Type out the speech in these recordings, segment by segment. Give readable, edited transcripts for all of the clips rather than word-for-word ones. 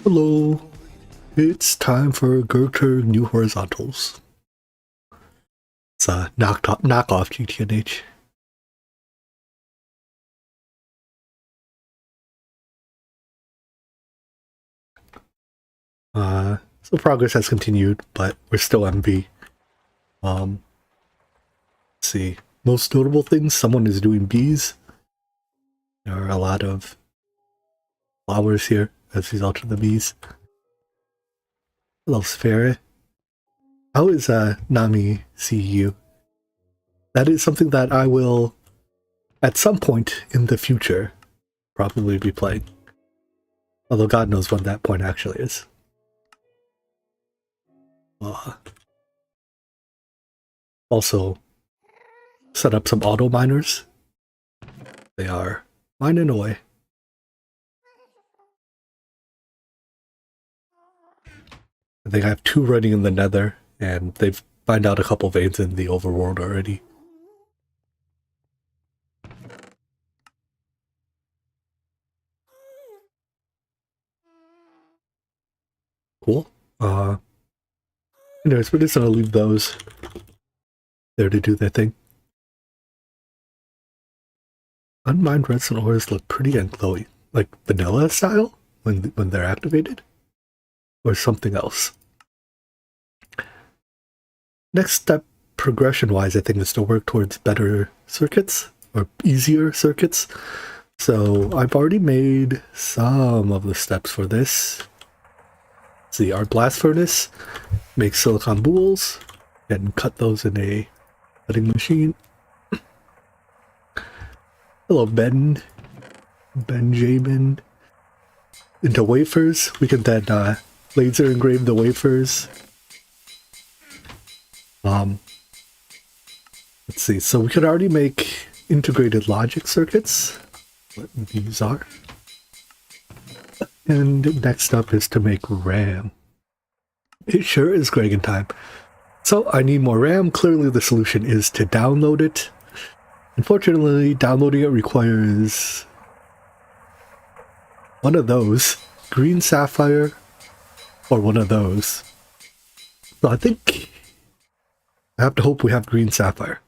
Hello, it's time for Gergturg New Horizontals. It's a knockoff GTNH. So progress has continued, but we're still MV. Let's see. Most notable things, someone is doing bees. There are a lot of flowers here as a result of the bees. Hello, Sphera. How is Nami CU? That is something that I will, at some point in the future, probably be playing. Although God knows when that point actually is. Also, set up some auto miners. They are mining away. I think I have 2 running in the nether, and they've found out a couple veins in the overworld already. Cool. Anyways, we're just gonna leave those there to do their thing. Unmined redstone ores look pretty and glowy, like vanilla style when they're activated, or something else. Next step, progression-wise, I think is to work towards better circuits or easier circuits. So I've already made some of the steps for this. See, our blast furnace makes silicon boules and cut those in a cutting machine. Hello, Benjamin. Into wafers. We can then laser engrave the wafers. Let's see. So we could already make integrated logic circuits. What these are. And next up is to make RAM. It sure is Gregan time. So I need more RAM. Clearly the solution is to download it. Unfortunately, downloading it requires one of those, green sapphire, or one of those. So I think I have to hope we have green sapphire.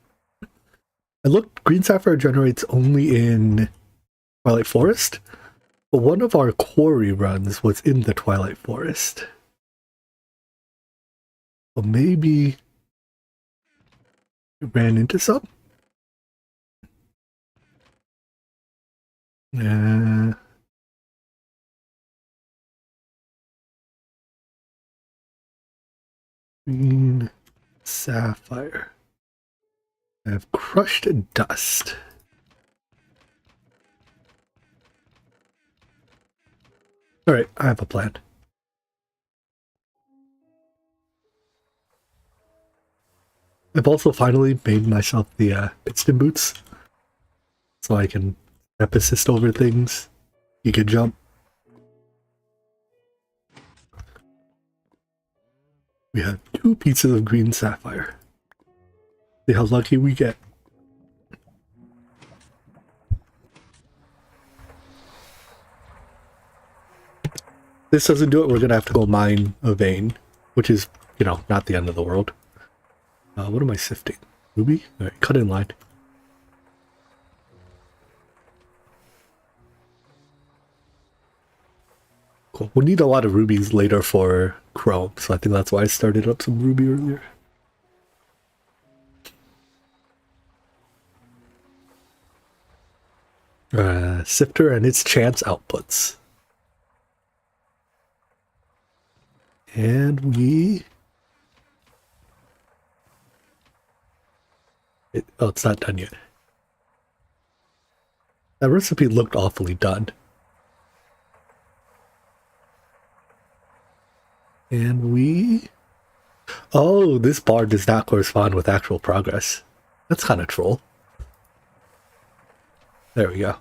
And look, green sapphire generates only in Twilight Forest. But one of our quarry runs was in the Twilight Forest. So maybe we ran into some? Green sapphire. I have crushed dust. Alright, I have a plan. I've also finally made myself the piston boots. So I can step assist over things. You can jump. We have 2 pieces of green sapphire. See how lucky we get. This doesn't do it, we're gonna have to go mine a vein, which is, you know, not the end of the world. What am I sifting? Ruby? Alright, cut in line. Cool. We'll need a lot of rubies later for chrome, so I think that's why I started up some ruby earlier. Sifter and its chance outputs. And we... oh, it's not done yet. That recipe looked awfully done. And we... oh, this bar does not correspond with actual progress. That's kind of troll. There we go.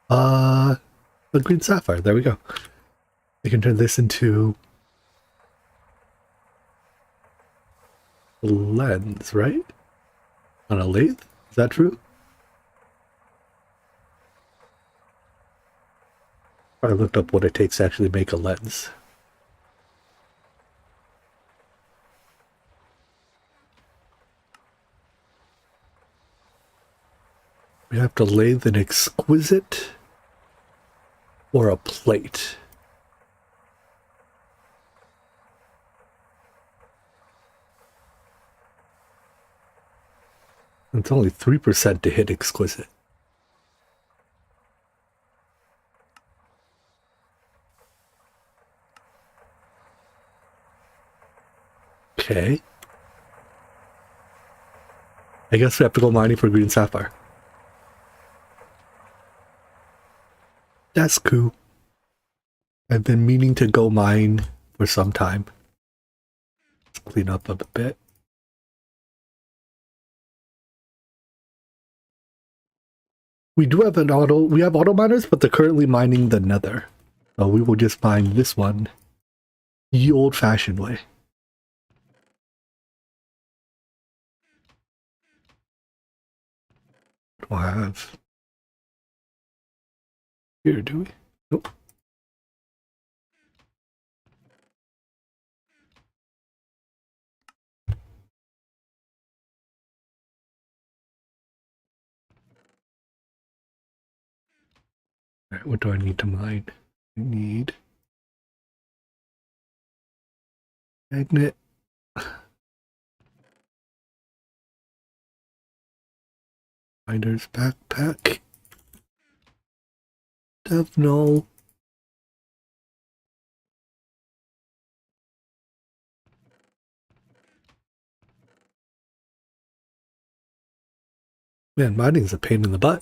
A green sapphire. There we go. We can turn this into lens, right? On a lathe? Is that true? I looked up what it takes to actually make a lens. We have to lathe an exquisite or a plate. It's only 3% to hit exquisite. Okay. I guess we have to go mining for green sapphire. That's cool. I've been meaning to go mine for some time. Let's clean up a bit. We do have we have auto miners, but they're currently mining the nether. So we will just mine this one the old-fashioned way. What do I have? Here, do we? Nope. Alright, what do I need to mine? I need magnet. Miner's backpack. Devno. Man, mining's a pain in the butt.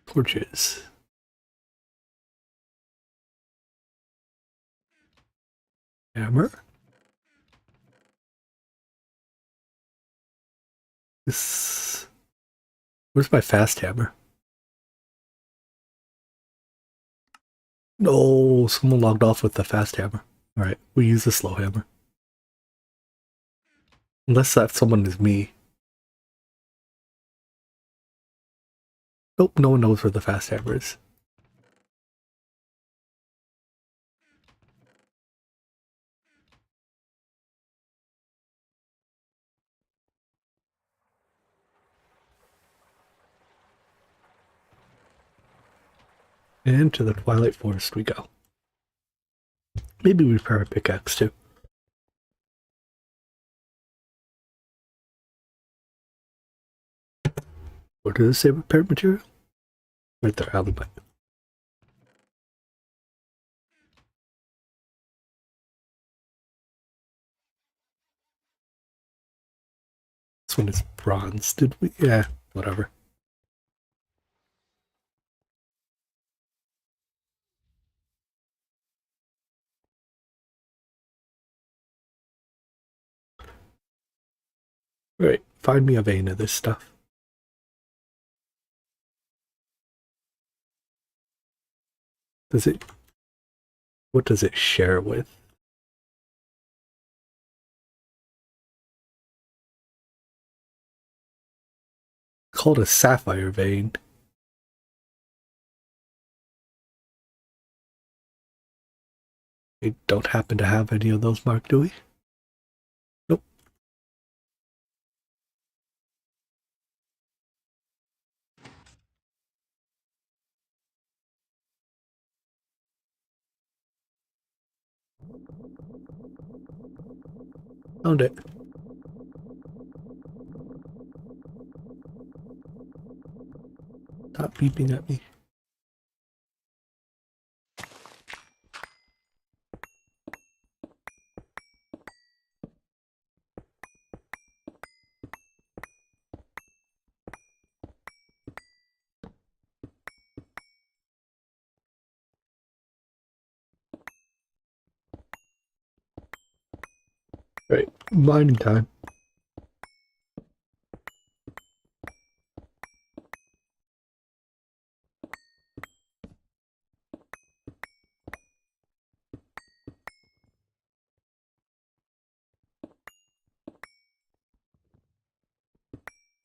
Torches. Hammer. This. Where's my fast hammer? No, someone logged off with the fast hammer. Alright, we use the slow hammer. Unless that someone is me. Nope, no one knows where the fast hammer is. And to the Twilight Forest we go. Maybe we repair a pickaxe too. Where does it say repair material? Right there, alibi. This one is bronze, did we? Yeah, whatever. Alright, find me a vein of this stuff. Does it... What does it share with? Called a sapphire vein. We don't happen to have any of those marked, do we? Nope. Found it. Stop beeping at me. Right, mining time.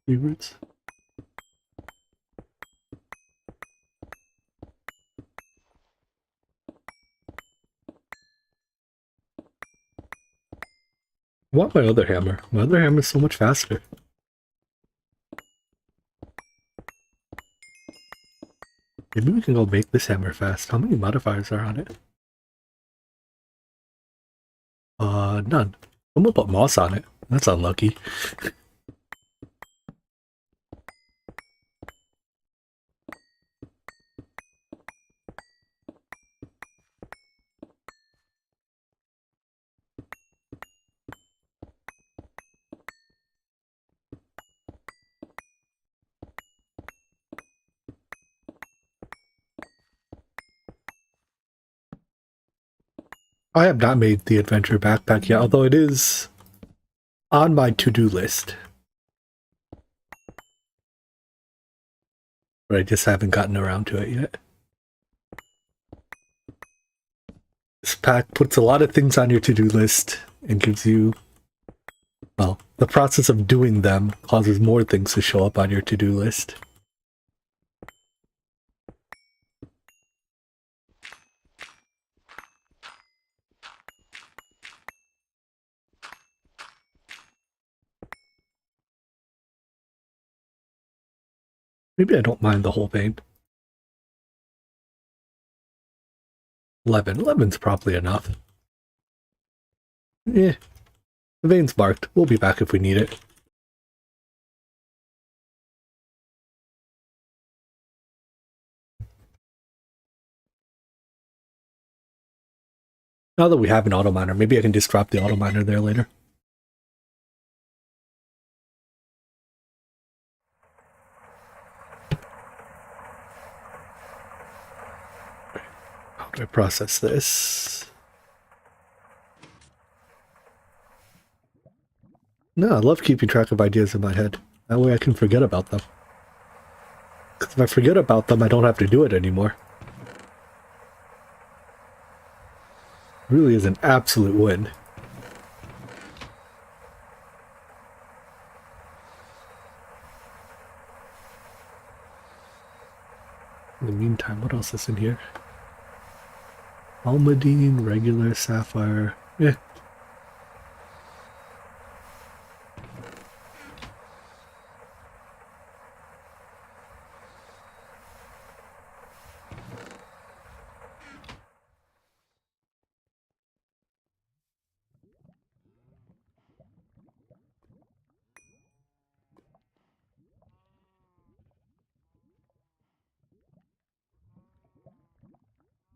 Favorites. I want my other hammer. My other hammer is so much faster. Maybe we can go make this hammer fast. How many modifiers are on it? None. I'm gonna put moss on it. That's unlucky. I have not made the adventure backpack yet, although it is on my to-do list. But I just haven't gotten around to it yet. This pack puts a lot of things on your to-do list and gives you, well, the process of doing them causes more things to show up on your to-do list. Maybe I don't mind the whole vein. 11. 11's probably enough. Yeah. The vein's marked. We'll be back if we need it. Now that we have an auto miner, maybe I can just drop the auto miner there later. How do I process this? No, I love keeping track of ideas in my head. That way I can forget about them. Because if I forget about them, I don't have to do it anymore. It really is an absolute win. In the meantime, what else is in here? Almadine, regular, sapphire. Eh.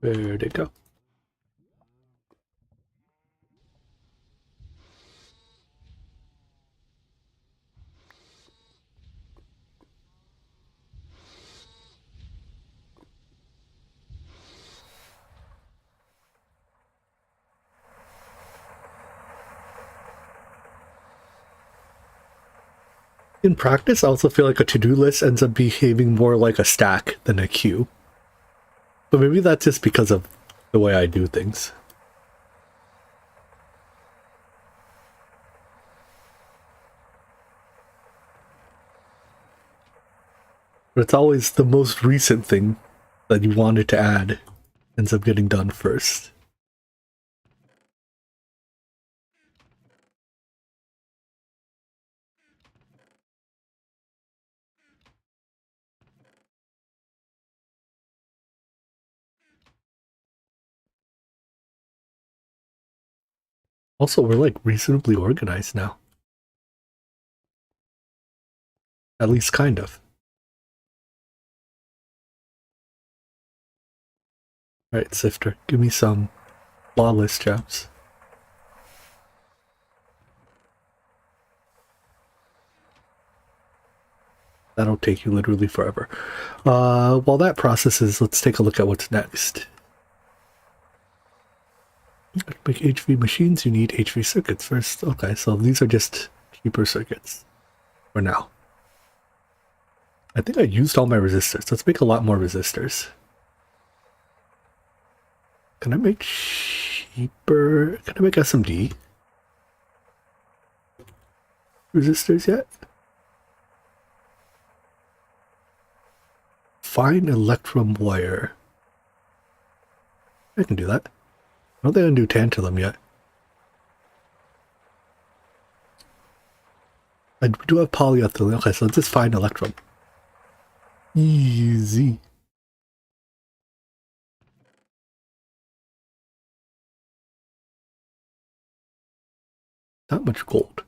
Where'd it go? In practice, I also feel like a to-do list ends up behaving more like a stack than a queue. But maybe that's just because of the way I do things. But it's always the most recent thing that you wanted to add ends up getting done first. Also, we're like reasonably organized now. At least kind of. Alright, Sifter, give me some flawless jobs. That'll take you literally forever. While that processes, let's take a look at what's next. To make HV machines, you need HV circuits first. Okay, so these are just cheaper circuits for now. I think I used all my resistors. Let's make a lot more resistors. Can I make cheaper? Can I make SMD resistors yet? Fine electrum wire. I can do that. I don't think I can do tantalum yet. I do have polyethylene. Okay, so let's just find electrum. Easy. Not much gold.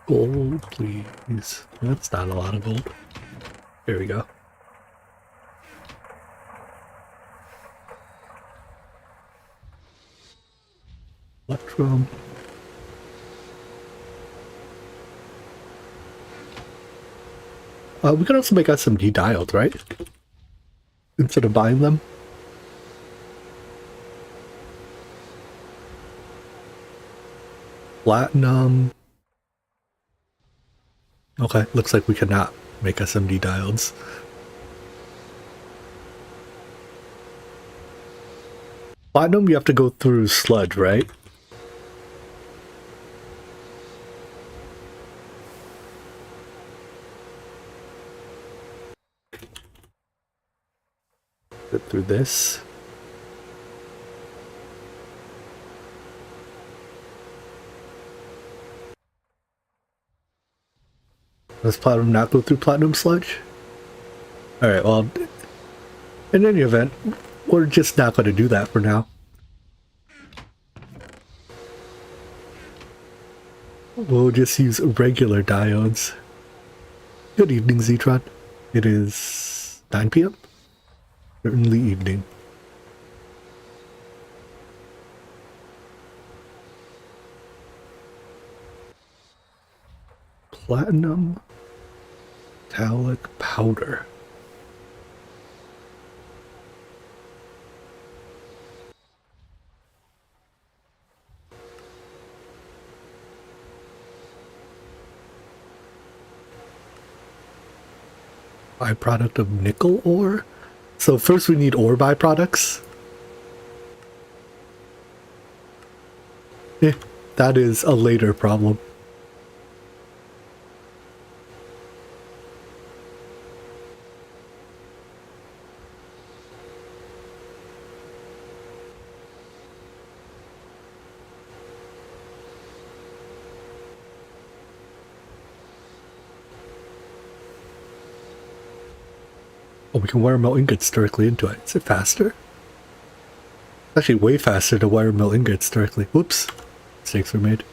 Gold, please. That's not a lot of gold. Here we go. Electrum. We can also make SMD diodes, right? Instead of buying them. Platinum. Okay, looks like we cannot make SMD diodes. Platinum, you have to go through sludge, right? Get through this. Does platinum not go through platinum sludge? Alright, well, in any event, we're just not going to do that for now. We'll just use regular diodes. Good evening, Zetron. It is 9 p.m.? Certainly evening. Platinum metallic powder. Byproduct of nickel ore? So first we need ore byproducts. That is a later problem. Oh, we can wire mill ingots directly into it. Is it faster? Actually, way faster to wire mill ingots directly. Whoops. Mistakes were made.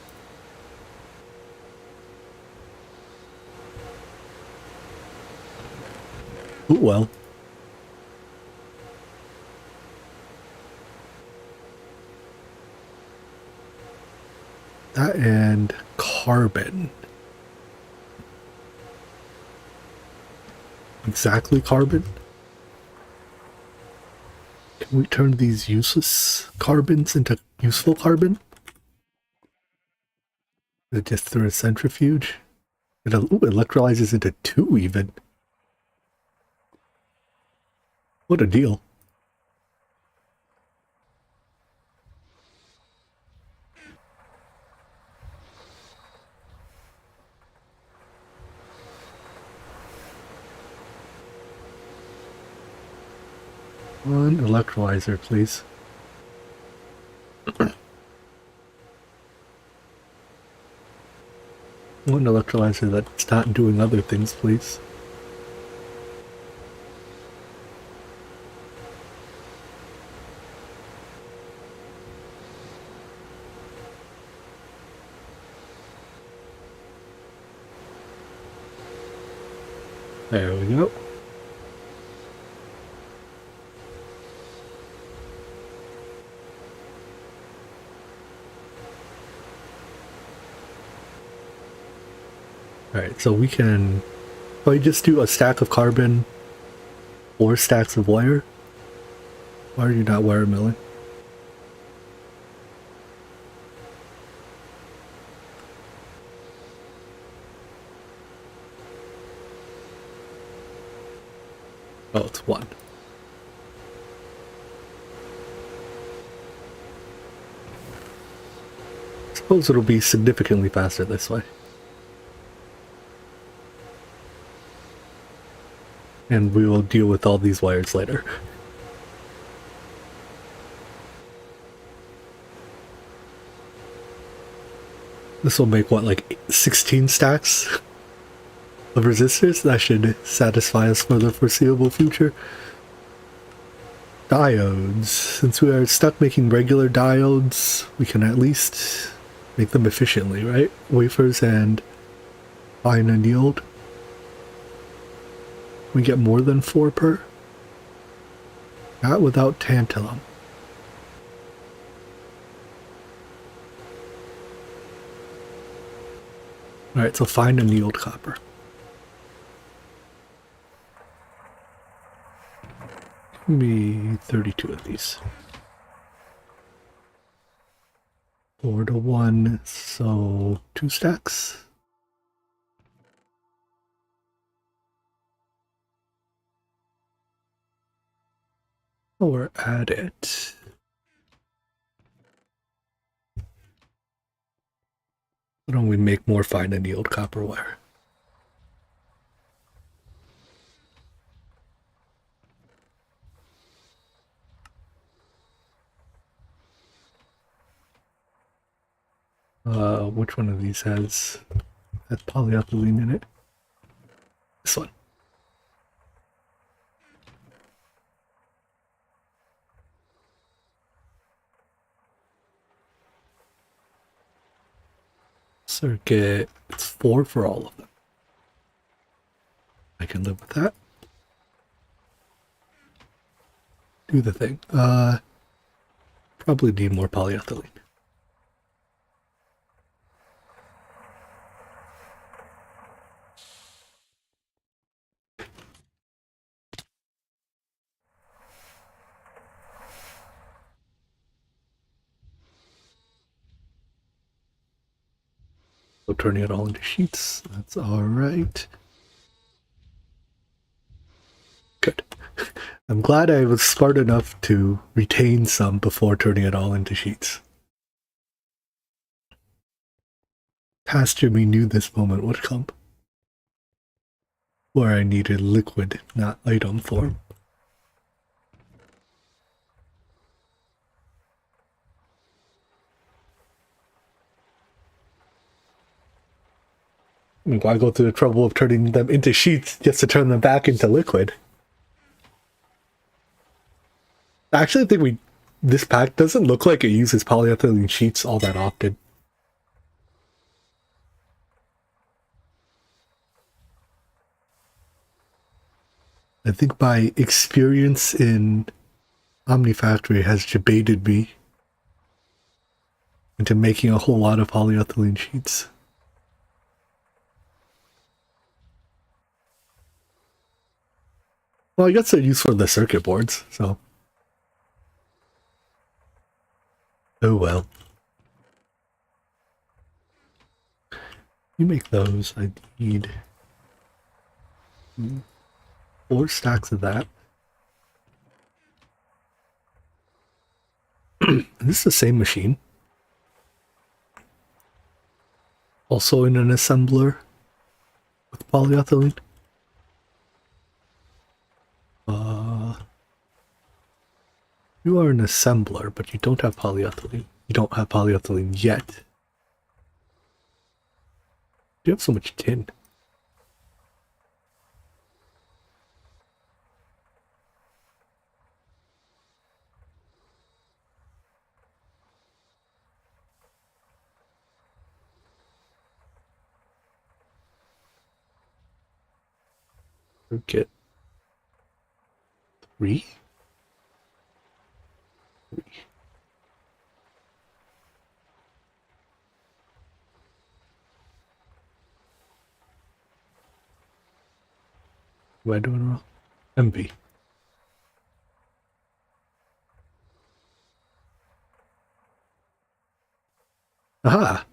Ooh, well. That and carbon. Exactly carbon? Can we turn these useless carbons into useful carbon? Is it just through a centrifuge? It electrolyzes into 2 even. What a deal. One electrolyzer, please. One electrolyzer that's not doing other things, please. There we go. Alright, so we can probably just do a stack of carbon or stacks of wire. Why are you not wire milling? Oh, it's 1. Suppose it'll be significantly faster this way. And we will deal with all these wires later. This will make, what, like 16 stacks? of resistors. That should satisfy us for the foreseeable future. Diodes. Since we are stuck making regular diodes, we can at least make them efficiently, right? Wafers and fine annealed. We get more than 4 per. Not without tantalum. Alright, so fine annealed copper. Give me 32 of these. 4 to 1, so 2 stacks. Or add it. Why don't we make more fine annealed copper wire? Which one of these has polyethylene in it? This one. Circuit, it's 4 for all of them. I can live with that. Do the thing. Probably need more polyethylene. So turning it all into sheets. That's all right. Good. I'm glad I was smart enough to retain some before turning it all into sheets. Past Jimmy knew this moment would come. Where I needed liquid, not item form. I mean, why go through the trouble of turning them into sheets just to turn them back into liquid? I actually think this pack doesn't look like it uses polyethylene sheets all that often. I think my experience in Omnifactory has debated me into making a whole lot of polyethylene sheets. Well, I guess they're used for the circuit boards, so. Oh well. You make those. I need 4 stacks of that. Is this the same machine? Also in an assembler with polyethylene? You are an assembler, but you don't have polyethylene. You don't have polyethylene yet. You have so much tin. Get 3? 3. Am I doing wrong? MB. Aha!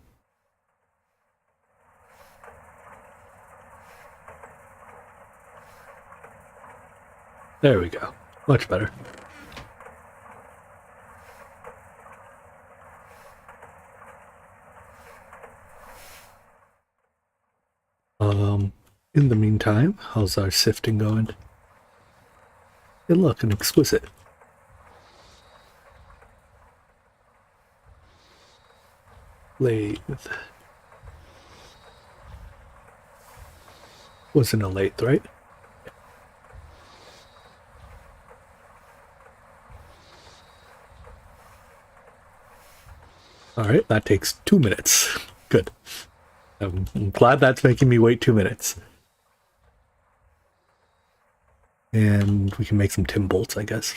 There we go. Much better. In the meantime, how's our sifting going? Good luck and exquisite. Lathe. wasn't a lathe, right? Alright, that takes 2 minutes. Good. I'm glad that's making me wait 2 minutes. And we can make some tin bolts, I guess.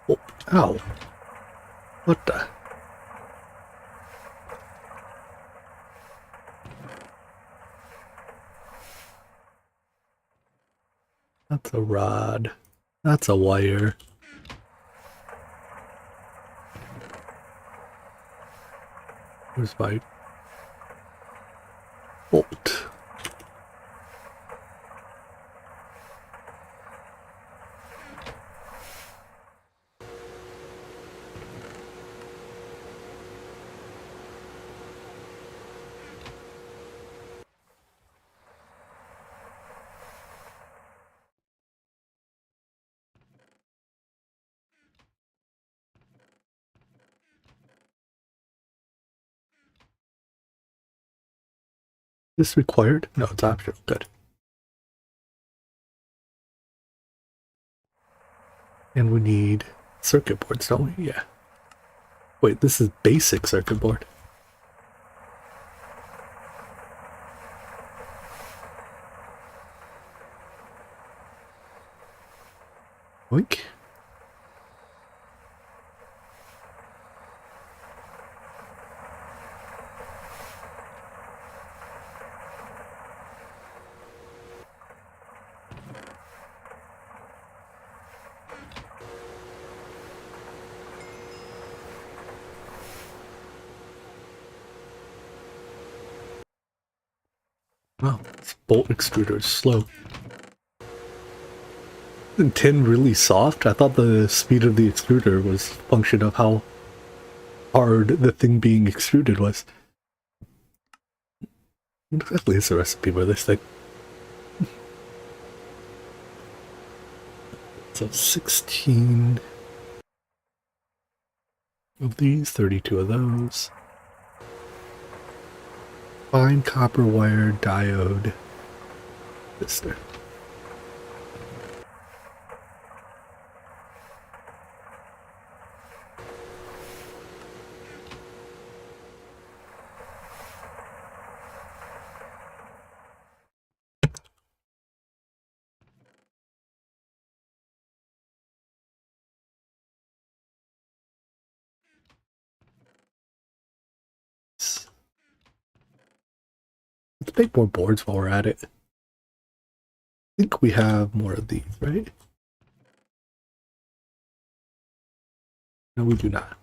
Oh, ow. What the? That's a rod. That's a wire. Where's my bolt? Is this required? No, it's optional. Good. And we need circuit boards, don't we? Yeah. Wait, this is basic circuit board. Boink. Wow, this bolt extruder is slow. Isn't tin really soft? I thought the speed of the extruder was a function of how hard the thing being extruded was. What exactly is the recipe for this thing? So 16 of these, 32 of those. Fine copper wire diode resistor. Let's make more boards while we're at it. I think we have more of these, right? No, we do not.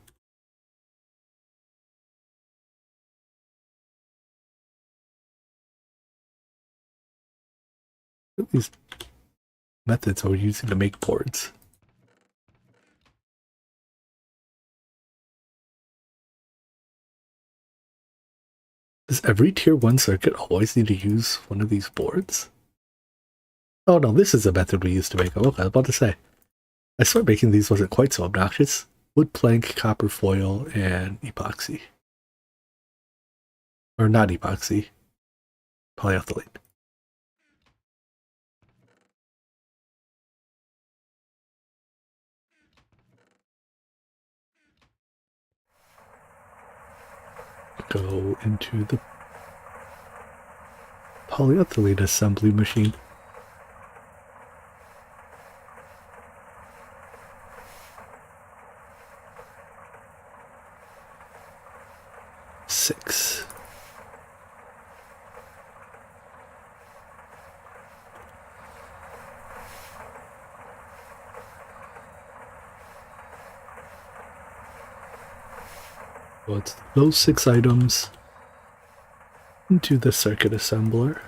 What are these methods are we using to make boards? Does every tier 1 circuit always need to use one of these boards? Oh no, this is a method we used to make them. Okay, I was about to say. I swear making these wasn't quite so obnoxious. Wood plank, copper foil, and epoxy. Or not epoxy. Polyethylene. Go into the polyethylene assembly machine. Six. So it's those 6 items into the circuit assembler.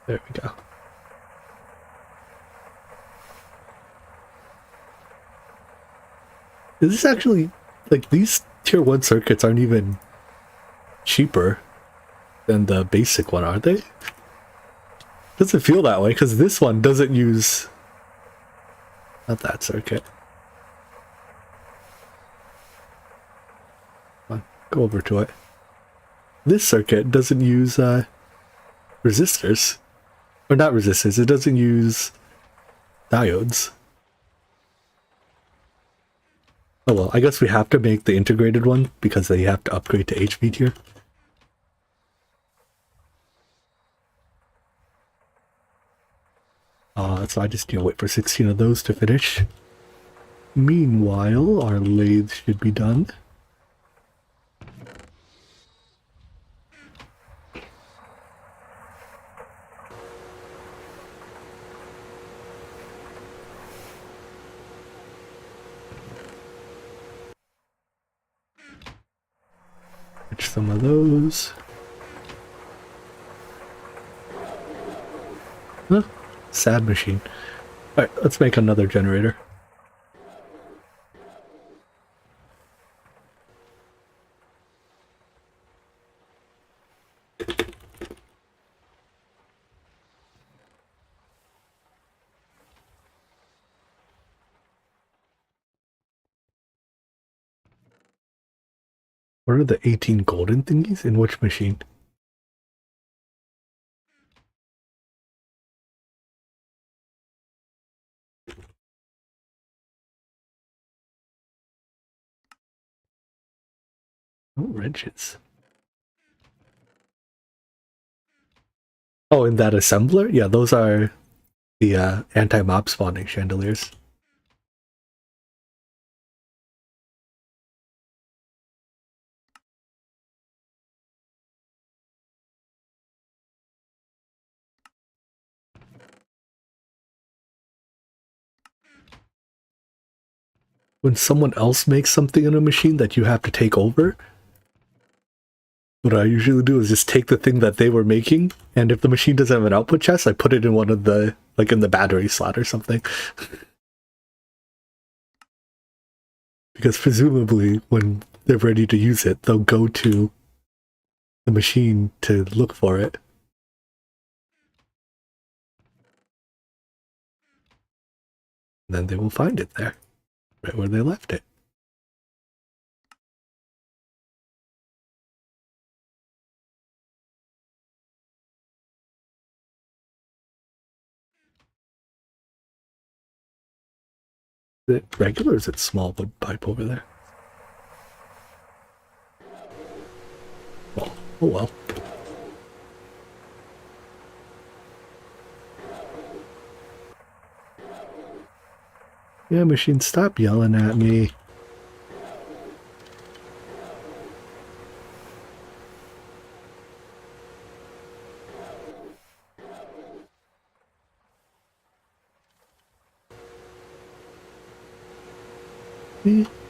There we go. Is this actually, like, these tier 1 circuits aren't even cheaper than the basic one, are they? Doesn't feel that way, because this one doesn't use... Not that circuit. Come on, go over to it. This circuit doesn't use resistors. Or not resistors, it doesn't use diodes. Oh well, I guess we have to make the integrated one because they have to upgrade to HV tier. So I just need to wait for 16 of those to finish. Meanwhile, our lathe should be done. Fetch some of those. Huh? Sad machine. Alright, let's make another generator. What are the 18 golden thingies? In which machine? Oh, wrenches. Oh, in that assembler? Yeah, those are the anti-mob spawning chandeliers. When someone else makes something in a machine that you have to take over, what I usually do is just take the thing that they were making, and if the machine doesn't have an output chest, I put it in one of the, like in the battery slot or something. Because presumably when they're ready to use it, they'll go to the machine to look for it. And then they will find it there, right where they left it. Is it regular or is it small wood pipe over there? Well, oh well. Yeah, machine, stop yelling at me.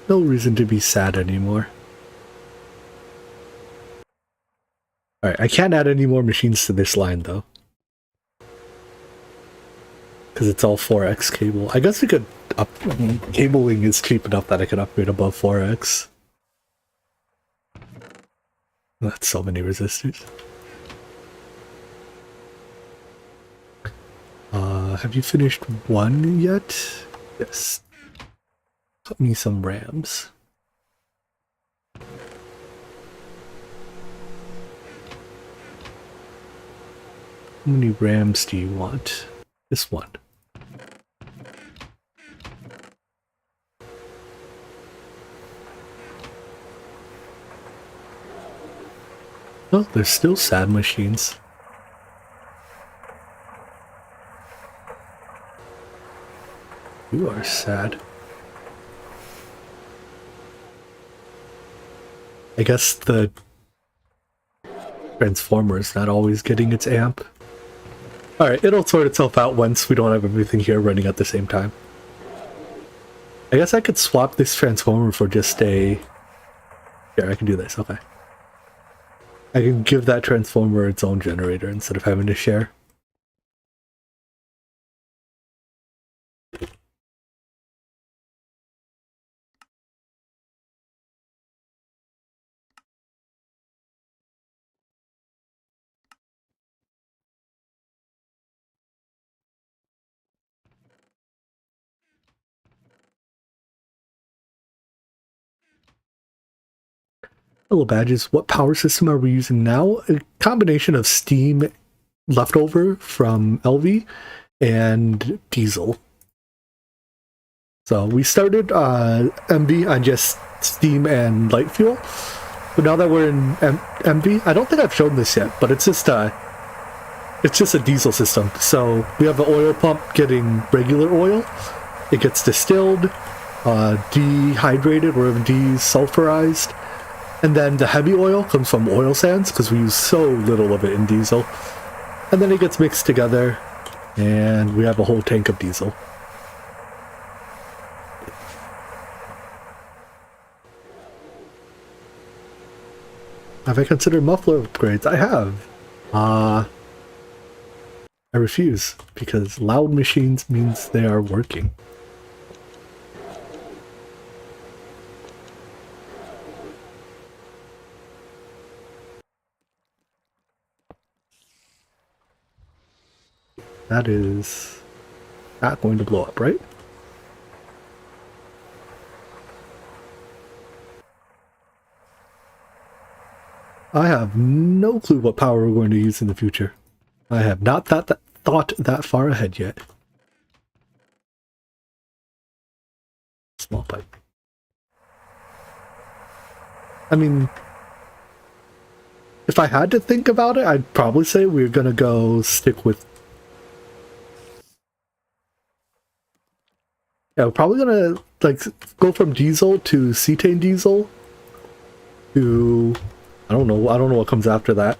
No reason to be sad anymore. Alright, I can't add any more machines to this line though. Because it's all 4x cable. I guess we could cabling is cheap enough that I could upgrade above 4x. That's so many resistors. Have you finished one yet? Yes. Cut me some rams. How many rams do you want? This one. Oh, there's still sad machines. You are sad. I guess the transformer is not always getting its amp. Alright, it'll sort itself out once we don't have everything here running at the same time. I guess I could swap this transformer for just a... Here, I can do this, okay. I can give that transformer its own generator instead of having to share. Hello badges, what power system are we using now? A combination of steam leftover from LV and diesel. So we started MV on just steam and light fuel, but now that we're in MV, I don't think I've shown this yet, but it's just a diesel system. So we have the oil pump getting regular oil, it gets distilled, dehydrated or desulfurized, and then the heavy oil comes from oil sands because we use so little of it in diesel, and then it gets mixed together and we have a whole tank of diesel. Have I considered muffler upgrades? I have. I refuse because loud machines means they are working. That is not going to blow up, right? I have no clue what power we're going to use in the future. I have not thought that far ahead yet. Small pipe. I mean, if I had to think about it, I'd probably say we're gonna go stick with... Yeah, we're probably gonna like go from diesel to cetane diesel to... I don't know what comes after that.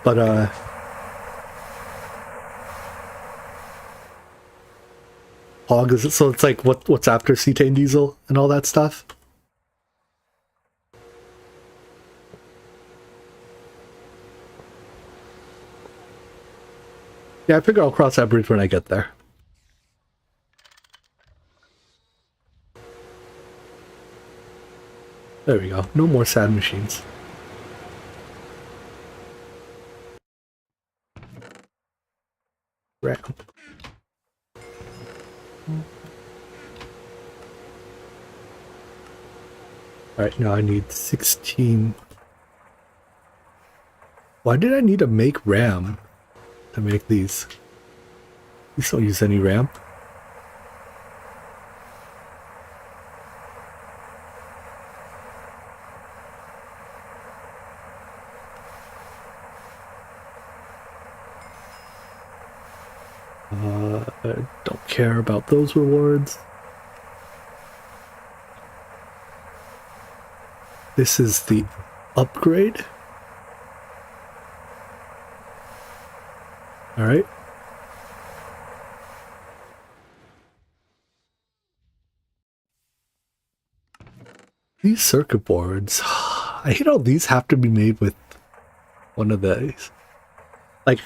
But hog is it, so it's like what's after cetane diesel and all that stuff? Yeah, I figure I'll cross that bridge when I get there. There we go. No more sad machines. Ram. Alright, now I need 16. Why did I need to make RAM to make these? These don't use any RAM. I don't care about those rewards. This is the upgrade. Alright. These circuit boards, I hate how these have to be made with one of these. Like,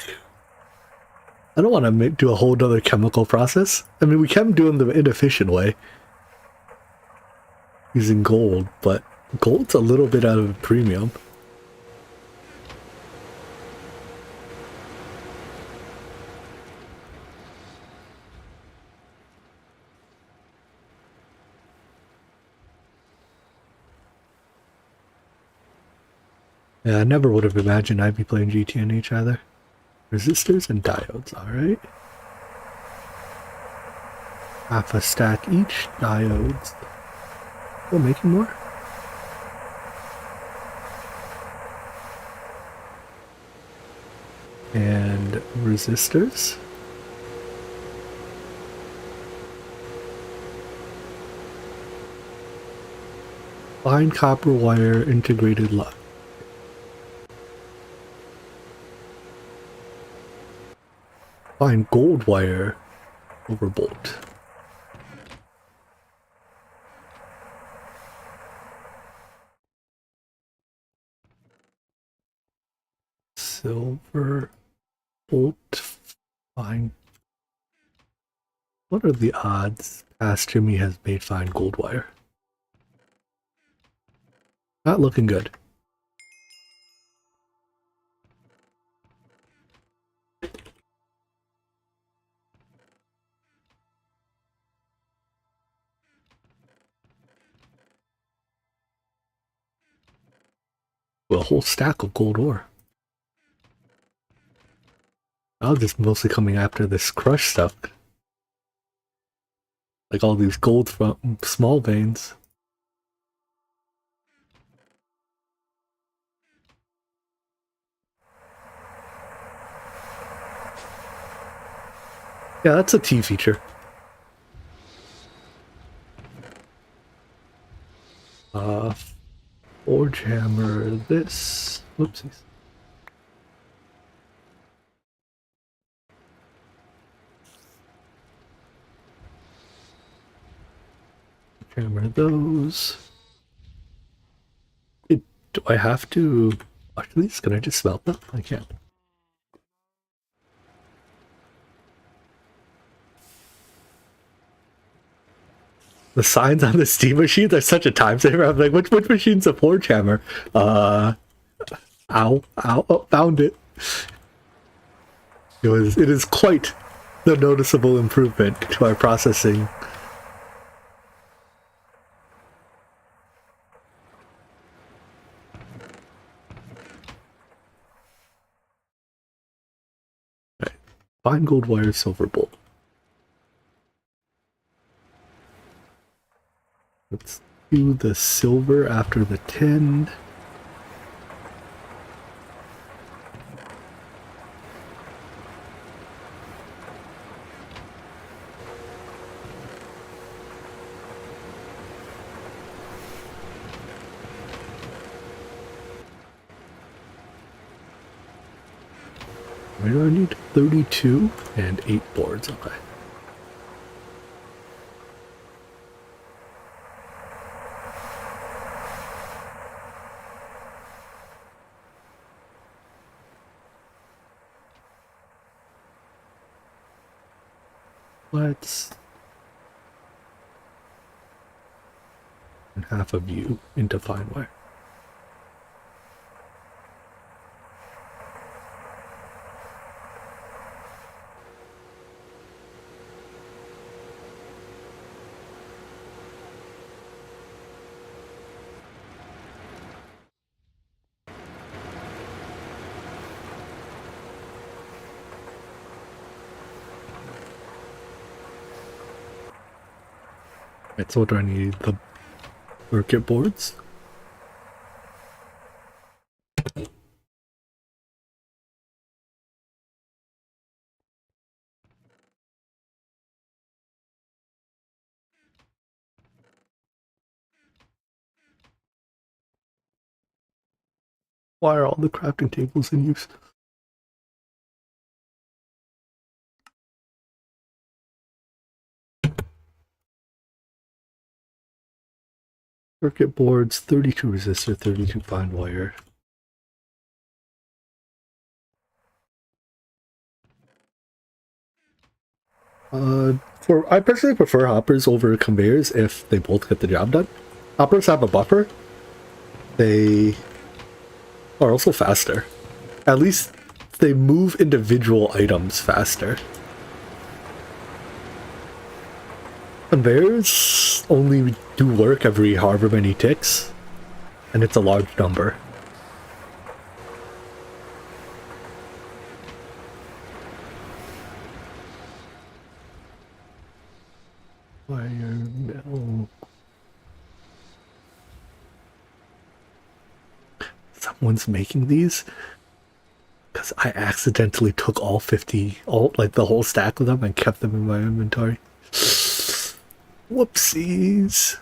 I don't want to do a whole other chemical process. I mean, we can do them the inefficient way, using gold, but gold's a little bit out of a premium. Yeah, I never would have imagined I'd be playing GTNH either. Resistors and diodes, alright. Half a stack each, diodes. Oh, making more? And resistors. Fine copper wire integrated lock. Fine gold wire over bolt. Silver bolt. Fine. What are the odds Past Jimmy has made fine gold wire? Not looking good. a whole stack of gold ore. I was just mostly coming after this crush stuff. Like all these gold from small veins. Yeah, that's a T feature. Forge hammer this. Whoopsies. Hammer those. Do I have to watch these? Can I just smelt them? I can't. The signs on the Steam machines are such a time saver. I'm like, which machine's a forge hammer? Ow, oh, found it. It is quite the noticeable improvement to our processing. Right. Fine gold wire, silver bolt. Let's do the silver after the tin. Why do I need 32 and 8 boards? Okay. Let's turn half of you into fine wire. Right, so what do I need? The circuit boards? Why are all the crafting tables in use? Circuit boards, 32 resistor, 32 fine wire. I personally prefer hoppers over conveyors if they both get the job done. Hoppers have a buffer. They are also faster. At least they move individual items faster. Conveyors only do work every however many ticks, and it's a large number. Wire mill. Someone's making these? Because I accidentally took all 50, like the whole stack of them and kept them in my inventory. Whoopsies.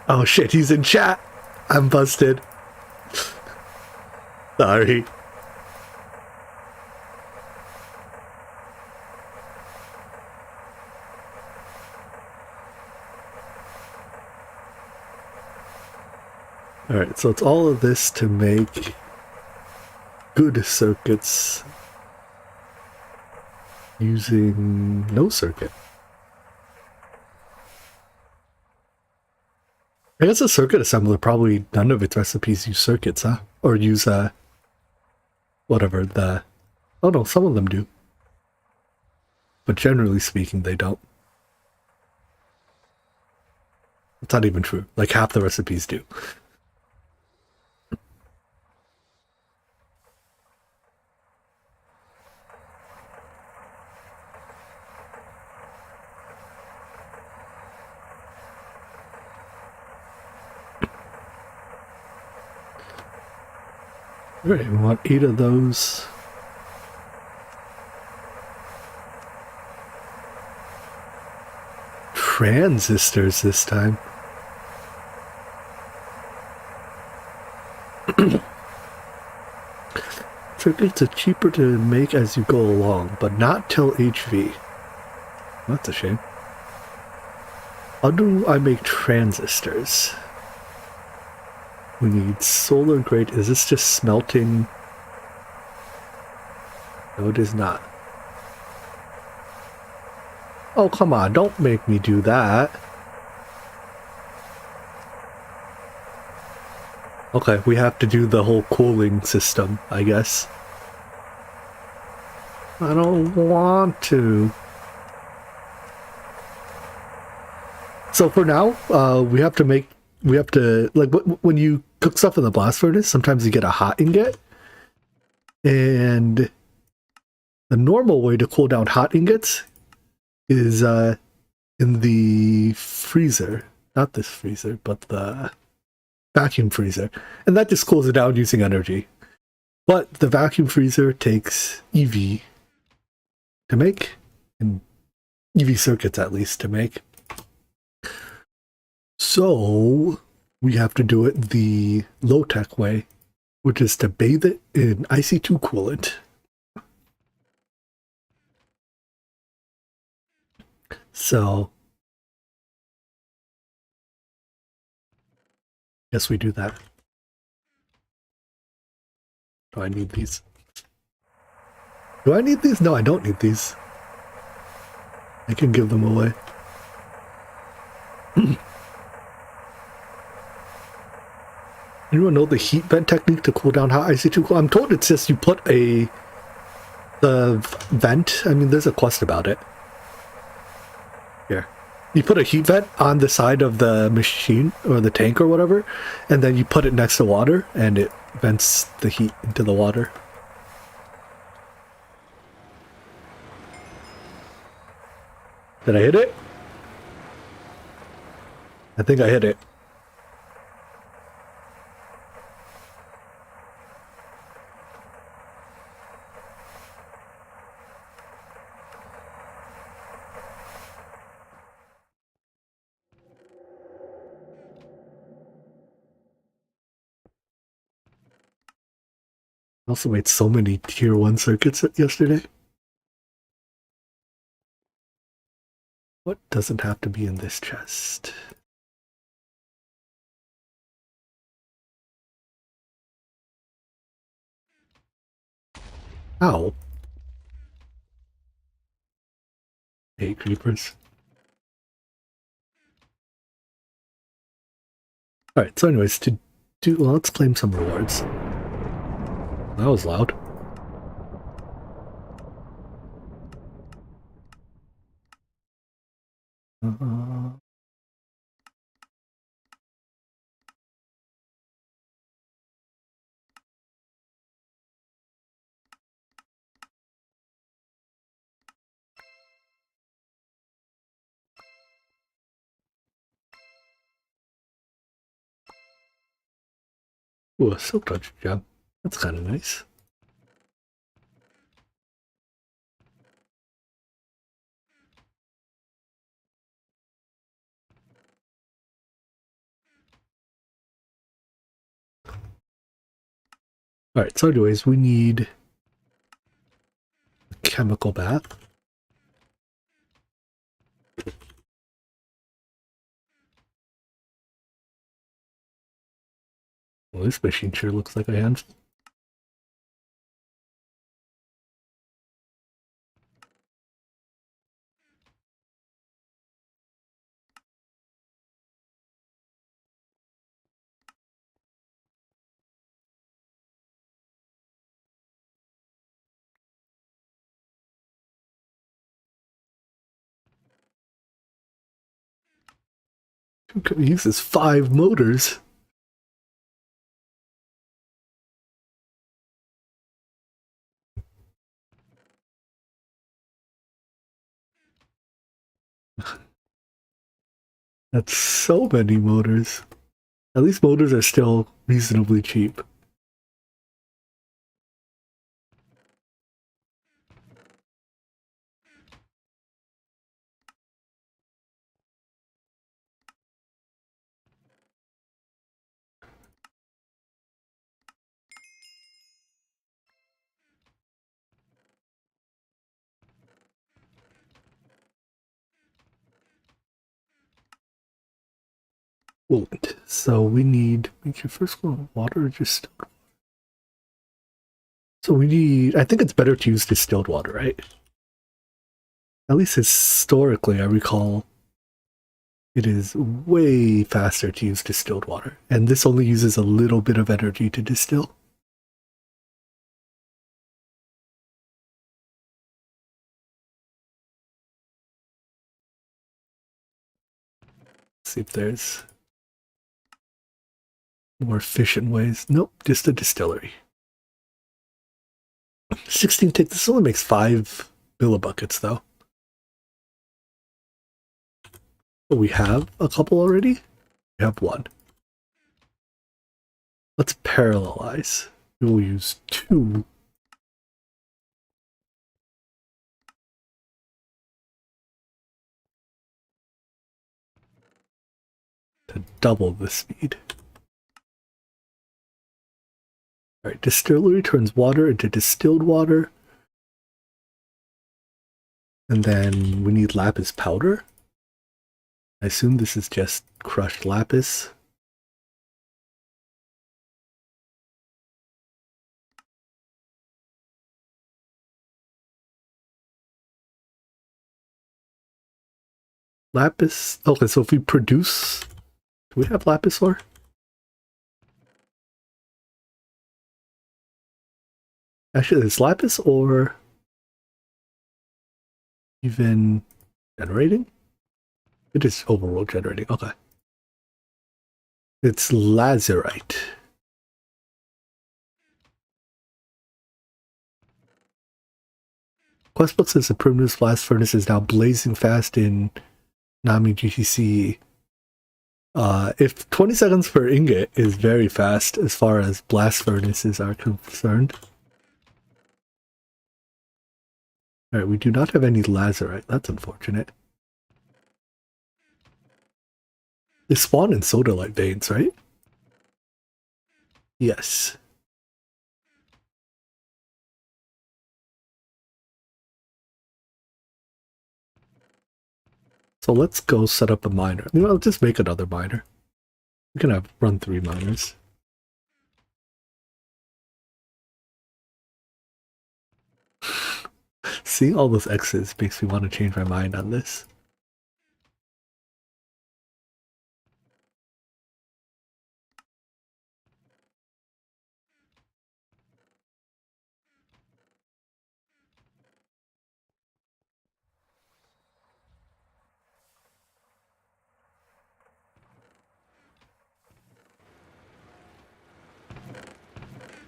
Oh shit, he's in chat. I'm busted. Sorry. Alright, so it's all of this to make good circuits using no circuit. I guess a circuit assembler, probably none of its recipes use circuits, huh? Or use whatever the... Oh no, some of them do. But generally speaking, they don't. It's not even true. Like half the recipes do. Alright, we want 8 of those. Transistors this time. Circuits are cheaper to make as you go along, but not till HV. That's a shame. How do I make transistors? We need solar grade. Is this just smelting? No, it is not. Oh, come on. Don't make me do that. Okay, we have to do the whole cooling system, I guess. I don't want to. So for now, we have to, like, when you cook stuff in the blast furnace, sometimes you get a hot ingot. And the normal way to cool down hot ingots is in the freezer. Not this freezer, but the vacuum freezer. And that just cools it down using energy. But the vacuum freezer takes EV to make, and EV circuits at least to make. So we have to do it the low-tech way, which is to bathe it in IC2 coolant. So yes, we do that. Do I need these? Do I need these? No, I don't need these. I can give them away. Anyone know the heat vent technique to cool down hot IC2? I'm told it's just you put the vent. I mean, there's a quest about it. Here. You put a heat vent on the side of the machine or the tank or whatever, and then you put it next to water, and it vents the heat into the water. Did I hit it? I think I hit it. I also made so many tier 1 circuits yesterday. What doesn't have to be in this chest? Ow. Hey, creepers. Alright, so anyways, well, let's claim some rewards. That was loud. Ooh, a silk touch gem. That's kind of nice. Alright, so anyways, we need a chemical bath. Well, this machine sure looks like a hand. He uses 5 motors. That's so many motors. At least motors are still reasonably cheap. Coolant. So we need, make your first one water or just, so we need, I think it's better to use distilled water, right? At least historically, I recall it is way faster to use distilled water. And this only uses a little bit of energy to distill. Let's see if there's more efficient ways. Nope, just a distillery. 16 tick. This only makes 5 millibuckets, though. But we have a couple already. We have 1. Let's parallelize. We will use 2. To double the speed. Alright, distillery turns water into distilled water. And then we need lapis powder. I assume this is just crushed lapis. Lapis. Okay, so if we produce, do we have lapis ore? Actually, is lapis ore even generating? It is overall generating. Okay. It's lazurite. Questbook says the primitive blast furnace is now blazing fast in Nami GTC. If 20 seconds per ingot is very fast as far as blast furnaces are concerned. Alright, we do not have any lazurite. That's unfortunate. They spawn in sodalite veins, right? Yes. So let's go set up a miner. You know, I'll just make another miner. We can have run 3 miners. Seeing all those X's makes me want to change my mind on this.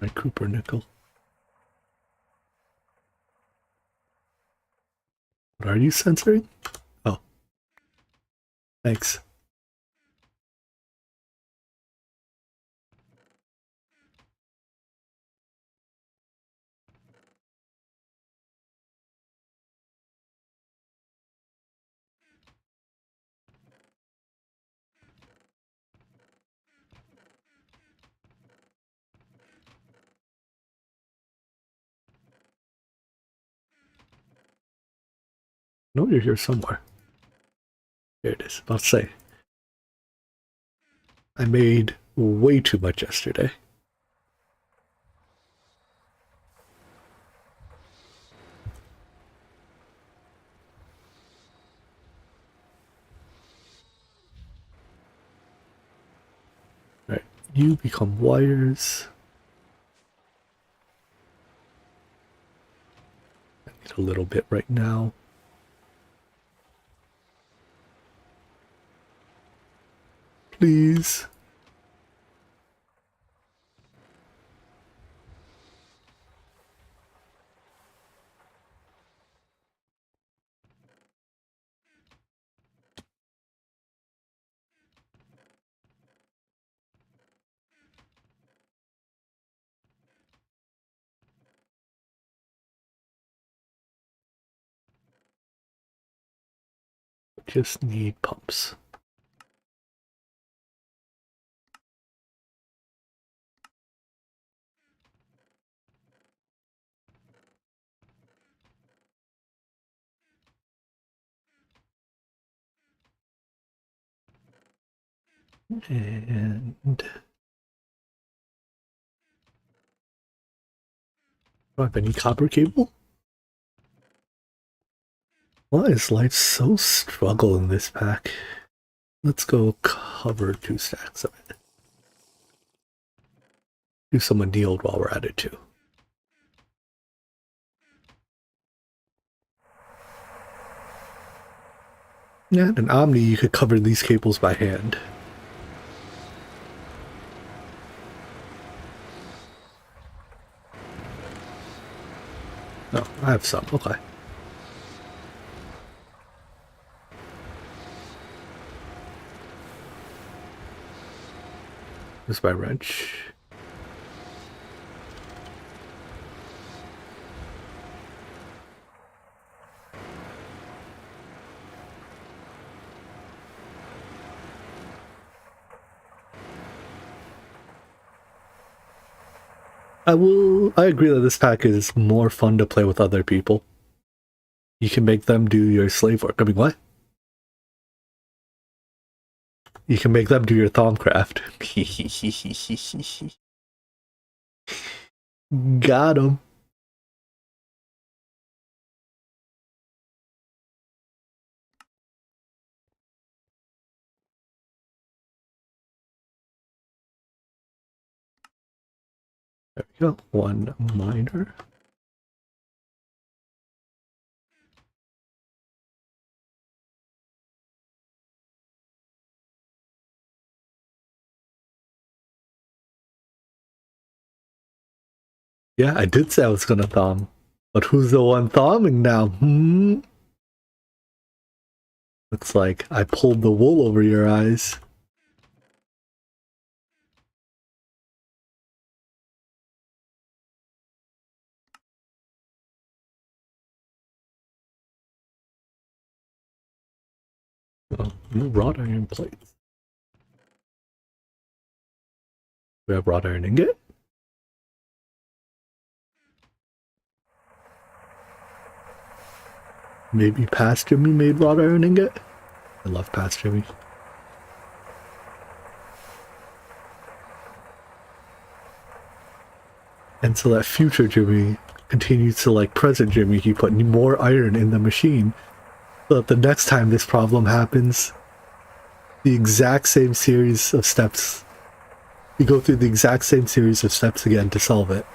My Cooper nickel. What are you censoring? Oh. Thanks. No, you're here somewhere. There it is. I'll say. I made way too much yesterday. Alright, you become wires. I need a little bit right now. please. Just need pumps. And do I have any copper cable? Why is life so struggle in this pack? Let's go cover 2 stacks of it. Do some annealed while we're at it too. Yeah, in Omni you could cover these cables by hand. Oh, I have some, okay. Here's my wrench. I agree that this pack is more fun to play with other people. You can make them do your slave work. I mean, what? You can make them do your Thaumcraft. Got him. There we go. 1 miner. Yeah, I did say I was gonna thumb. But who's the one thumbing now? Looks like I pulled the wool over your eyes. Oh, no wrought iron plates. We have wrought iron ingot. Maybe past Jimmy made wrought iron ingot. I love past Jimmy. And so that future Jimmy continues to like present Jimmy. He put more iron in the machine so that the next time this problem happens, the exact same series of steps, you go through the exact same series of steps again to solve it.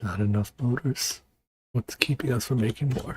Not enough motors. What's keeping us from making more?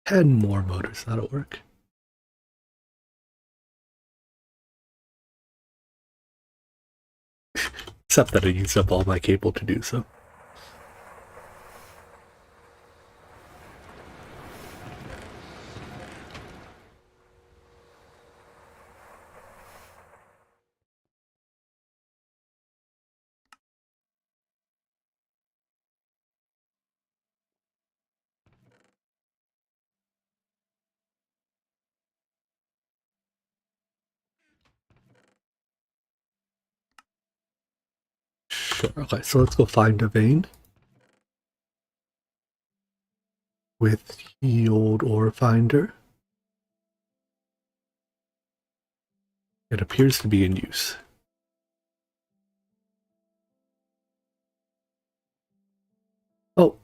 10 more motors, that'll work. Except that I used up all my cable to do so. Sure. Okay, so let's go find a vein with the old ore finder. It appears to be in use. Oh,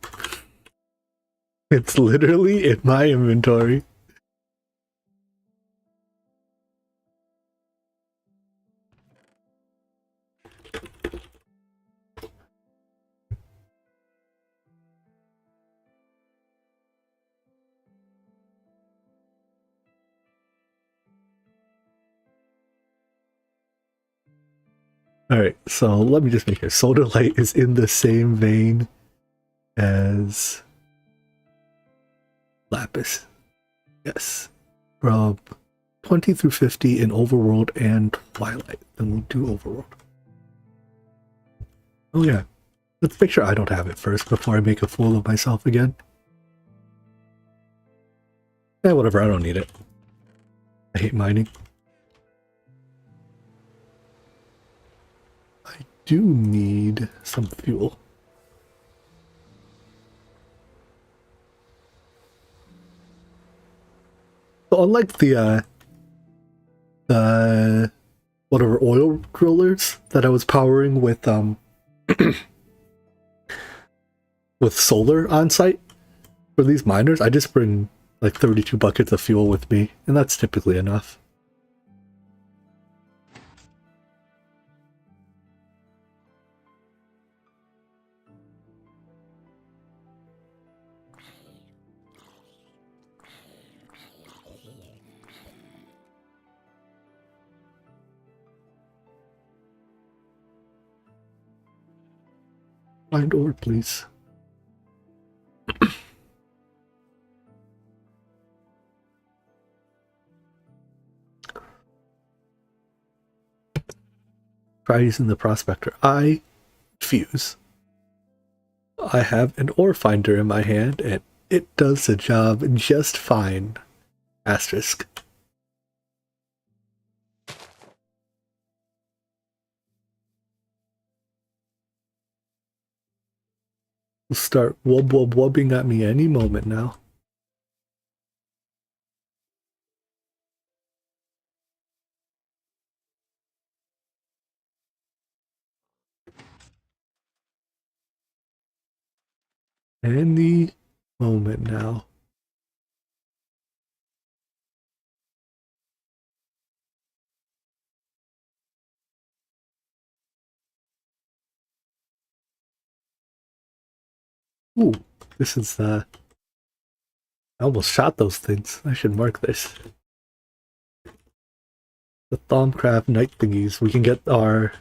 it's literally in my inventory. Alright, so let me just make sure. Solar light is in the same vein as lapis. Yes. From 20 through 50 in overworld and twilight. Then we'll do overworld. Oh yeah. Let's make sure I don't have it first before I make a fool of myself again. Eh, whatever, I don't need it. I hate mining. I do need some fuel. So unlike the whatever oil drillers that I was powering with with solar on site, for these miners, I just bring like 32 buckets of fuel with me, and that's typically enough. Find ore, please. Try using the prospector. I fuse. I have an ore finder in my hand, and it does the job just fine. Asterisk. Will start wubbing at me any moment now. Any moment now. Ooh, this is I almost shot those things. I should mark this. The Thaumcraft night thingies. We can get our,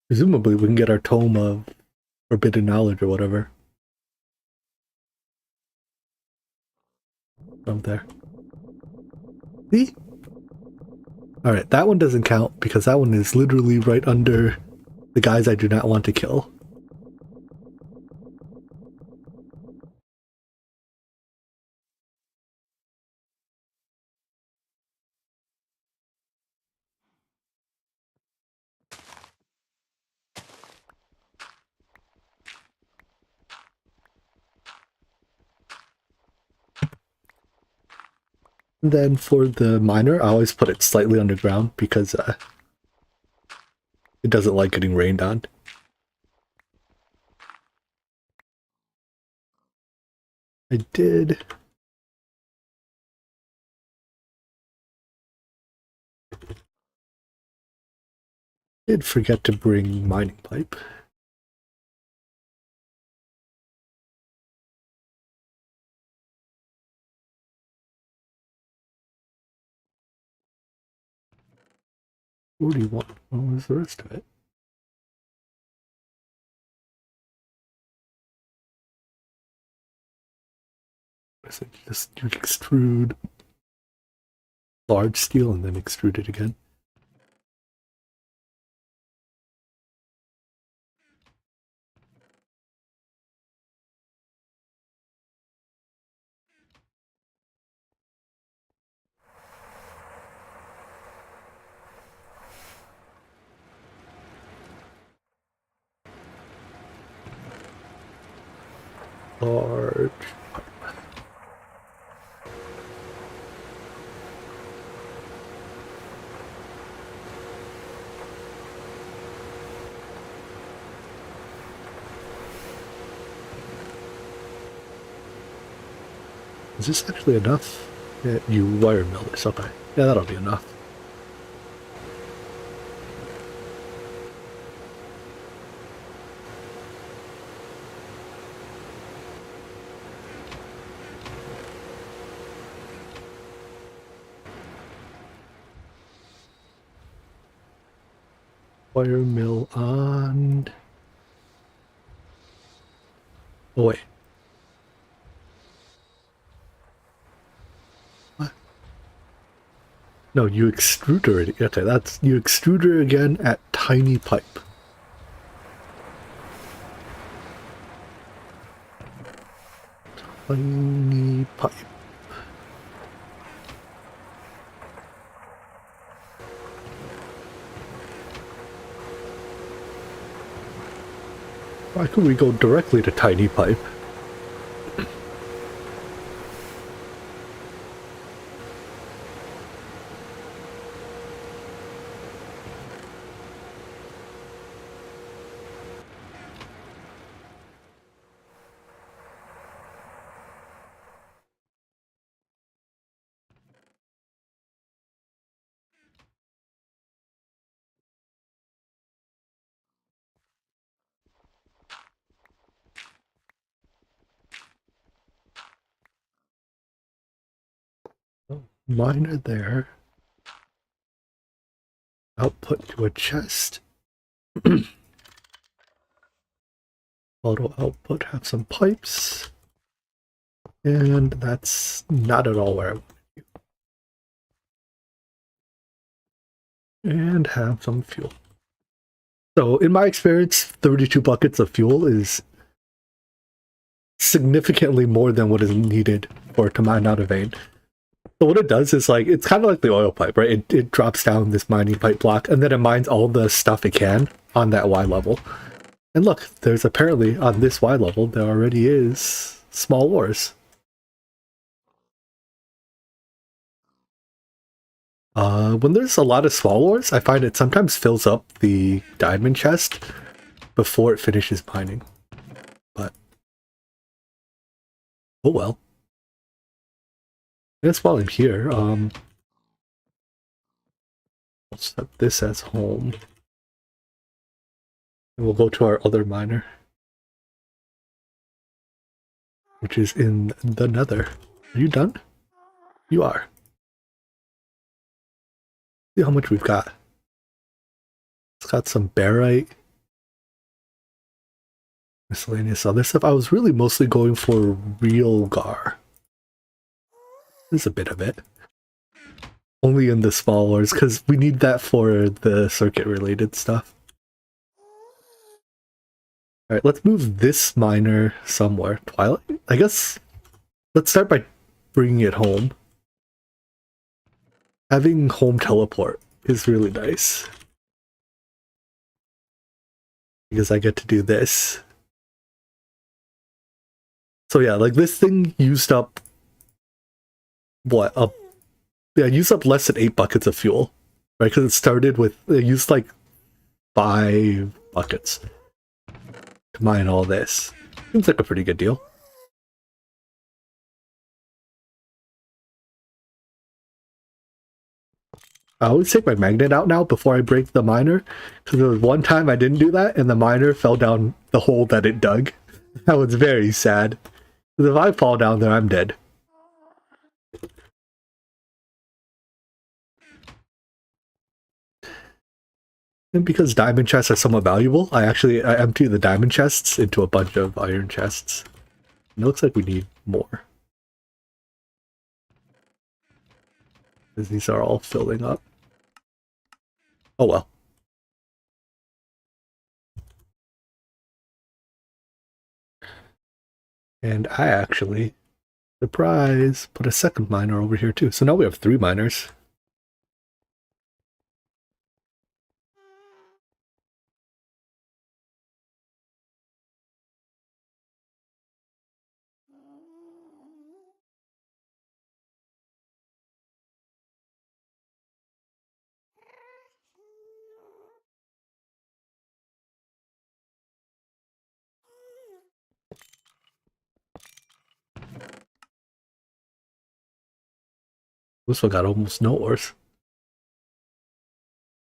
presumably we can get our tome of forbidden knowledge or whatever from there. See? Alright, that one doesn't count because that one is literally right under the guys I do not want to kill. And then for the miner, I always put it slightly underground because it doesn't like getting rained on. I did forget to bring mining pipe. What do you want? What was the rest of it? Is it just you extrude large steel and then extrude it again? large. Is this actually enough? Yeah, you wire mill this, okay. Yeah, that'll be enough. Wire mill on. Oh wait. What? No, you extrude her. Okay, that's you extrude her again at tiny pipe. Tiny pipe. Why could we go directly to tiny pipe? Oh, miner there. Output to a chest. Auto output, have some pipes. And that's not at all where I want you. And have some fuel. So in my experience, 32 buckets of fuel is significantly more than what is needed for it to mine out a vein. So what it does is like, it's kind of like the oil pipe, right? It drops down this mining pipe block and then it mines all the stuff it can on that Y level. And look, there's apparently on this Y level, there already is small ores. When there's a lot of small ores, I find it sometimes fills up the diamond chest before it finishes mining. But, oh well. I guess while I'm here, I'll set this as home. And we'll go to our other miner, which is in the nether. Are you done? You are. See how much we've got. It's got some barite, miscellaneous other stuff. I was really mostly going for real gar. There's a bit of it. Only in the small ores, because we need that for the circuit-related stuff. Alright, let's move this miner somewhere. Twilight? I guess let's start by bringing it home. Having home teleport is really nice. Because I get to do this. So yeah, like this thing used up... What? Yeah, used up less than 8 buckets of fuel. Right? Because it started with... It used like 5 buckets to mine all this. Seems like a pretty good deal. I always take my magnet out now before I break the miner, because there was one time I didn't do that and the miner fell down the hole that it dug. That was very sad. Because if I fall down there, I'm dead. And because diamond chests are somewhat valuable, I empty the diamond chests into a bunch of iron chests. It looks like we need more. Because these are all filling up. Oh well. And I actually, surprise, put a second miner over here too. So now we have 3 miners. This one got almost no ores.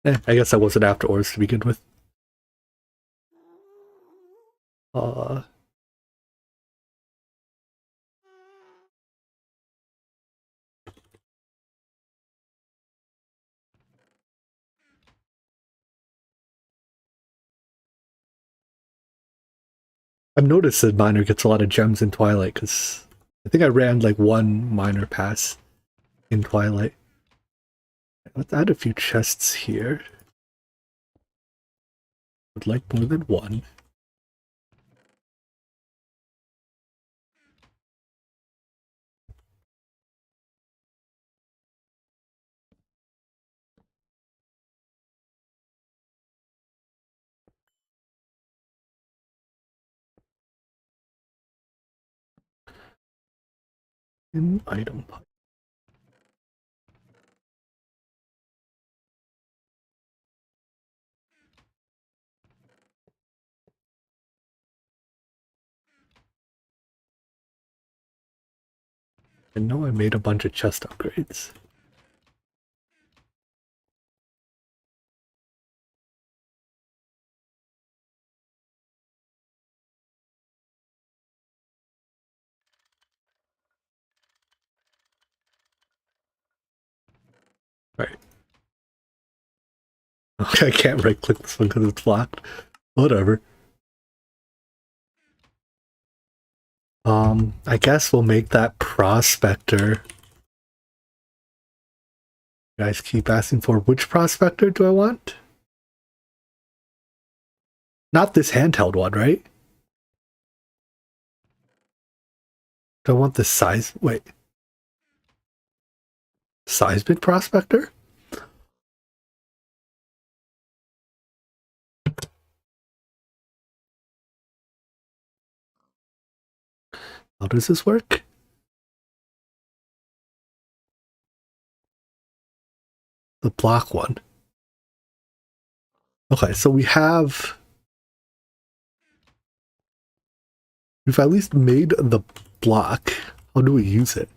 I guess I wasn't after ores to begin with. I've noticed that miner gets a lot of gems in Twilight because I think I ran like one miner pass in Twilight. Let's add a few chests here. Would like more than one. In item pipe. I know I made a bunch of chest upgrades. Right. Okay, I can't right click this one because it's blocked. Whatever. I guess we'll make that prospector. You guys keep asking for which prospector do I want? Not this handheld one, right? Do I want the size? Wait. Seismic prospector? How does this work? The block one. Okay, so we've at least made the block. How do we use it?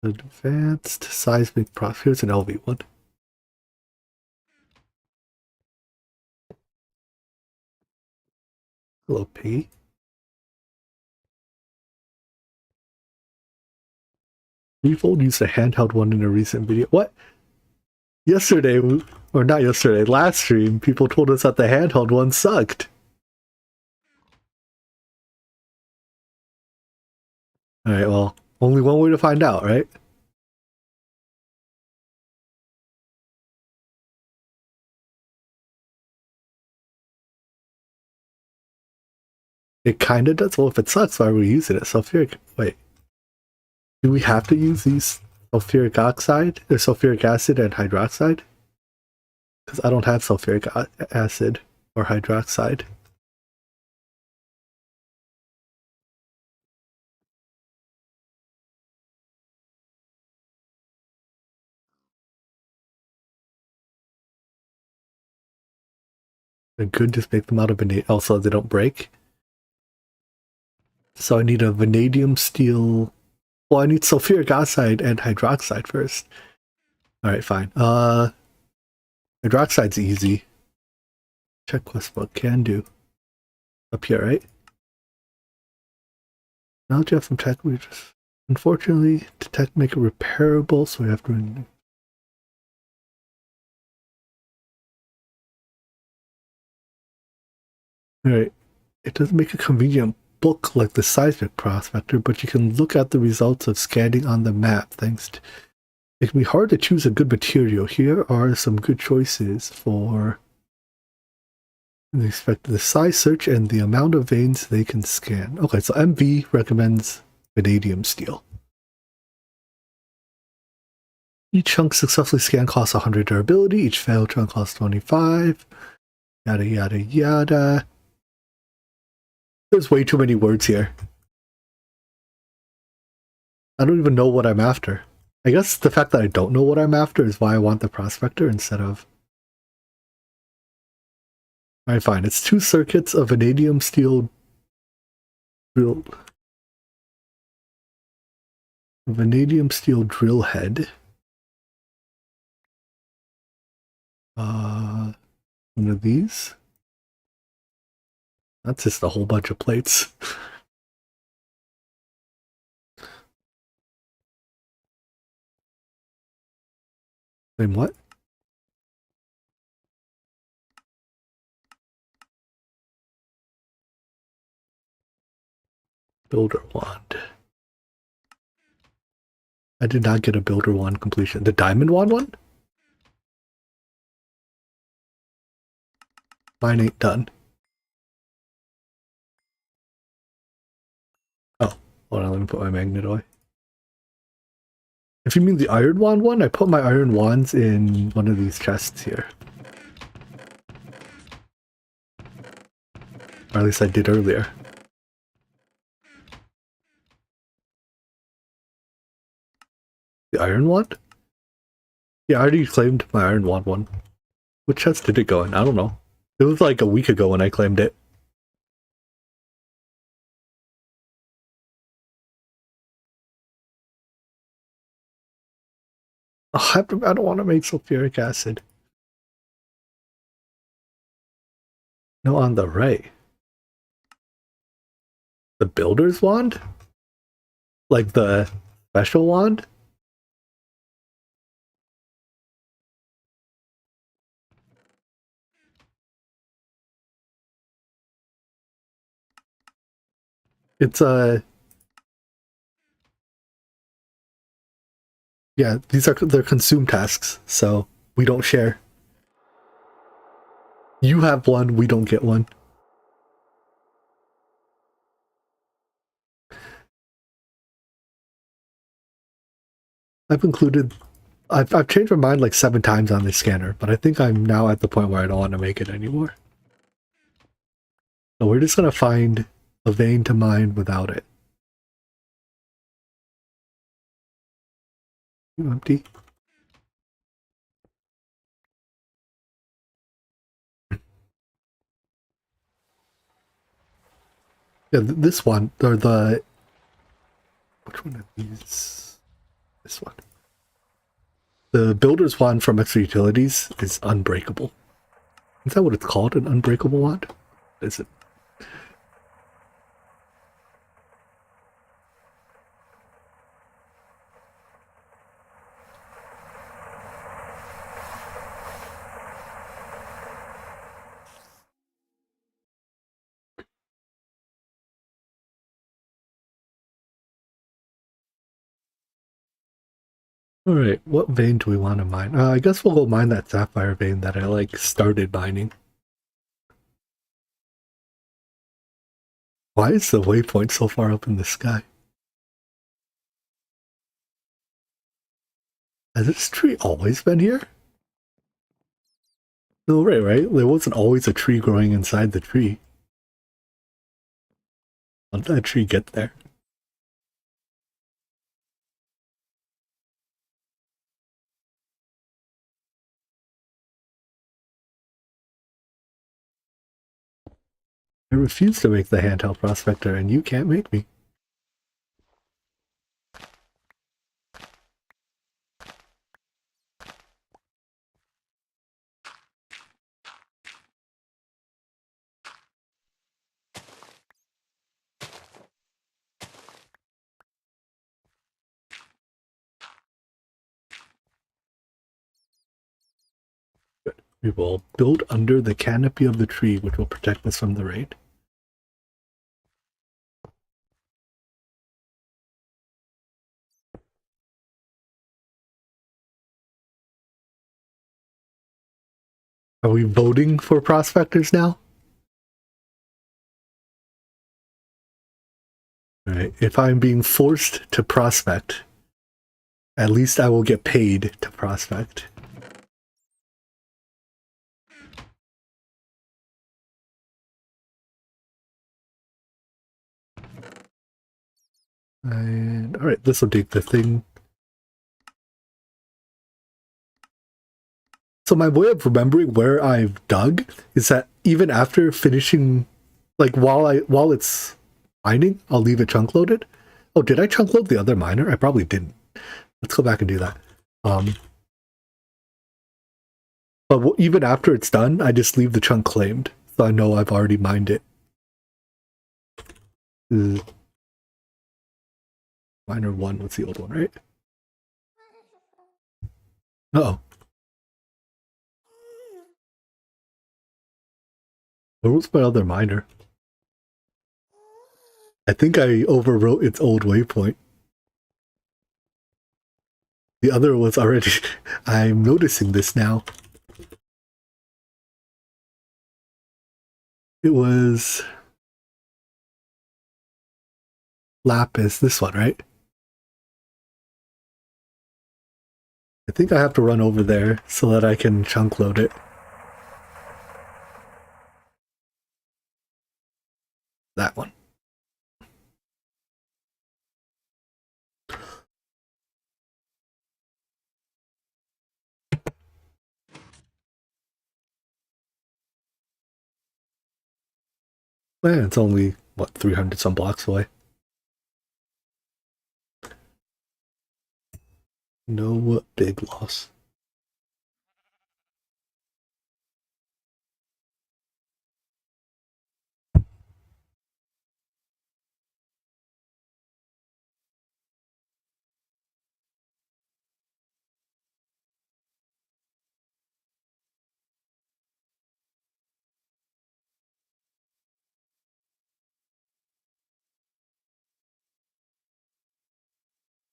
Advanced seismic prof. Here's an LV one. Hello, P. Threefold used a handheld one in a recent video. What? Yesterday, or not yesterday, last stream, people told us that the handheld one sucked. Alright, well, only one way to find out, right? It kinda does. Well, if it sucks, why are we using it? Sulfuric. Wait. Do we have to use these sulfuric oxide? Or sulfuric acid and hydroxide? Because I don't have sulfuric acid or hydroxide. They're good, just make them out of vanadium. Also, they don't break. So I need a vanadium steel. Well, I need sulfuric oxide and hydroxide first. Alright, fine. Hydroxide's easy. Check quest book. Can do. Up here, right? Now that you have some tech, we just... Unfortunately, to tech make it repairable, so we have to... Alright. It doesn't make a convenient book like the seismic prospector, but you can look at the results of scanning on the map thanks to... It can be hard to choose a good material. Here are some good choices for the size search and the amount of veins they can scan. Okay, so MV recommends vanadium steel. Each chunk successfully scanned costs 100 durability. Each failed chunk costs 25. Yada, yada, yada. There's way too many words here. I don't even know what I'm after. I guess the fact that I don't know what I'm after is why I want the prospector instead of... Alright, fine. It's 2 circuits of vanadium steel drill. Vanadium steel drill head. One of these. That's just a whole bunch of plates. Wait, what? Builder wand. I did not get a builder wand completion. The diamond wand one? Mine ain't done. Oh, hold on, let me put my magnet away. If you mean the iron wand one, I put my iron wands in one of these chests here. Or at least I did earlier. The iron wand? Yeah, I already claimed my iron wand one. Which chest did it go in? I don't know. It was like a week ago when I claimed it. Oh, I don't want to make sulfuric acid. No, on the right. The builder's wand? Like the special wand? It's yeah, they're consume tasks, so we don't share. You have one, we don't get one. I've changed my mind like 7 times on this scanner, but I think I'm now at the point where I don't want to make it anymore. So we're just gonna find a vein to mine without it. Empty. Yeah, this one, or the... Which one of these? This one. The builder's wand from Extra Utilities is unbreakable. Is that what it's called? An unbreakable wand? Is it? Alright, what vein do we want to mine? I guess we'll go mine that sapphire vein that I, like, started mining. Why is the waypoint so far up in the sky? Has this tree always been here? No, right? There wasn't always a tree growing inside the tree. How did that tree get there? I refuse to make the handheld prospector, and you can't make me. We will build under the canopy of the tree, which will protect us from the rain. Are we voting for prospectors now? Alright, if I'm being forced to prospect, at least I will get paid to prospect. And alright, this will dig the thing. So my way of remembering where I've dug is that even after finishing, like while it's mining, I'll leave it chunk loaded. Oh, did I chunk load the other miner? I probably didn't. Let's go back and do that. But even after it's done, I just leave the chunk claimed, so I know I've already mined it. Miner 1, what's the old one, right? Uh-oh. Where was my other miner? I think I overwrote its old waypoint. The other was already... I'm noticing this now. It was... Lapis, this one, right? I think I have to run over there so that I can chunk load it. That one. Man, it's only, what, 300 some blocks away. No big loss.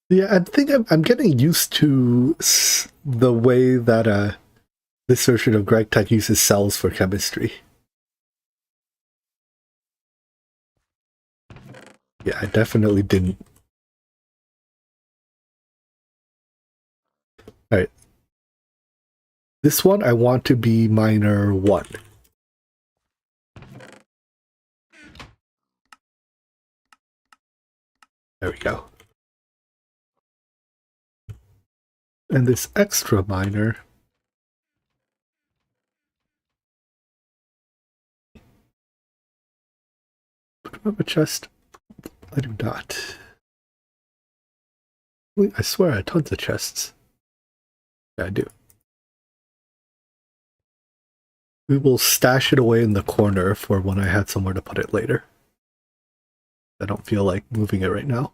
Yeah, I think I'm getting used to the way that this version of Gergturg uses cells for chemistry. Yeah, I definitely didn't. Alright. This one I want to be miner 1. There we go. And this extra miner... Do I have a chest? I do not. Wait, I swear I had tons of chests. Yeah, I do. We will stash it away in the corner for when I had somewhere to put it later. I don't feel like moving it right now.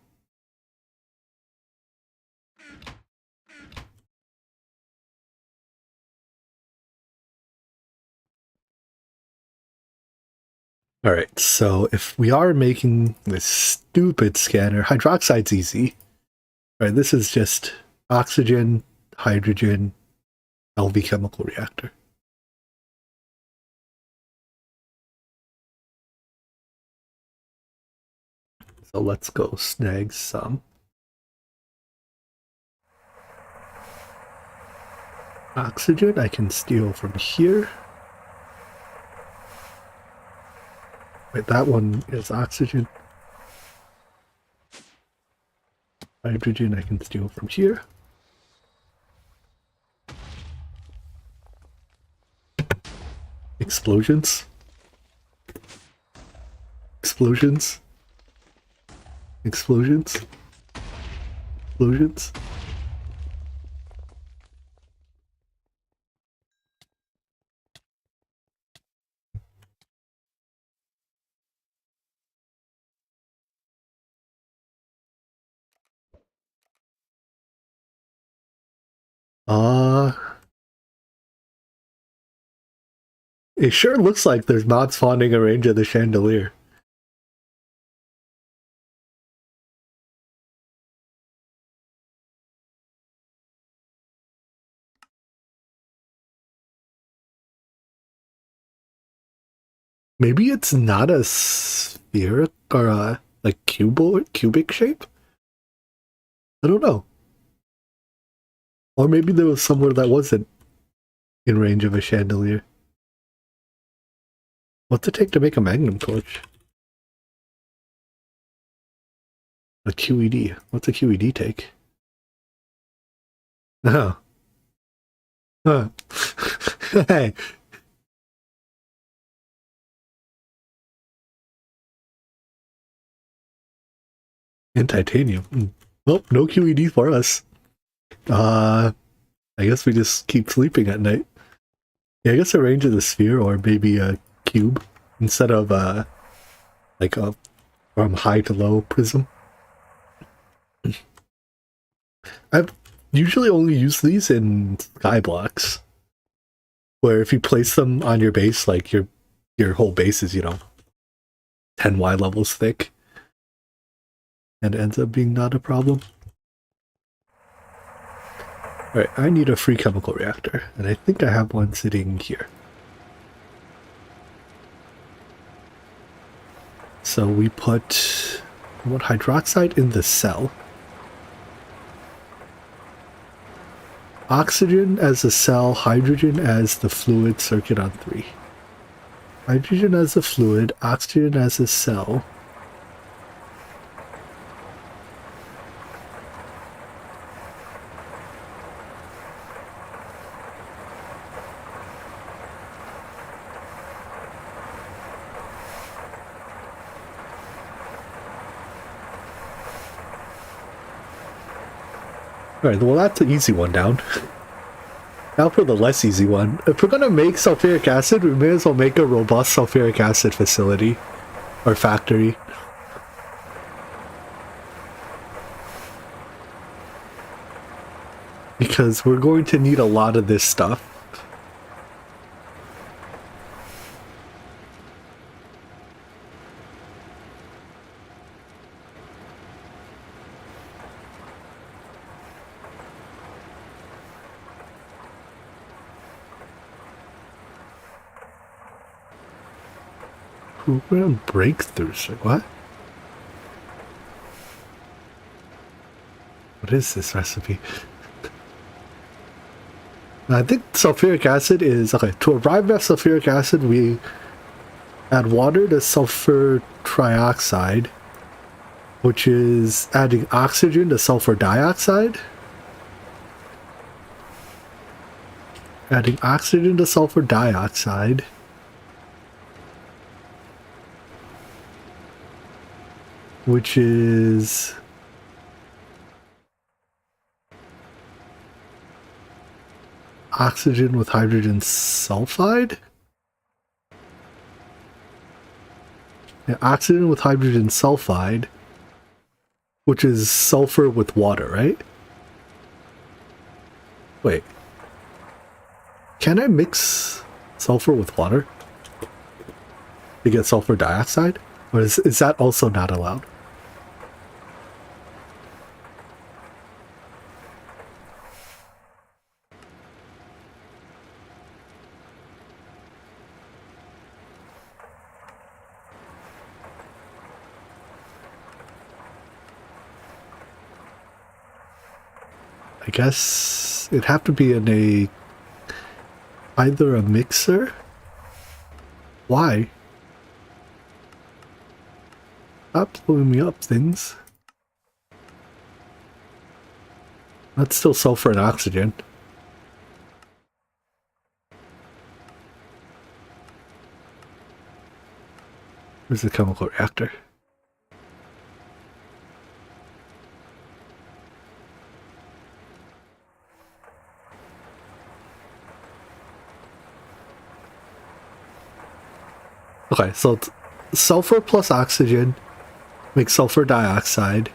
Alright, so if we are making this stupid scanner, hydroxide's easy. Alright, this is just oxygen, hydrogen, LV chemical reactor. So let's go snag some. Oxygen I can steal from here. Wait, that one is oxygen. Hydrogen I can steal from here. Explosions. Explosions. Explosions. Explosions. It sure looks like there's mods spawning a range of the chandelier. Maybe it's not a spheric or a like cubic shape? I don't know. Or maybe there was somewhere that wasn't in range of a chandelier. What's it take to make a magnum torch? A QED. What's a QED take? Oh. Huh. Hey. And titanium. Well, no QED for us. I guess we just keep sleeping at night. Yeah, I guess arrange the sphere or maybe a cube instead of like a from high to low prism. I've usually only used these in sky blocks, where if you place them on your base, like your whole base is, you know, 10 Y levels thick, and it ends up being not a problem. Alright, I need a free chemical reactor, and I think I have one sitting here. So we put hydroxide in the cell. Oxygen as a cell, hydrogen as the fluid, circuit on 3. Hydrogen as a fluid, oxygen as a cell. Alright, well that's the easy one down. Now for the less easy one. If we're gonna make sulfuric acid, we may as well make a robust sulfuric acid facility. Or factory. Because we're going to need a lot of this stuff. Program breakthroughs. What? What is this recipe? I think sulfuric acid is... Okay, to arrive at sulfuric acid, we add water to sulfur trioxide, which is adding oxygen to sulfur dioxide. Adding oxygen to sulfur dioxide. Which is... oxygen with hydrogen sulfide? Yeah, oxygen with hydrogen sulfide, which is sulfur with water, right? Wait. Can I mix sulfur with water to get sulfur dioxide? Or is that also not allowed? I guess it'd have to be in either a mixer. Why? Stop blowing me up, things. That's still sulfur and oxygen. Where's the chemical reactor? Okay, so it's sulfur plus oxygen makes sulfur dioxide.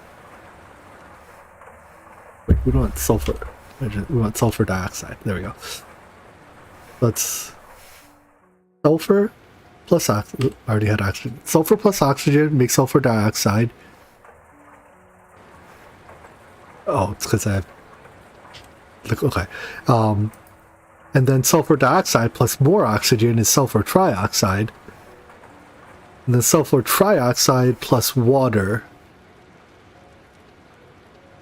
Wait, we don't want sulfur. We want sulfur dioxide. There we go. Let's... sulfur plus oxygen. I already had oxygen. Sulfur plus oxygen makes sulfur dioxide. Oh, it's because I have... Okay. And then sulfur dioxide plus more oxygen is sulfur trioxide. And then sulfur trioxide plus water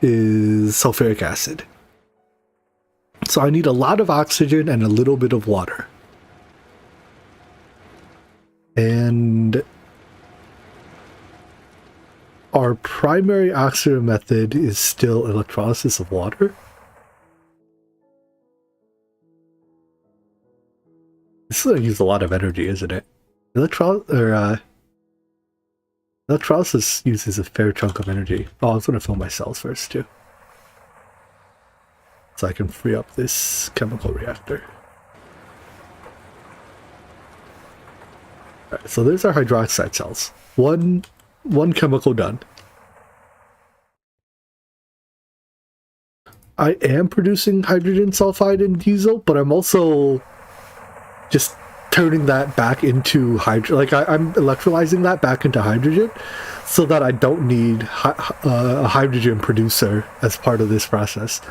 is sulfuric acid. So I need a lot of oxygen and a little bit of water. And our primary oxygen method is still electrolysis of water. This is going to use a lot of energy, isn't it? Electrolysis uses a fair chunk of energy. Oh, I was going to fill my cells first, too. So I can free up this chemical reactor. Alright, so there's our hydroxide cells. One chemical done. I am producing hydrogen sulfide and diesel, but I'm also just turning that back into hydrogen. Like I'm electrolyzing that back into hydrogen so that I don't need a hydrogen producer as part of this process.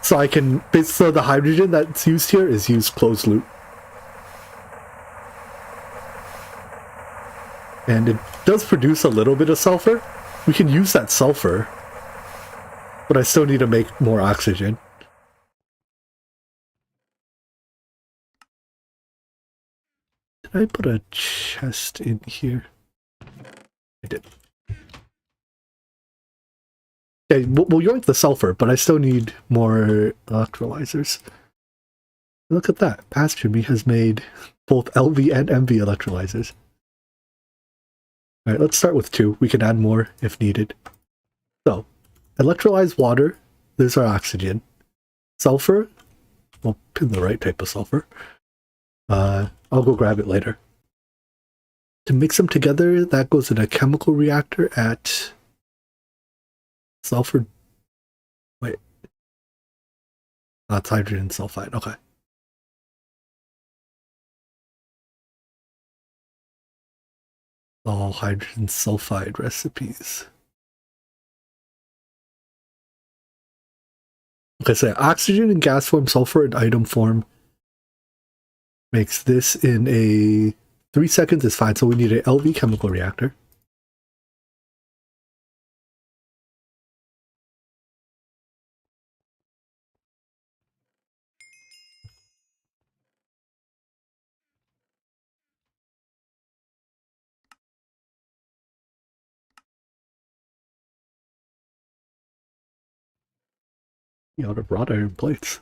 So so the hydrogen that's used here is used closed loop. And it does produce a little bit of sulfur. We can use that sulfur, but I still need to make more oxygen. Did I put a chest in here? I did. Okay, we'll yoink the sulfur, but I still need more electrolyzers. Look at that. Pasture Me has made both LV and MV electrolyzers. Alright, let's start with 2. We can add more if needed. So, electrolyzed water, there's our oxygen. Sulfur, we'll pin the right type of sulfur. I'll go grab it later. To mix them together, that goes in a chemical reactor at sulfur. Wait. That's hydrogen sulfide, okay. All hydrogen sulfide recipes. Okay, so oxygen in gas form, sulfur in item form makes this in a 3 seconds is fine. So we need an LV chemical reactor. Out of wrought iron plates.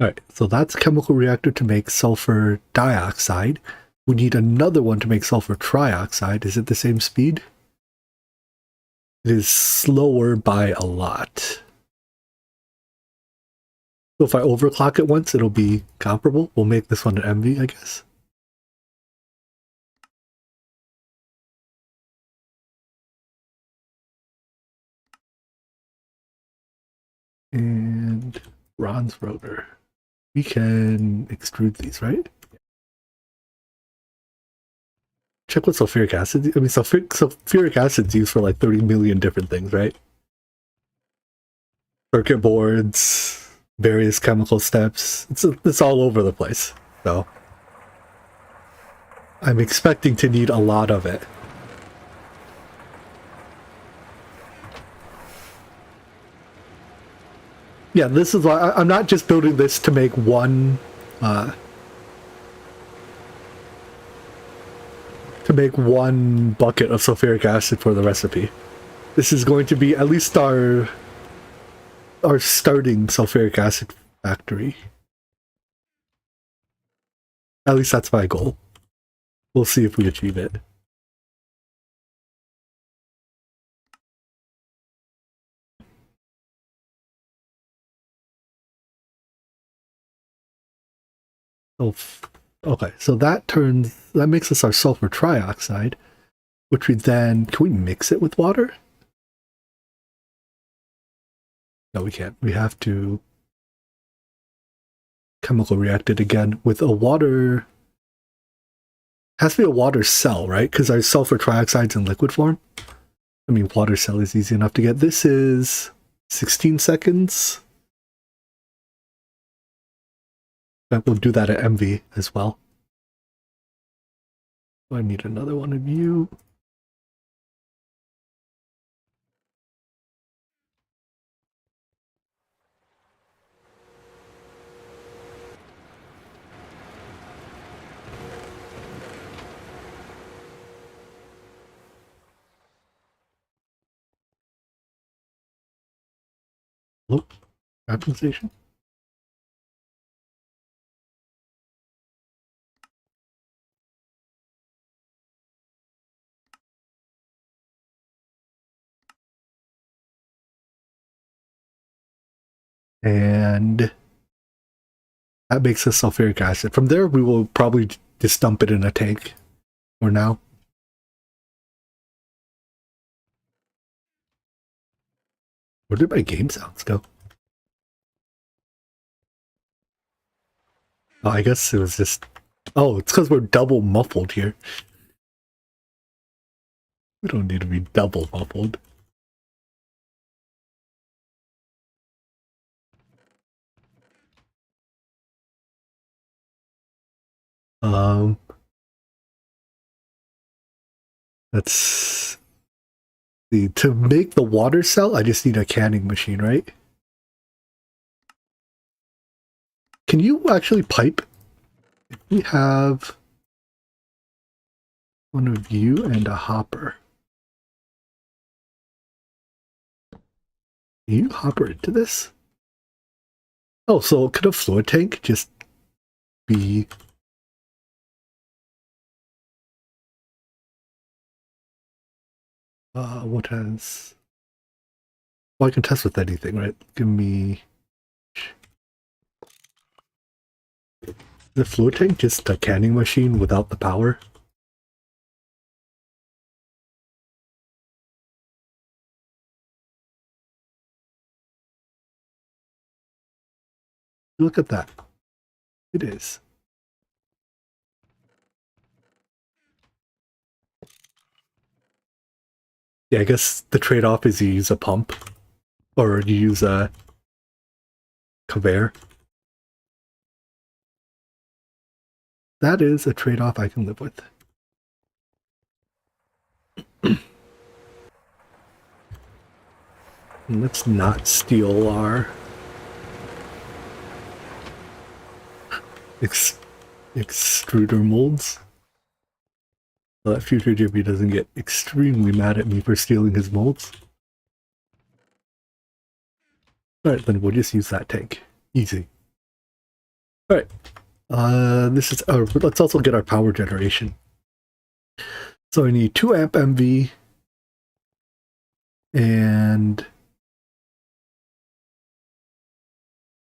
Alright, so that's a chemical reactor to make sulfur dioxide. We need another one to make sulfur trioxide. Is it the same speed? It is slower by a lot. So if I overclock it once, it'll be comparable. We'll make this one an MV, I guess. And bronze rotor. We can extrude these, right? Check what sulfuric acid. I mean, sulfuric acid's used for like 30 million different things, right? Circuit boards, various chemical steps. It's all over the place. So I'm expecting to need a lot of it. Yeah, this is why I'm not just building this to make one bucket of sulfuric acid for the recipe. This is going to be at least our starting sulfuric acid factory. At least that's my goal. We'll see if we achieve it. Oh, okay, so that makes us our sulfur trioxide, which we then, can we mix it with water? No, we can't. We have to chemical react it again with a water. It has to be a water cell, right? Because our sulfur trioxide's in liquid form. I mean, water cell is easy enough to get. This is 16 seconds. But we'll do that at MV as well. I need another one of you. Oh, crafting station. And that makes us sulfuric acid. From there, we will probably just dump it in a tank for now. Where did my game sounds go? Oh, I guess it was just... Oh, it's because we're double muffled here. We don't need to be double muffled. Let's see. To make the water cell, I just need a canning machine, right? Can you actually pipe? We have one of you and a hopper. Can you hopper into this? Oh, so could a fluid tank just be... what has... Well, I can test with anything, right? Give me... The fluid tank just a canning machine without the power? Look at that. It is. Yeah, I guess the trade-off is you use a pump. Or you use a conveyor. That is a trade-off I can live with. Let's not steal our extruder molds. So that future Jimmy doesn't get extremely mad at me for stealing his molds. Alright, then we'll just use that tank. Easy. Alright. This is let's also get our power generation. So I need 2 amp MV and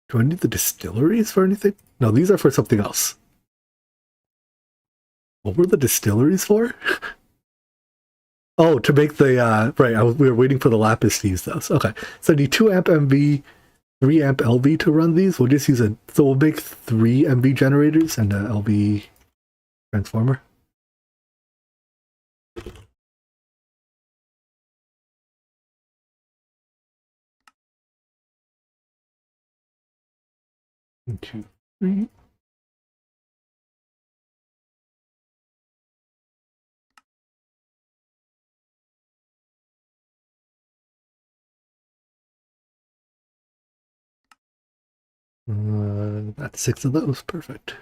do I need the distilleries for anything? No, these are for something else. What were the distilleries for? Oh, to make the right, we were waiting for the lapis to use those. Okay. So I need 2 amp MV, 3 amp LV to run these. We'll just use so we'll make 3 MV generators and an LV transformer. One, two, three. That's 6 of those. Perfect.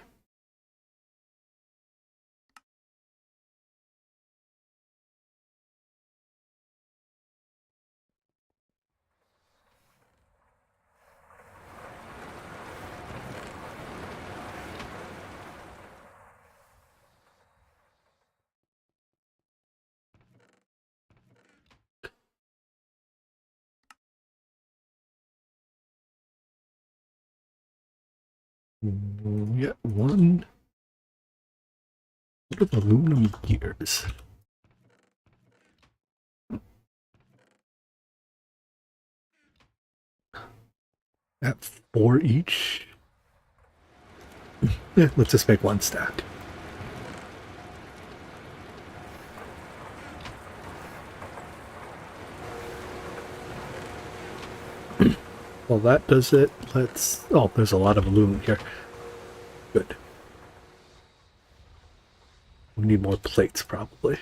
Yeah, 1 of aluminum gears. At 4 each. Yeah, let's just make 1 stack. Well, that does it. Let's... Oh, there's a lot of aluminum here. Good. We need more plates, probably.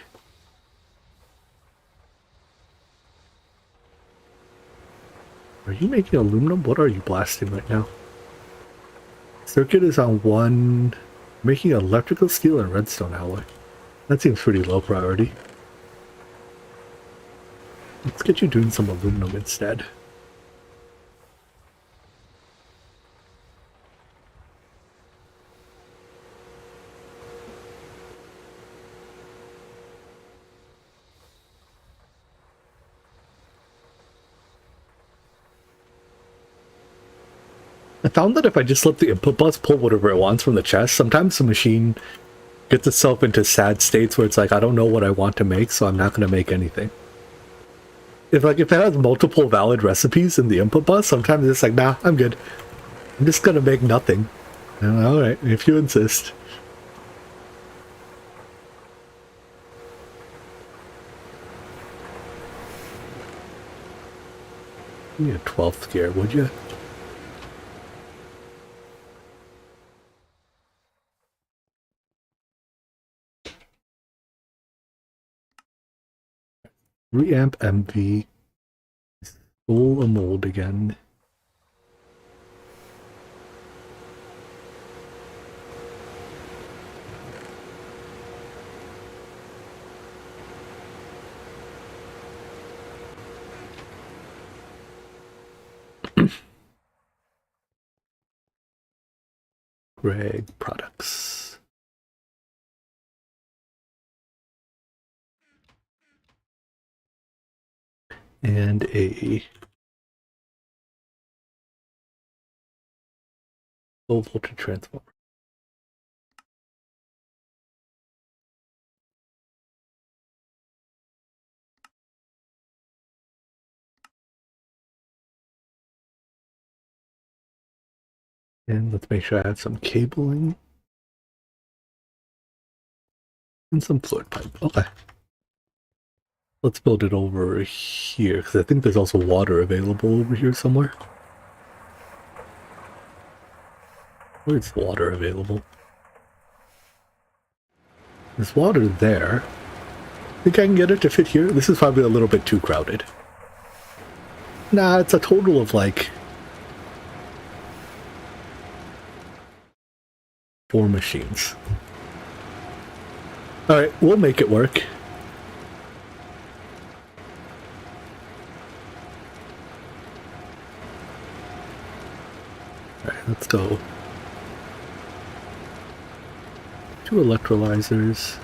Are you making aluminum? What are you blasting right now? Circuit is on 1. Making electrical steel and redstone alloy. That seems pretty low priority. Let's get you doing some aluminum instead. I found that if I just let the input bus pull whatever it wants from the chest, sometimes the machine gets itself into sad states where it's like, I don't know what I want to make, so I'm not going to make anything. If it has multiple valid recipes in the input bus, sometimes it's like, nah, I'm good. I'm just going to make nothing. Alright, if you insist. Give me a 12th gear, would you? Reamp MV. Stole a mold again. Greg products. And a low voltage transformer. And let's make sure I have some cabling. And some fluid pipe. Okay. Let's build it over here, because I think there's also water available over here somewhere. Where's water available? There's water there. Think I can get it to fit here? This is probably a little bit too crowded. Nah, it's a total of like 4 machines. Alright, we'll make it work. Alright, let's go. 2 electrolyzers.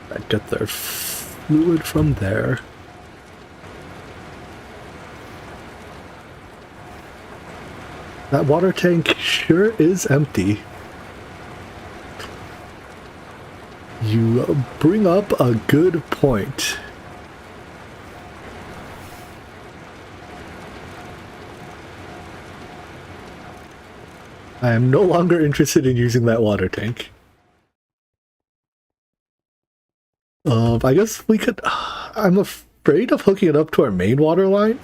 I get their fluid from there. That water tank sure is empty. You bring up a good point. I am no longer interested in using that water tank. I guess we could... I'm afraid of hooking it up to our main water line.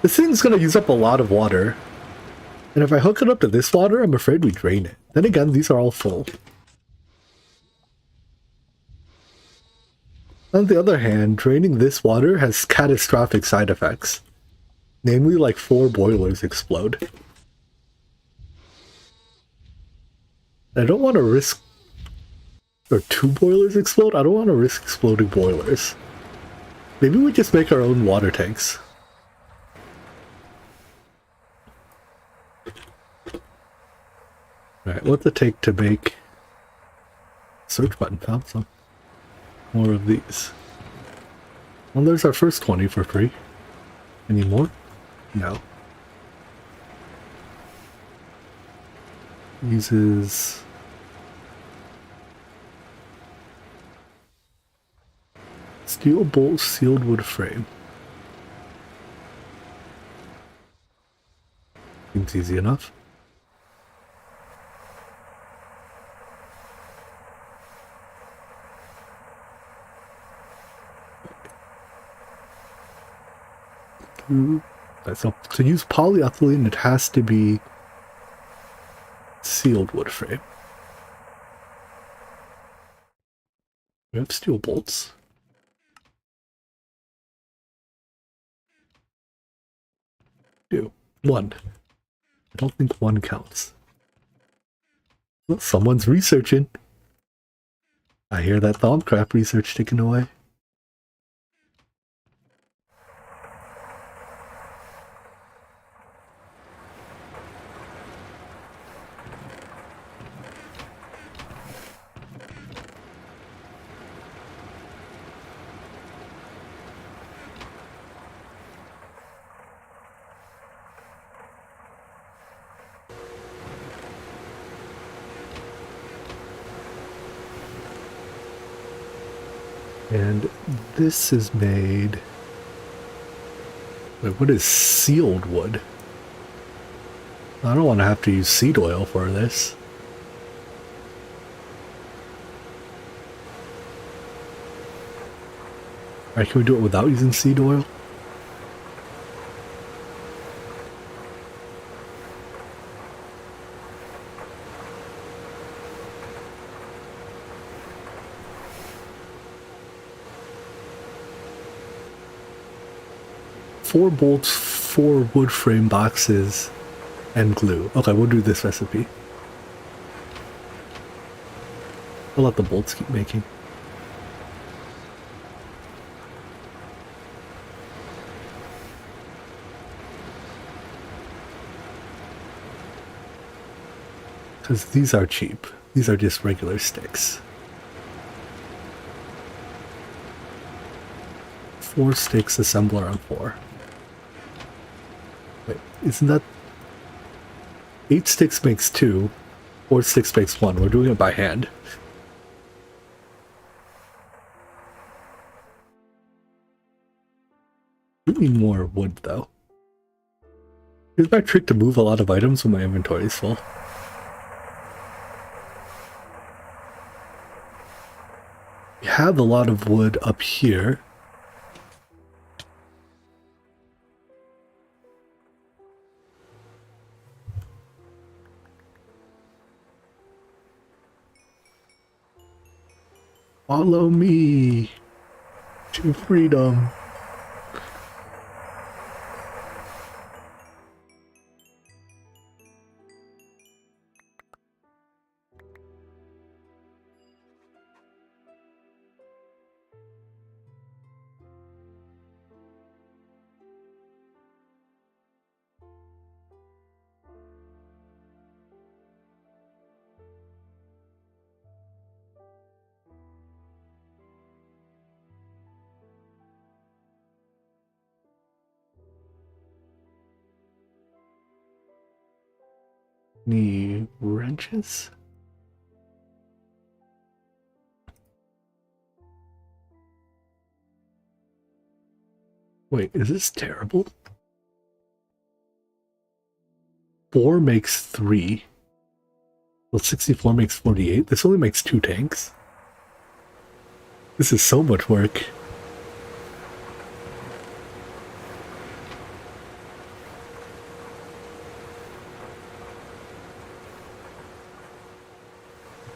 This thing's gonna use up a lot of water. And if I hook it up to this water, I'm afraid we drain it. Then again, these are all full. On the other hand, draining this water has catastrophic side effects. Namely, like 4 boilers explode. I don't want to risk... Or 2 boilers explode? I don't want to risk exploding boilers. Maybe we just make our own water tanks. Alright, what's it take to make... Search button, found some. More of these. Well, there's our first 20 for free. Any more? No. Uses... Steel bolt sealed wood frame. Seems easy enough. So to use polyethylene, it has to be sealed wood frame. We have steel bolts. Two. 1. I don't think 1 counts. Well, someone's researching. I hear that Thaumcraft research taken away. And this is made... Wait, what is sealed wood? I don't want to have to use seed oil for this. Alright, can we do it without using seed oil? Four bolts, 4 wood frame boxes, and glue. Okay, we'll do this recipe. I'll let the bolts keep making. Because these are cheap. These are just regular sticks. 4 sticks, assembler on 4. Wait, isn't that... 8 sticks makes 2. 4 sticks makes 1. We're doing it by hand. We need more wood, though. Here's my trick to move a lot of items when my inventory is full. We have a lot of wood up here. Follow me to freedom. Need wrenches? Wait, is this terrible? 4 makes 3. Well, 64 makes 48. This only makes 2 tanks. This is so much work.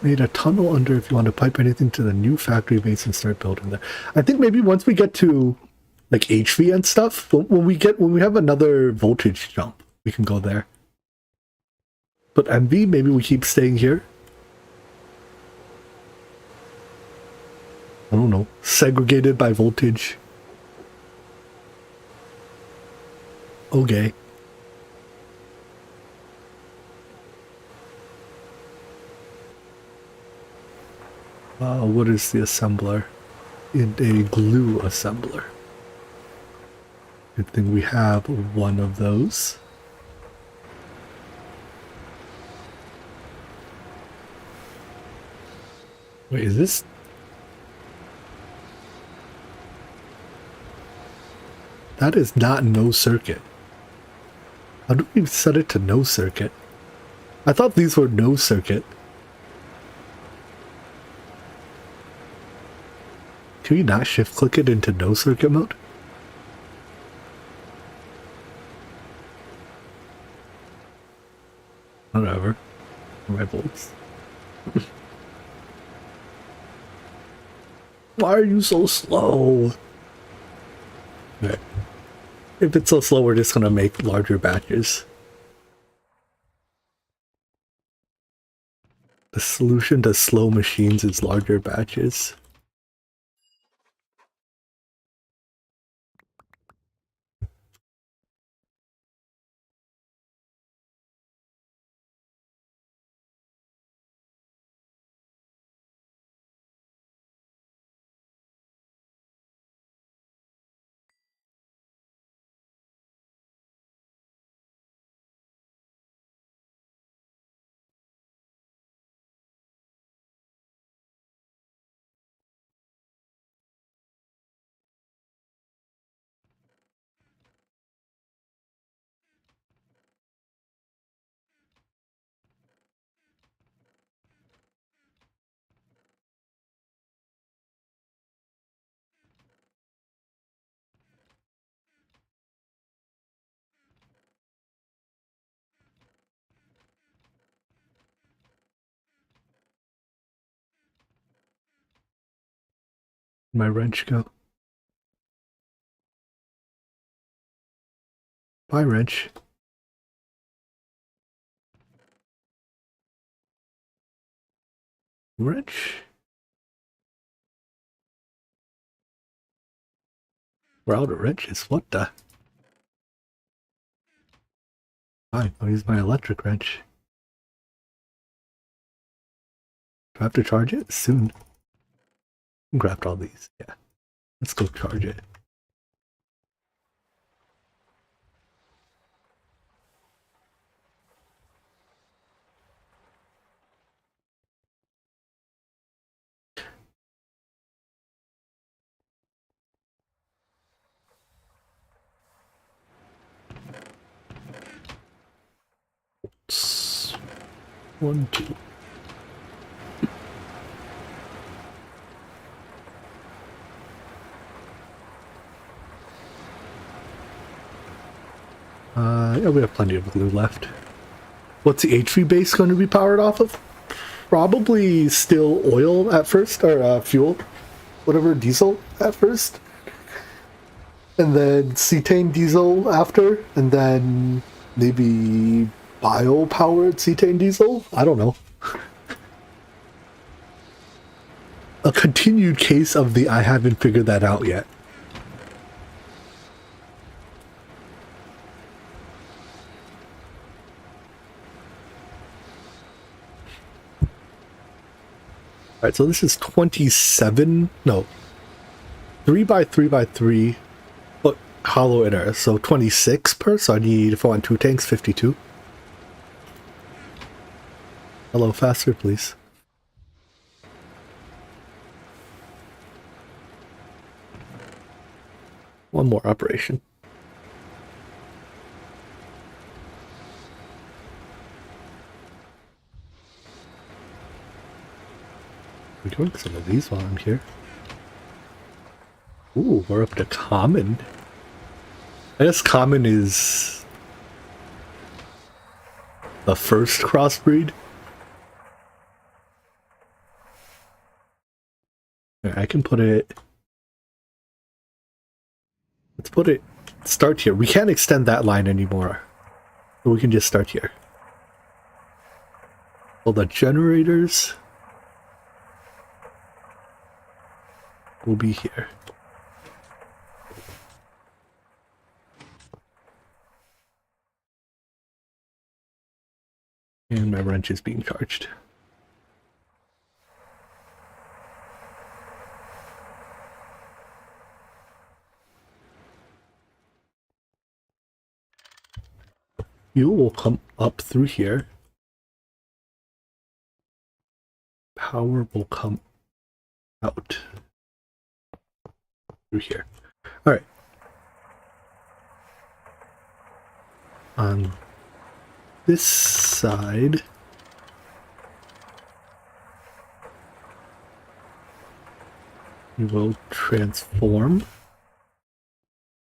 Made a tunnel under if you want to pipe anything to the new factory base and start building there. I think maybe once we get to like HV and stuff, when we have another voltage jump, we can go there. But MV, maybe we keep staying here. I don't know. Segregated by voltage. Okay. What is the assembler? In a glue assembler. Good thing we have one of those. Wait, is this... That is not no circuit. How do we set it to no circuit? I thought these were no circuit. Can we not shift click it into no circuit mode? Whatever. My bolts. Why are you so slow? Okay. If it's so slow, we're just gonna make larger batches. The solution to slow machines is larger batches. My wrench go. Bye, wrench. Wrench. We're out of wrenches. What the? Fine, I'll use my electric wrench. Do I have to charge it? Soon. Grabbed all these. Yeah. Let's go charge it. One, two. Yeah, we have plenty of glue left. What's the HV base going to be powered off of? Probably still oil at first, or fuel, whatever, diesel at first. And then cetane diesel after, and then maybe bio-powered cetane diesel? I don't know. A continued case of the I haven't figured that out yet. Alright, so this is 27, no, 3 by 3 by 3, but hollow inner, so 26 per, so I need, if I want 2 tanks, 52. Hello, faster, please. One more operation. We're doing some of these while I'm here. Ooh, we're up to common. I guess common is the first crossbreed. I can put it... Let's put it... Start here. We can't extend that line anymore. So we can just start here. Well, the generators will be here. And my wrench is being charged. Fuel will come up through here. Power will come out through here. All right. On this side, we will transform.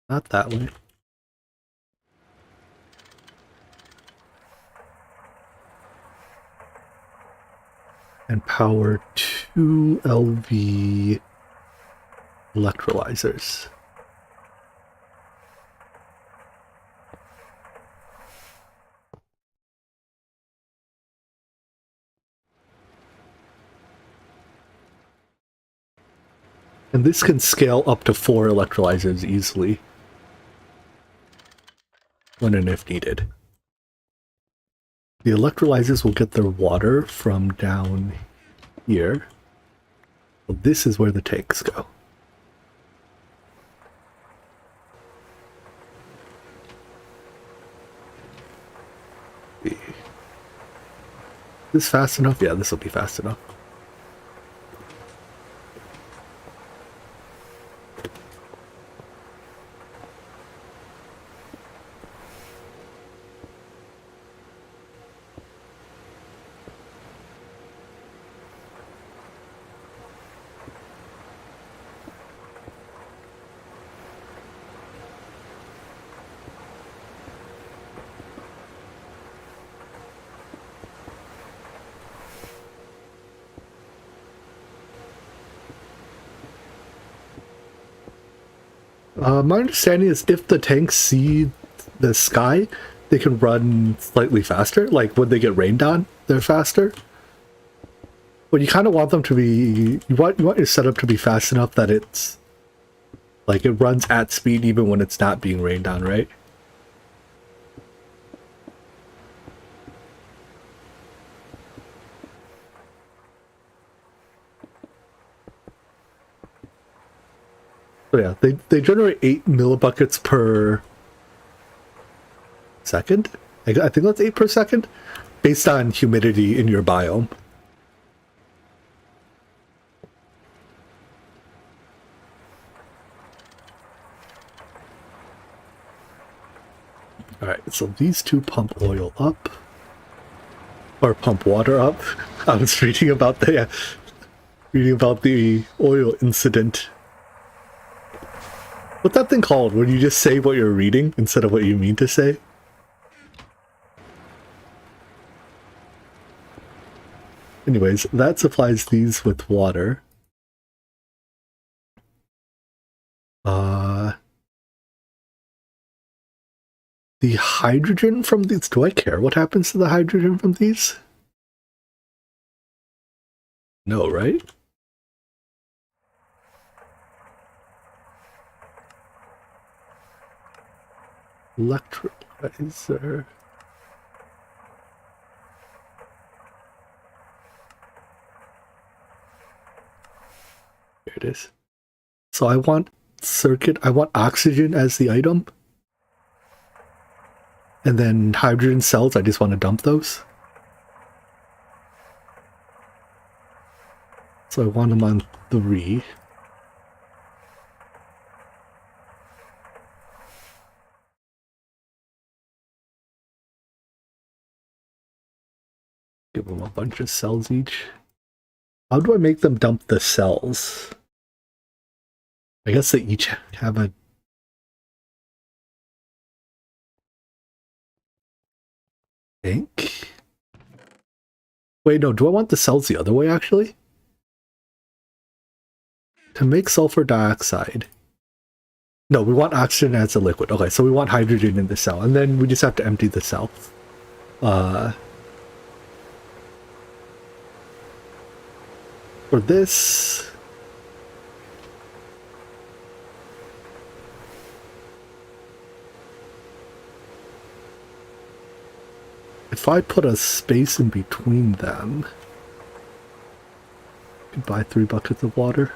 Not that way. And power 2 LV electrolyzers. And this can scale up to 4 electrolyzers easily, when and if needed. The electrolyzers will get their water from down here. Well, this is where the tanks go. Is this fast enough? Yeah, this will be fast enough. My understanding is if the tanks see the sky, they can run slightly faster. Like when they get rained on, they're faster. But you kind of want them to be, you want your setup to be fast enough that it's like it runs at speed even when it's not being rained on, right? So yeah, they generate 8 millibuckets per second. I think that's 8 per second, based on humidity in your biome. Alright, so these two pump oil up. Or pump water up. I was reading about the oil incident. What's that thing called when you just say what you're reading instead of what you mean to say? Anyways, that supplies these with water. The hydrogen from these, do I care what happens to the hydrogen from these? No, right? Electrolyzer. Here it is. So I want oxygen as the item. And then hydrogen cells, I just want to dump those. So I want them on 3. Give them a bunch of cells each. How do I make them dump the cells? I guess they each have a tank? Wait, no, do I want the cells the other way, actually? To make sulfur dioxide. No, we want oxygen as a liquid. Okay, so we want hydrogen in the cell, and then we just have to empty the cell. For this... If I put a space in between them, I could buy 3 buckets of water.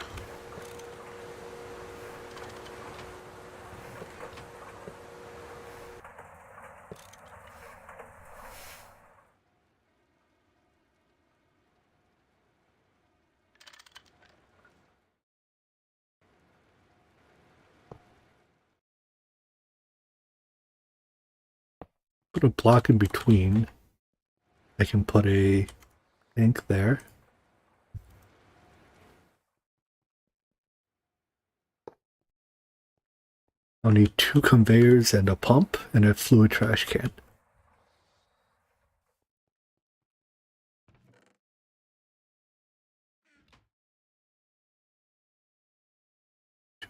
Put a block in between. I can put a tank there. I'll need 2 conveyors and a pump and a fluid trash can.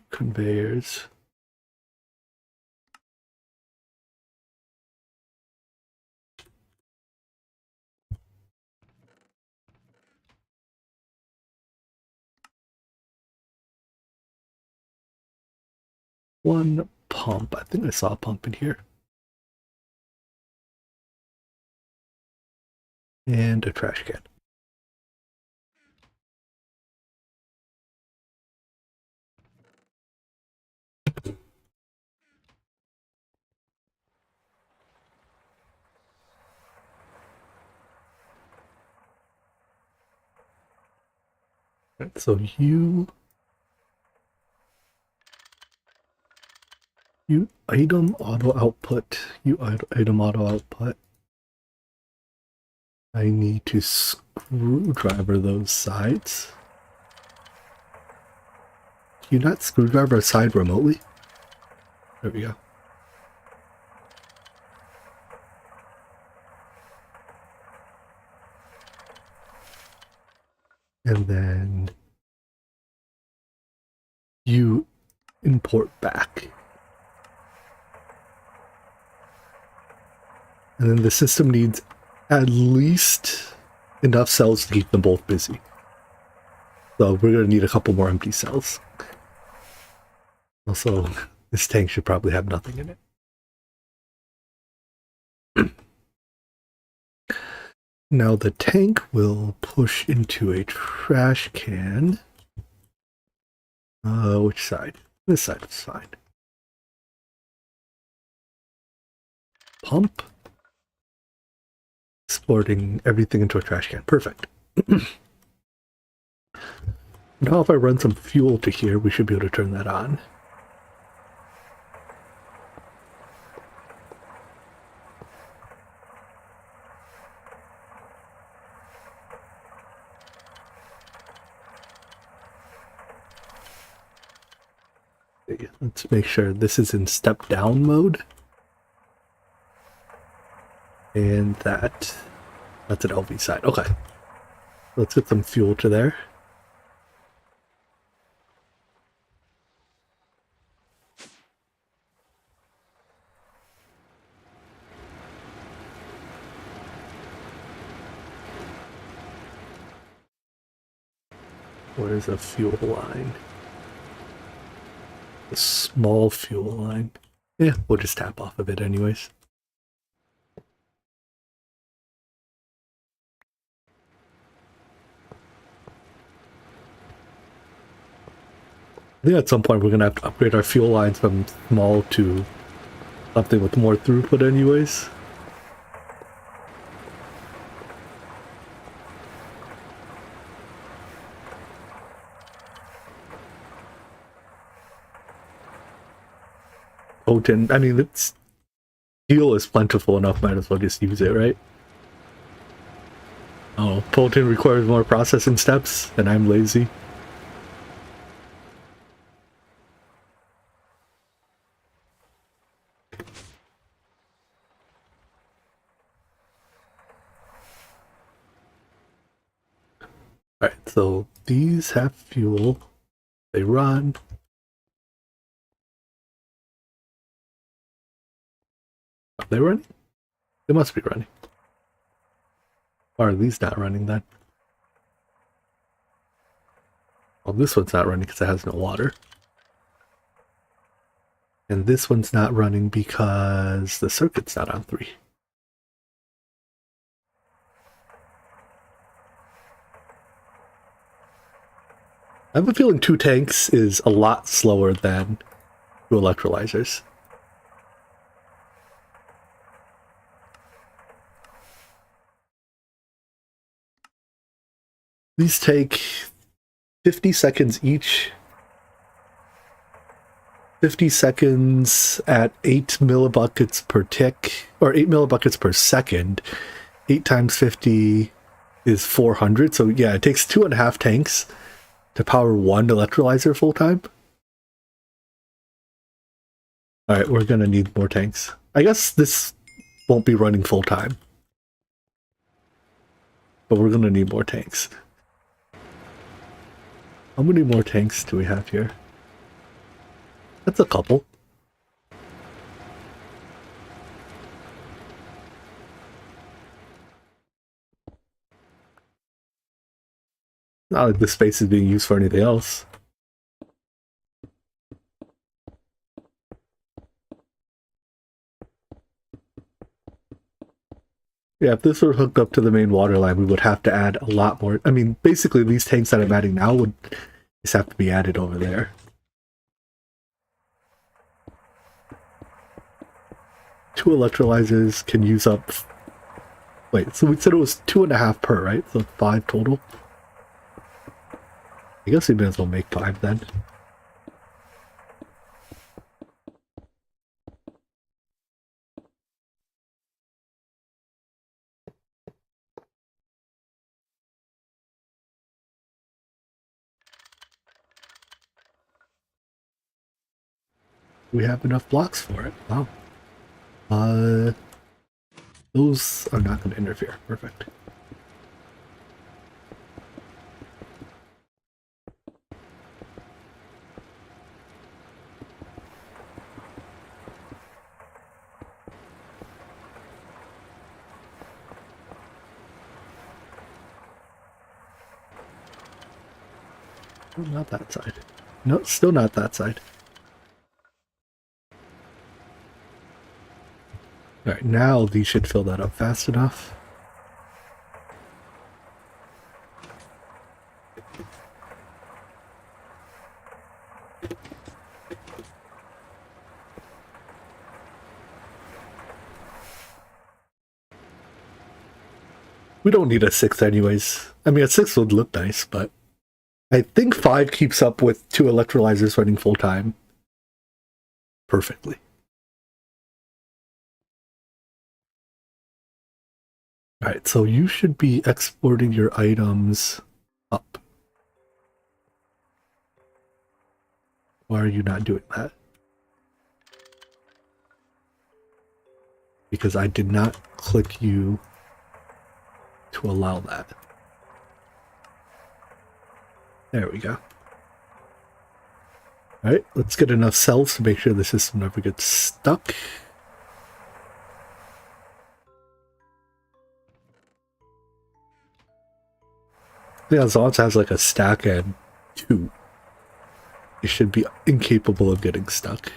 Conveyors. One pump. I think I saw a pump in here. And a trash can. Right, so you item auto output. Item auto output. I need to screwdriver those sides. Can you not screwdriver a side remotely? There we go. And then you import back. And then the system needs at least enough cells to keep them both busy. So we're going to need a couple more empty cells. Also, this tank should probably have nothing in it. Now the tank will push into a trash can. Which side? This side is fine. Pump. Exporting everything into a trash can. Perfect. Now if I run some fuel to here, we should be able to turn that on. Okay, let's make sure this is in step down mode. And that's an LV side. Okay. Let's get some fuel to there. Where's a fuel line? A small fuel line. Yeah, we'll just tap off of it anyways. I think at some point we're going to have to upgrade our fuel lines from small to something with more throughput anyways. Potent, I mean, it's fuel is plentiful enough, might as well just use it, right? Oh, potent requires more processing steps, and I'm lazy. Alright, so these have fuel. They run. Are they running? They must be running. Or are these not running then? Well, this one's not running because it has no water. And this one's not running because the circuit's not on 3. I have a feeling 2 tanks is a lot slower than 2 electrolyzers. These take 50 seconds each. 50 seconds at 8 millibuckets per tick, or 8 millibuckets per second. 8 times 50 is 400. So yeah, it takes 2.5 tanks to power 1 electrolyzer full time. Alright, we're gonna need more tanks. I guess this won't be running full time, but we're gonna need more tanks. How many more tanks do we have here? That's a couple. Not like the space is being used for anything else. Yeah, if this were hooked up to the main water line, we would have to add a lot more. I mean, basically these tanks that I'm adding now would just have to be added over there. Two electrolyzers can use up... Wait, so we said it was 2.5 per, right? So 5 total? I guess we may as well make 5 then. We have enough blocks for it. Wow. Those are not going to interfere. Perfect. Oh, not that side. No, still not that side. Alright, now these should fill that up fast enough. We don't need a 6th anyways. I mean, a 6th would look nice, but I think 5 keeps up with 2 electrolyzers running full time perfectly. Alright, so you should be exporting your items up. Why are you not doing that? Because I did not click you to allow that. There we go. Alright, let's get enough cells to make sure the system never gets stuck. Yeah, as long as it has like a stack and 2, it should be incapable of getting stuck.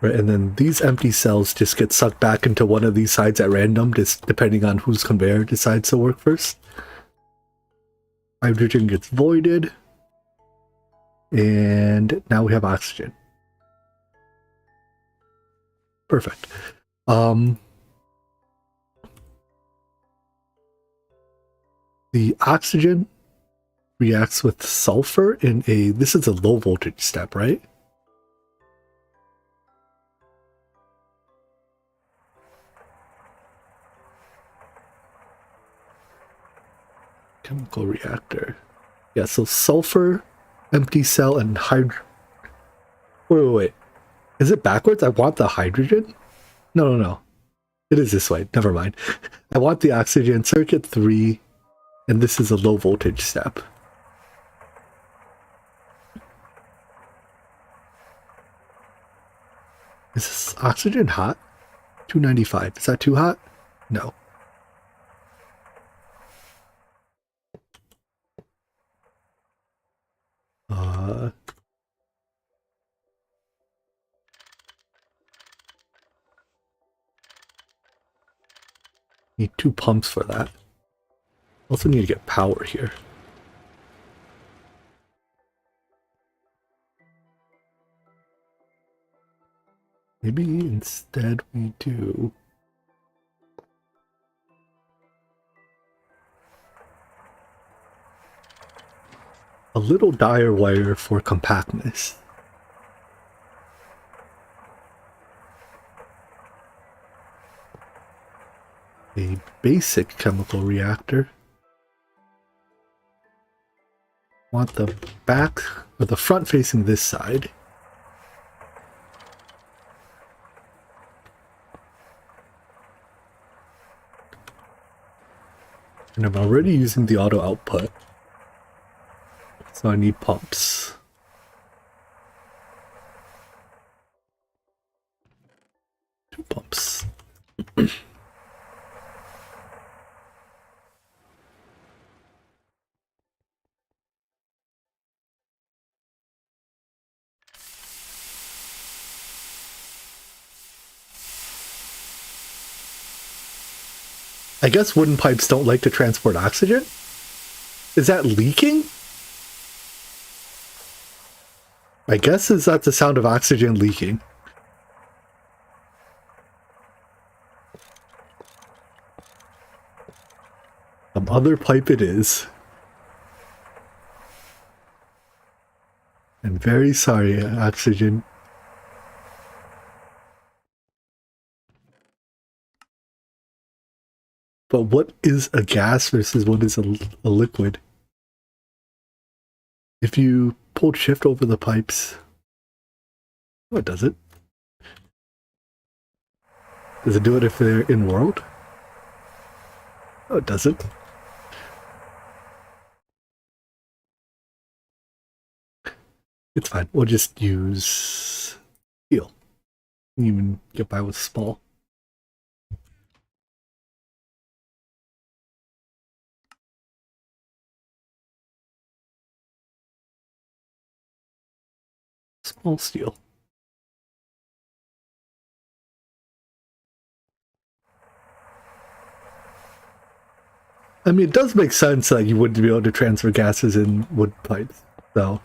Right, and then these empty cells just get sucked back into one of these sides at random, just depending on whose conveyor decides to work first. Hydrogen gets voided, and now we have oxygen. Perfect. The oxygen reacts with sulfur in a, this is a low voltage step, right? Chemical reactor. Yeah, so sulfur, empty cell, and hydrogen. Wait. Is it backwards? I want the hydrogen? No. It is this way. Never mind. I want the oxygen, circuit 3, and this is a low voltage step. Is this oxygen hot? 295. Is that too hot? No. Need 2 pumps for that. Also need to get power here. Maybe instead we do a little dire wire for compactness. A basic chemical reactor. Want the back or the front facing this side. And I'm already using the auto output, so I need pumps. Two pumps. I guess wooden pipes don't like to transport oxygen? Is that leaking? I guess is that the sound of oxygen leaking. Some other pipe it is. I'm very sorry, oxygen. But what is a gas versus what is a liquid? If you pulled shift over the pipes... Oh, it does it. Does it do it if they're in world? Oh, it doesn't. It's fine. We'll just use steel. Even get by with small. all steel. I mean, it does make sense that you wouldn't be able to transfer gases in wood pipes, so.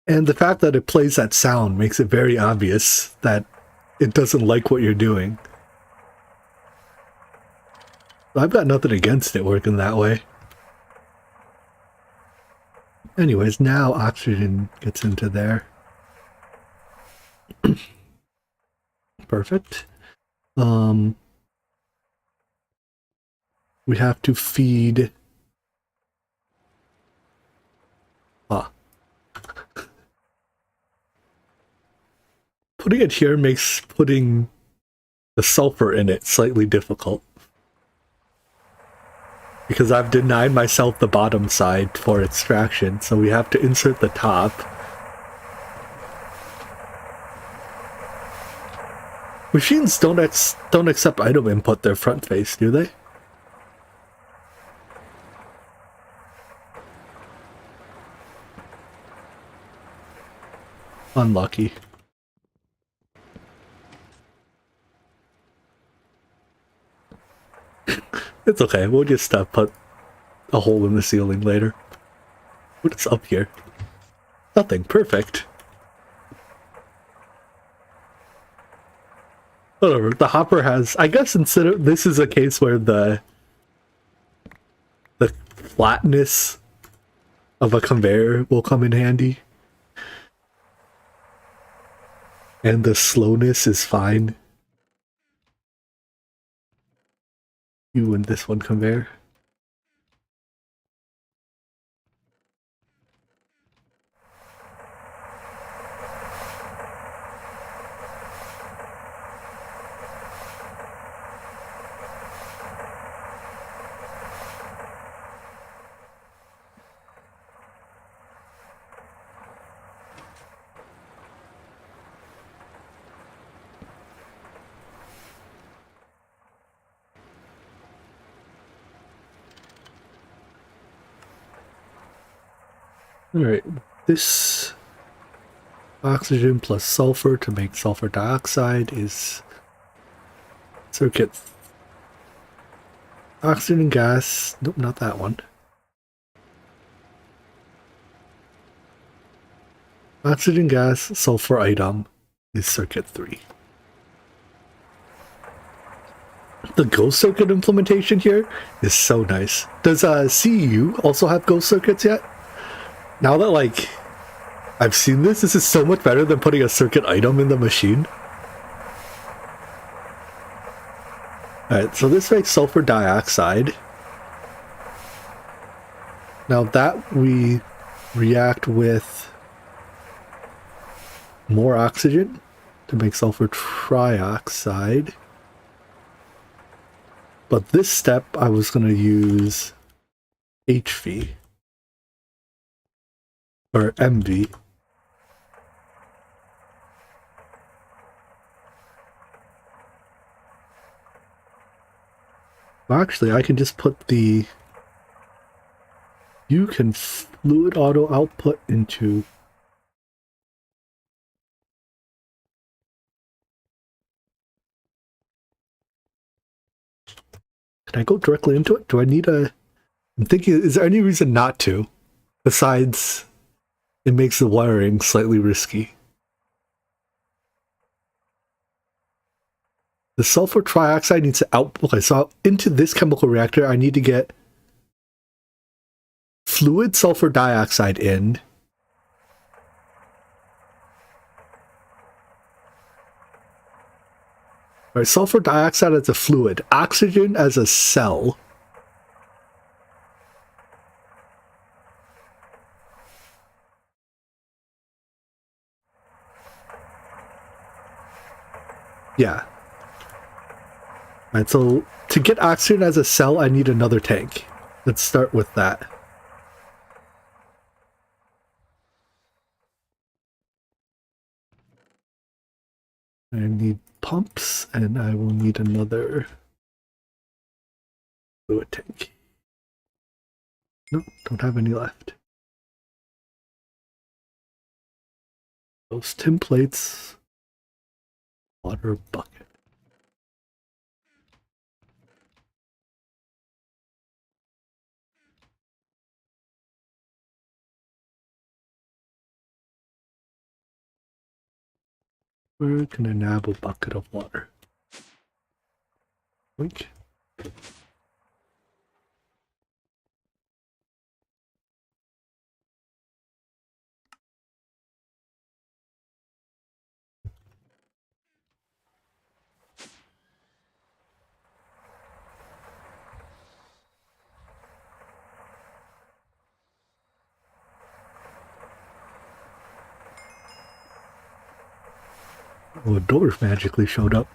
And the fact that it plays that sound makes it very obvious that it doesn't like what you're doing. I've got nothing against it working that way. Anyways, now oxygen gets into there. Perfect. We have to feed... Putting it here makes putting the sulfur in it slightly difficult. Because I've denied myself the bottom side for extraction, so we have to insert the top. Machines don't accept item input their front face, do they? Unlucky. It's okay, we'll just put a hole in the ceiling later. What's up here? Nothing, perfect. Whatever, the hopper has... I guess instead of... This is a case where the flatness of a conveyor will come in handy. And the slowness is fine. You and this one conveyor. Alright, this oxygen plus sulfur to make sulfur dioxide is circuit oxygen gas. Nope, not that one. Oxygen gas sulfur item is circuit 3. The ghost circuit implementation here is so nice. Does CEU also have ghost circuits yet? Now that, like, I've seen this is so much better than putting a circuit item in the machine. Alright, so this makes sulfur dioxide. Now that we react with more oxygen to make sulfur trioxide. But this step I was going to use HV. Or MV. Well, actually, I can just put the... You can fluid auto output into... Can I go directly into it? Do I need a... I'm thinking, is there any reason not to? Besides... It makes the wiring slightly risky. The sulfur trioxide needs to output. Okay, so into this chemical reactor, I need to get fluid sulfur dioxide in. Alright, sulfur dioxide as a fluid, oxygen as a cell. Yeah. Alright, so to get oxygen as a cell, I need another tank. Let's start with that. I need pumps, and I will need another fluid tank. Nope, don't have any left. Those tin plates. Water bucket. Where can I nab a bucket of water? Wink. Oh, a door magically showed up.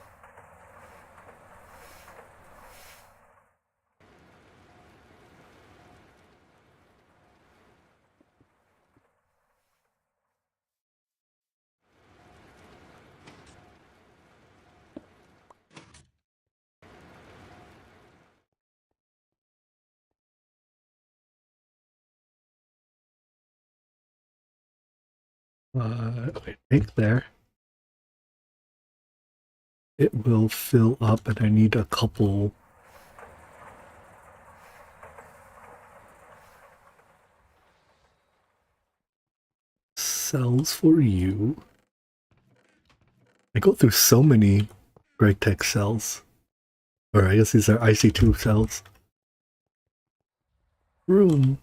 Okay, tank there. It will fill up, and I need a couple cells for you. I go through so many Gergturg cells. Or I guess these are IC2 cells. Room.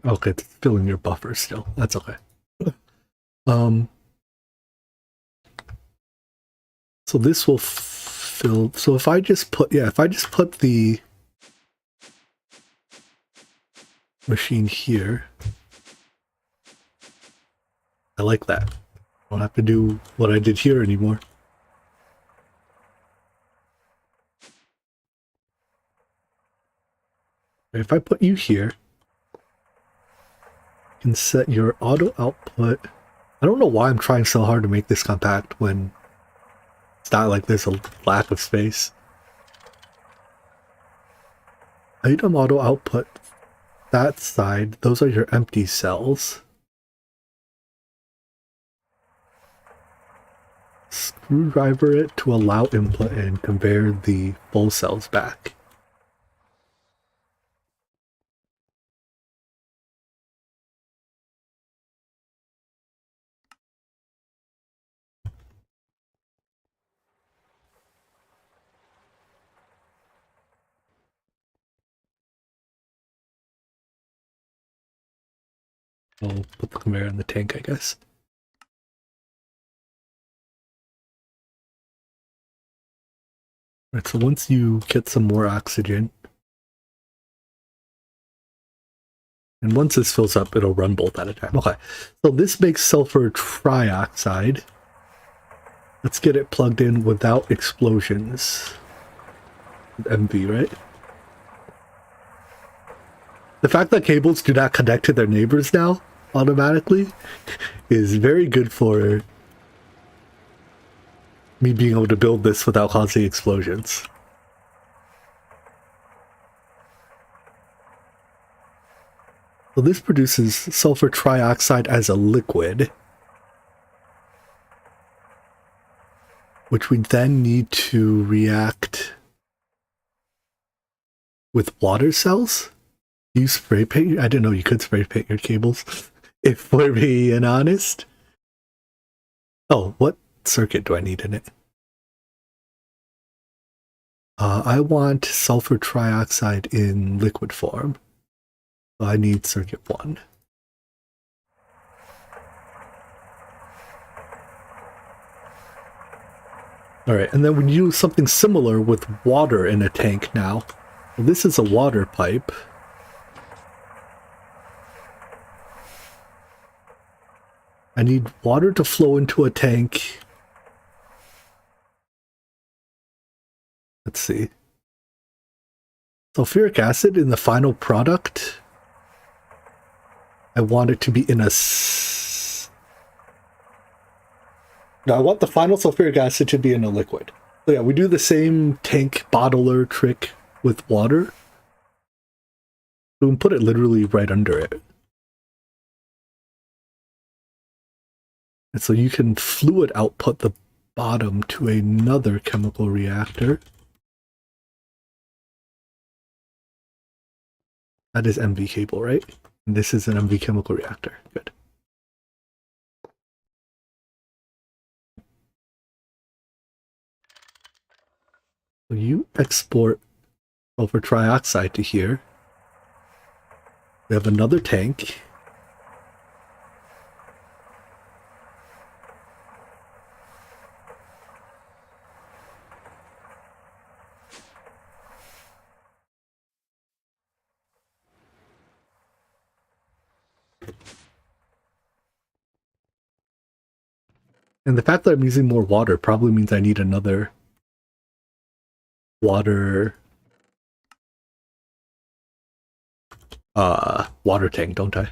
Okay, it's filling your buffer still. That's okay. So this will fill. So if I just put the machine here, I like that. I don't have to do what I did here anymore. If I put you here, you can set your auto output. I don't know why I'm trying so hard to make this compact when it's not like there's a lack of space. Item auto output, that side, those are your empty cells. Screwdriver it to allow input and convey the full cells back. I'll put the conveyor in the tank, I guess. Right, so once you get some more oxygen, and once this fills up, it'll run both at a time. Okay, so this makes sulfur trioxide. Let's get it plugged in without explosions. MV, right? The fact that cables do not connect to their neighbors now automatically is very good for me being able to build this without causing explosions. So this produces sulfur trioxide as a liquid, which we then need to react with water cells. Do you spray paint? I didn't know you could spray paint your cables, if we're being honest. Oh, what circuit do I need in it? I want sulfur trioxide in liquid form. So I need circuit 1. Alright, and then we use something similar with water in a tank now. This is a water pipe. I need water to flow into a tank. Let's see. Sulfuric acid in the final product I want it to be in a... No, I want the final sulfuric acid to be in a liquid. So yeah, we do the same tank bottler trick with water. We can put it literally right under it. And so you can fluid output the bottom to another chemical reactor. That is MV cable, right? And this is an MV chemical reactor. Good. So you export sulfur trioxide to here. We have another tank. And the fact that I'm using more water probably means I need another water water tank, don't I?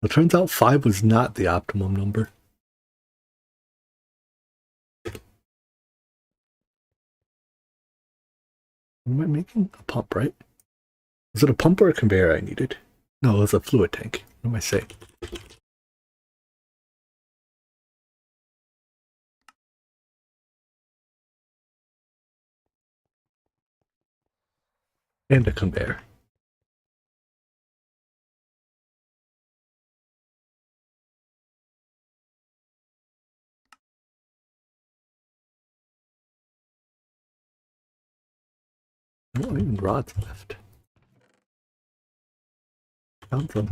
It turns out 5 was not the optimum number. Am I making a pump, right? Was it a pump or a conveyor I needed? No, it was a fluid tank. What am I saying? And a conveyor. No even rods left. Found some.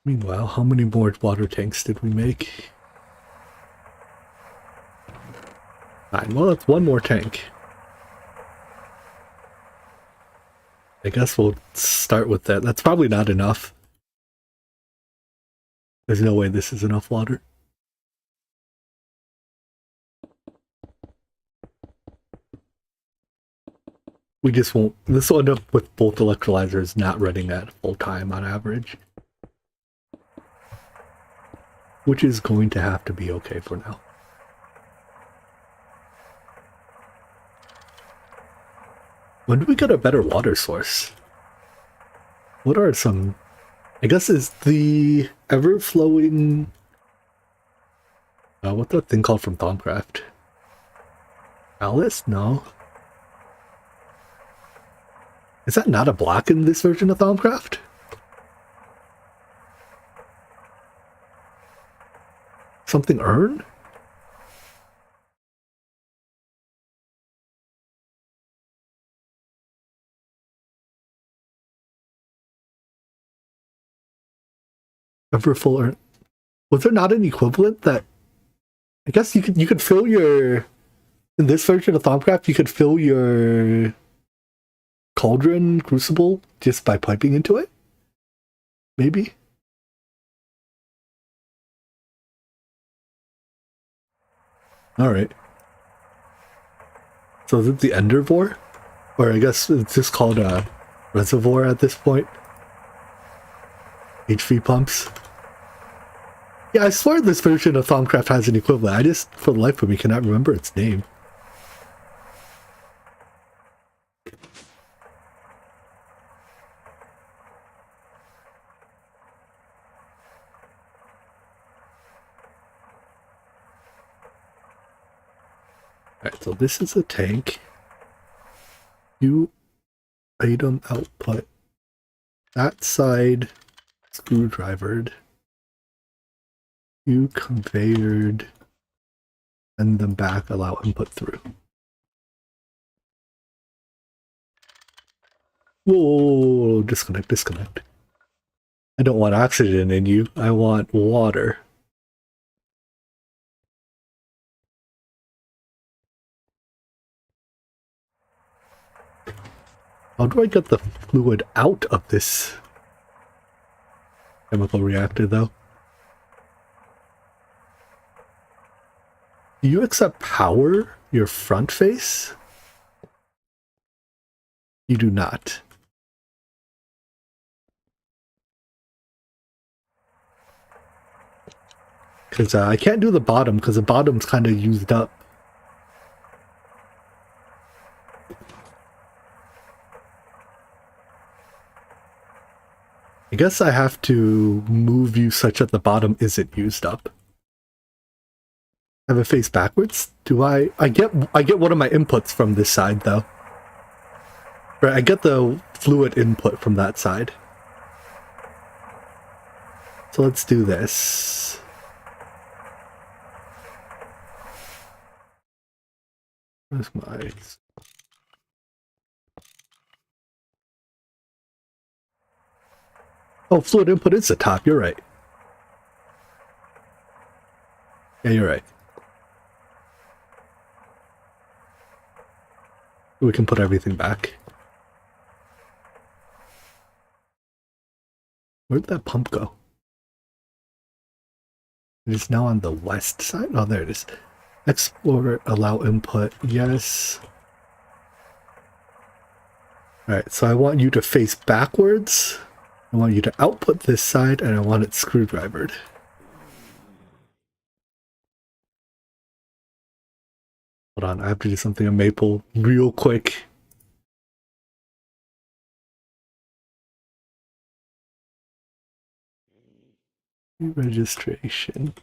Meanwhile, how many more water tanks did we make? 9. Well, that's one more tank. I guess we'll start with that. That's probably not enough. There's no way this is enough water. We just won't. This will end up with both electrolyzers not running at full time on average. Which is going to have to be okay for now. When do we get a better water source? What are some... I guess is the ever-flowing... what's that thing called from Thaumcraft? Alice? No. Is that not a block in this version of Thaumcraft? Something urn? Everfull urn. Was there not an equivalent that... I guess you could fill your... In this version of Thaumcraft, you could fill your cauldron crucible just by piping into it? Maybe? Alright. So is it the Endervore? Or I guess it's just called a reservoir at this point. HV pumps. Yeah, I swear this version of Thaumcraft has an equivalent. I just, for the life of me, cannot remember its name. Alright, so this is a tank. You item output. That side screwdrivered. You conveyored. Send them back, allow input through. Whoa, disconnect. I don't want oxygen in you. I want water. How do I get the fluid out of this chemical reactor, though? Do you accept power your front face? You do not. Because I can't do the bottom, because the bottom's kind of used up. I guess I have to move you such that the bottom isn't used up. Have it face backwards? Do I get one of my inputs from this side though. Right, I get the fluid input from that side. So let's do this. Where's my... Oh, fluid input is the top, you're right. Yeah, you're right. We can put everything back. Where'd that pump go? It is now on the west side? Oh, there it is. Explorer, allow input, yes. Alright, so I want you to face backwards. I want you to output this side, and I want it screwdrivered. Hold on, I have to do something on Maple real quick. Registration.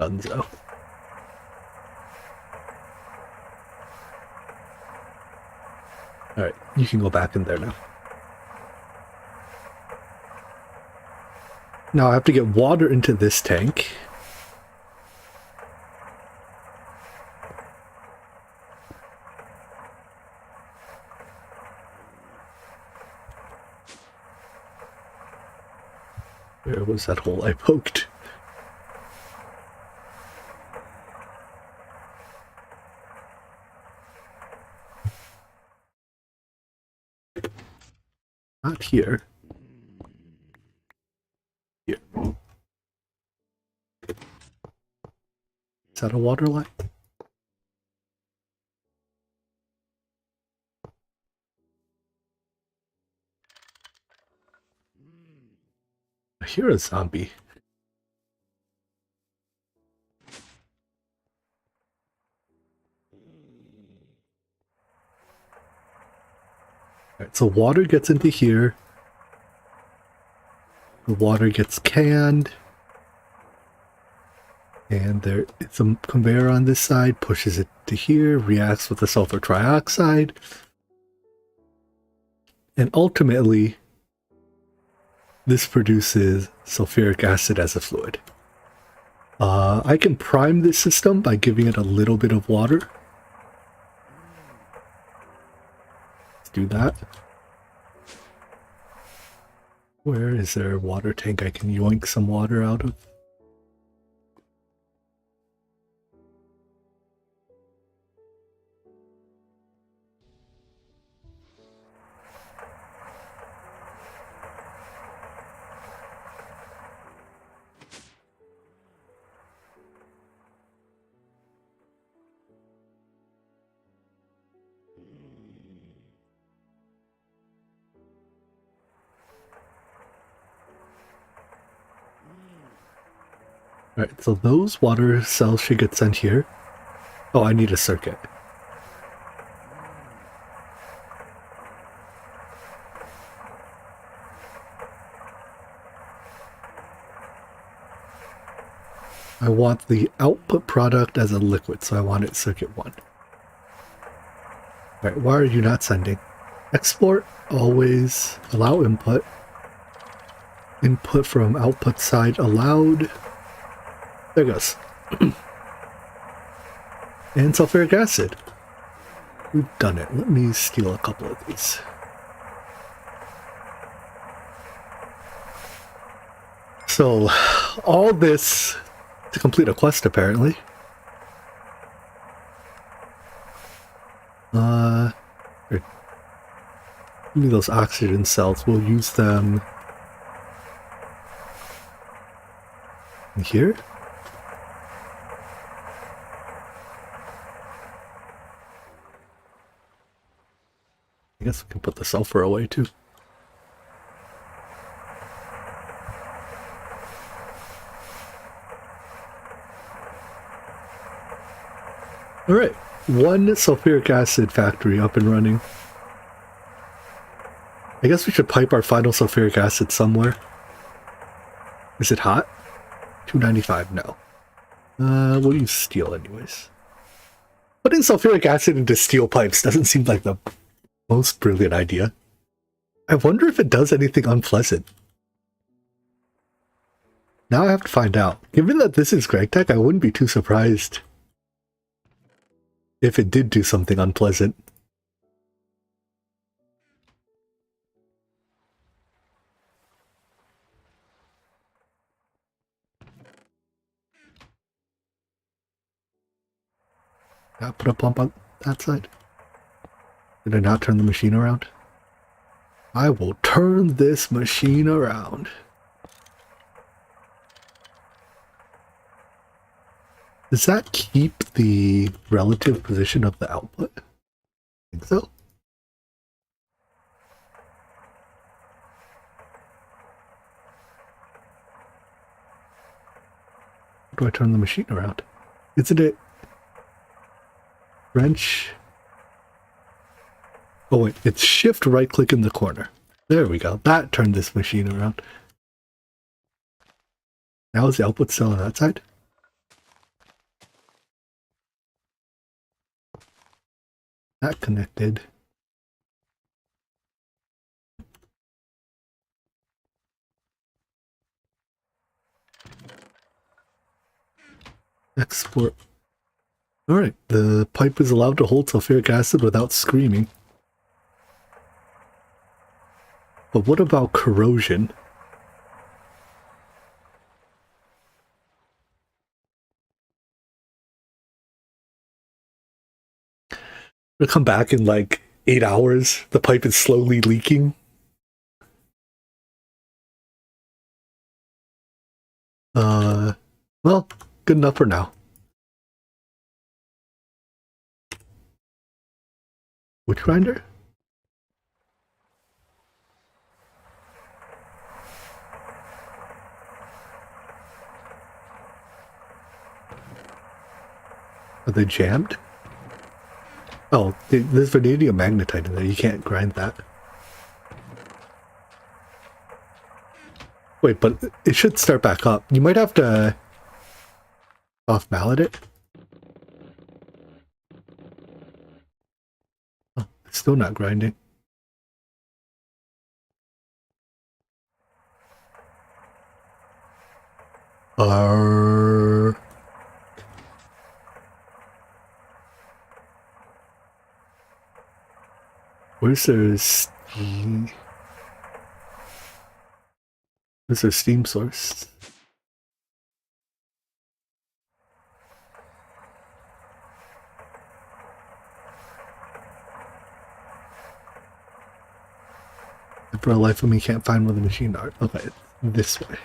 Dunzo. Alright, you can go back in there now. Now I have to get water into this tank. Where was that hole I poked? Not here. Here. Is that a water line? I hear a zombie. Alright, so water gets into here. The water gets canned. And there it's a conveyor on this side, pushes it to here, reacts with the sulfur trioxide. And ultimately, this produces sulfuric acid as a fluid. I can prime this system by giving it a little bit of water. Let's do that. Where is there a water tank I can yoink some water out of? Alright, so those water cells should get sent here. Oh, I need a circuit. I want the output product as a liquid, so I want it circuit 1. Alright, why are you not sending? Export, always, allow input. Input from output side allowed. There it goes. And sulfuric acid. We've done it. Let me steal a couple of these. So, all this to complete a quest, apparently. Here. Give me those oxygen cells. We'll use them in here. I guess we can put the sulfur away too. Alright, one sulfuric acid factory up and running. I guess we should pipe our final sulfuric acid somewhere. Is it hot? 295, no. We'll use steel anyways. Putting sulfuric acid into steel pipes doesn't seem like the most brilliant idea. I wonder if it does anything unpleasant. Now I have to find out. Given that this is Gergturg, I wouldn't be too surprised if it did do something unpleasant. I'll put a pump on that side. Did I not turn the machine around? I will turn this machine around. Does that keep the relative position of the output? I think so. How do I turn the machine around? Isn't it wrench? Oh wait, it's shift right click in the corner. There we go. That turned this machine around. Now is the output still on that side? That connected. Export. Alright, the pipe is allowed to hold sulfuric acid without screaming. But what about corrosion? It'll come back in like 8 hours. The pipe is slowly leaking. Well, good enough for now. Which grinder? Are they jammed? Oh, there's vanadium magnetite in there. You can't grind that. Wait, but it should start back up. You might have to off mallet it. Oh, it's still not grinding. Where's their steam? Where's their steam source? For the life of me, can't find where the machine are. Okay, it's this way.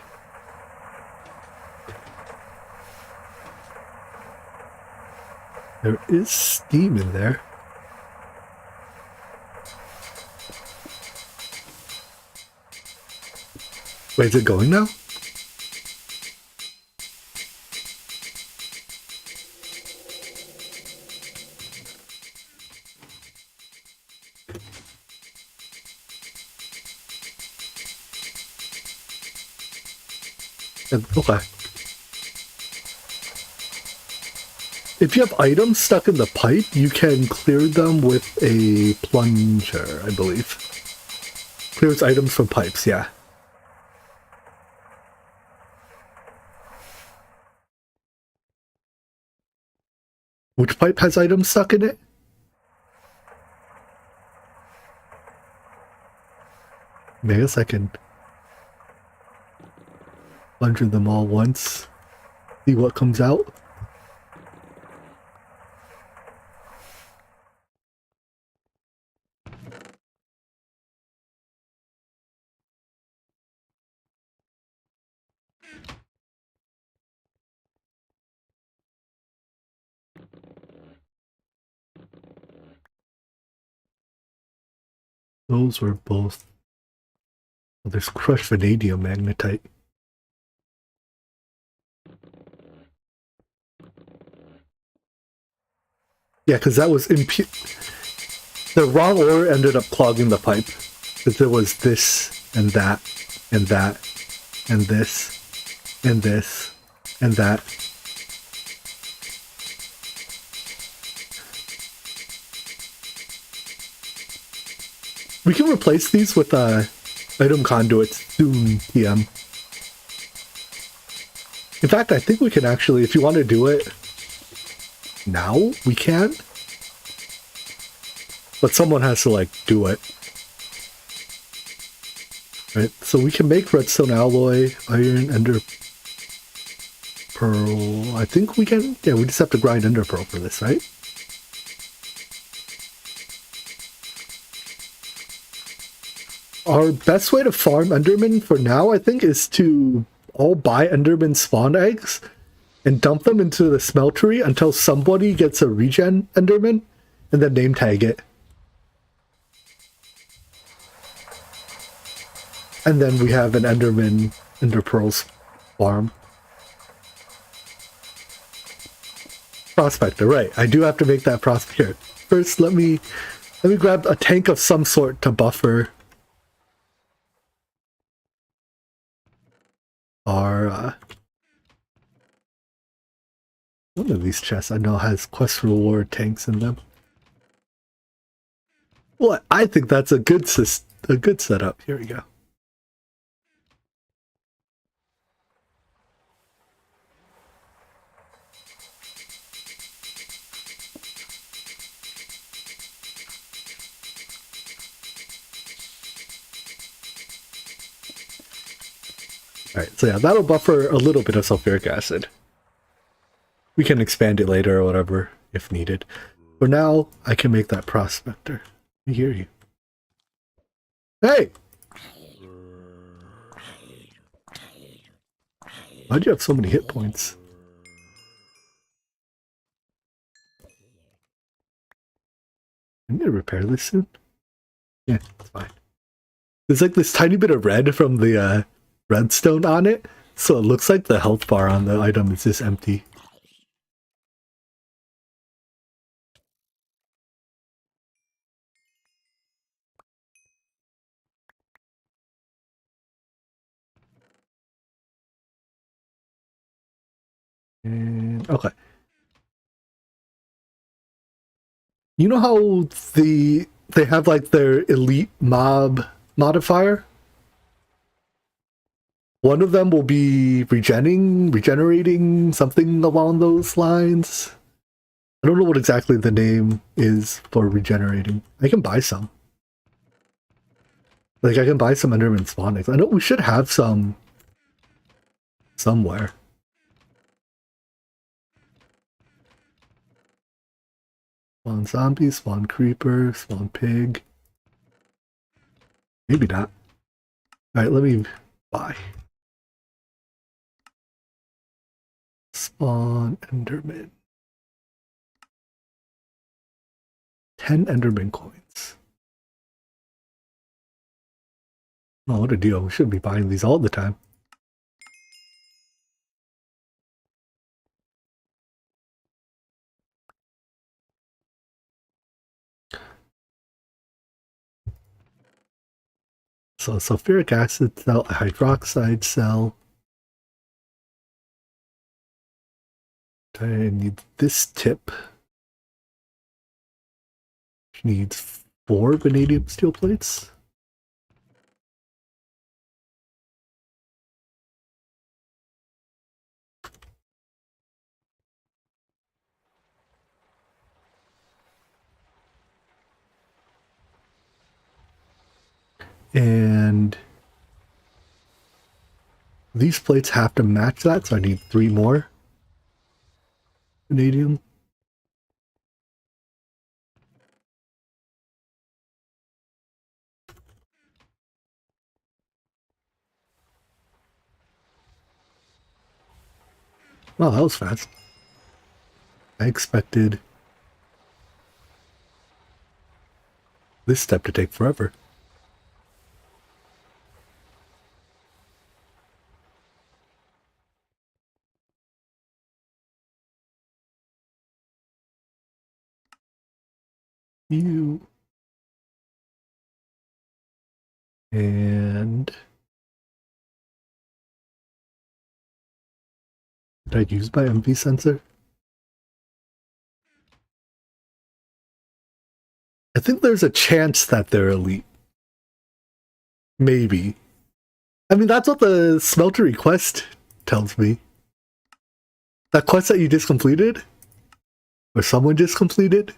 There is steam in there. Wait, is it going now? Okay. If you have items stuck in the pipe, you can clear them with a plunger, I believe. Clears items from pipes, yeah. Which pipe has items stuck in it? Maybe a second. bunch of them all once. See what comes out. Those were both... Oh, there's crushed vanadium magnetite. Yeah, because that was the wrong ore ended up clogging the pipe. Because there was this and that and that and this and this and that. We can replace these with item conduits soon, TM. In fact, I think we can actually, if you want to do it now, we can. But someone has to, like, do it. Right, so we can make redstone alloy, iron, ender pearl. I think we can, yeah, we just have to grind ender pearl for this, right? Our best way to farm endermen for now, I think, is to all buy enderman spawn eggs and dump them into the smeltery until somebody gets a regen enderman and then name tag it. And then we have an enderman ender pearls farm. Prospector, right. I do have to make that prospector. First, let me grab a tank of some sort to buffer our one of these chests I know has quest reward tanks in them. Well, I think that's a good setup. Here we go. Alright, so yeah, that'll buffer a little bit of sulfuric acid. We can expand it later or whatever, if needed. For now, I can make that prospector. I hear you. Hey! Why'd you have so many hit points? I need to repair this soon. Yeah, it's fine. There's like this tiny bit of red from the redstone on it, so it looks like the health bar on the item is just empty. And okay. You know how they have like their elite mob modifier? One of them will be regenerating, something along those lines. I don't know what exactly the name is for regenerating. I can buy some. Like, I can buy some Enderman spawn eggs. I know we should have some somewhere. Spawn zombie, spawn creeper, spawn pig. Maybe not. Alright, let me buy. Spawn Enderman. 10 Enderman coins. Oh, what a deal. We should be buying these all the time. So, sulfuric acid cell, a hydroxide cell. I need this tip. Which needs 4 vanadium steel plates. And these plates have to match that, so I need 3 more vanadium. Well, that was fast. I expected this step to take forever. You. And did I use my MV sensor? I think there's a chance that they're elite. Maybe. I mean, that's what the smelter quest tells me. That quest that you just completed? Or someone just completed?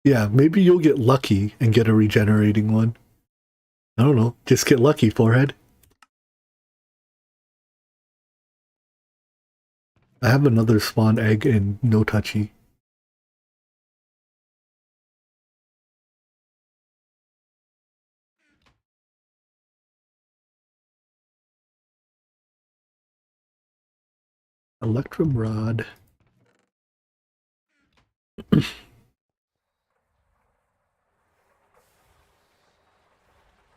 Yeah, maybe you'll get lucky and get a regenerating one. I don't know. Just get lucky, forehead. I have another spawn egg in no touchy. Electrum rod.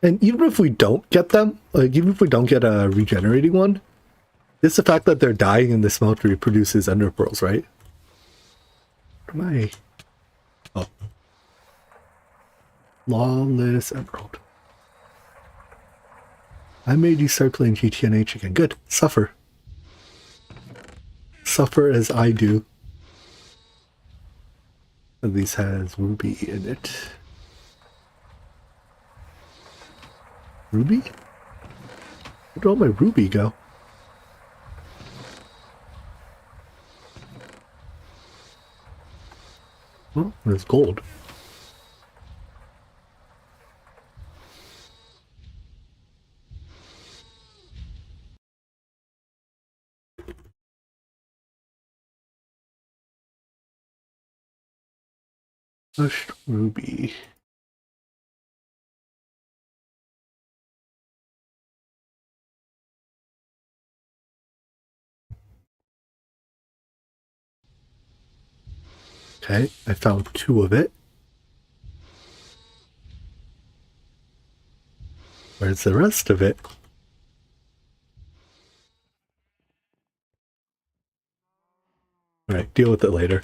And even if we don't get them, like even if we don't get a regenerating one, it's the fact that they're dying in the smeltery produces ender pearls, right? What am I? Oh. Lawless emerald. I made you start playing GTNH again. Good. Suffer. Suffer as I do. And these has ruby in it. Ruby? Where'd all my ruby go? Well, there's gold. Crushed ruby. Okay, I found 2 of it. Where's the rest of it? Alright, deal with it later.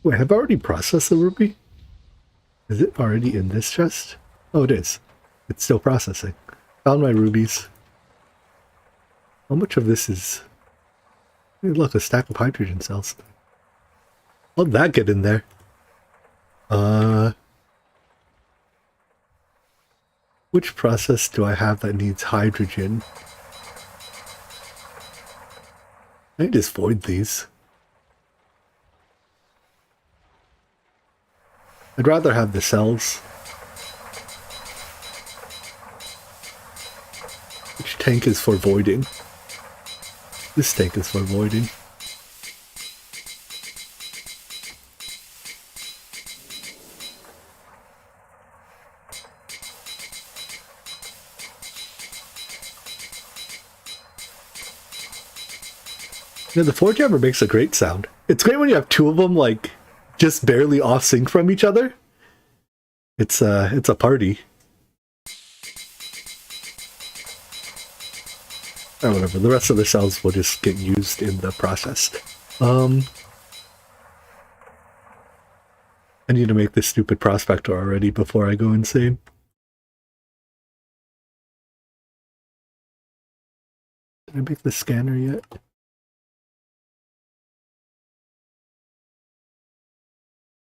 Wait, have I already processed the ruby? Is it already in this chest? Oh, it is. It's still processing. Found my rubies. How much of this is... Hey, look, a stack of hydrogen cells. How'd that get in there? Which process do I have that needs hydrogen? I just void these. I'd rather have the cells. Which tank is for voiding? This tank is for voiding. Yeah, the Forge Hammer makes a great sound. It's great when you have 2 of them, like, just barely off sync from each other. It's a party. Or whatever, the rest of the cells will just get used in the process. I need to make this stupid prospector already before I go insane. Did I make the scanner yet?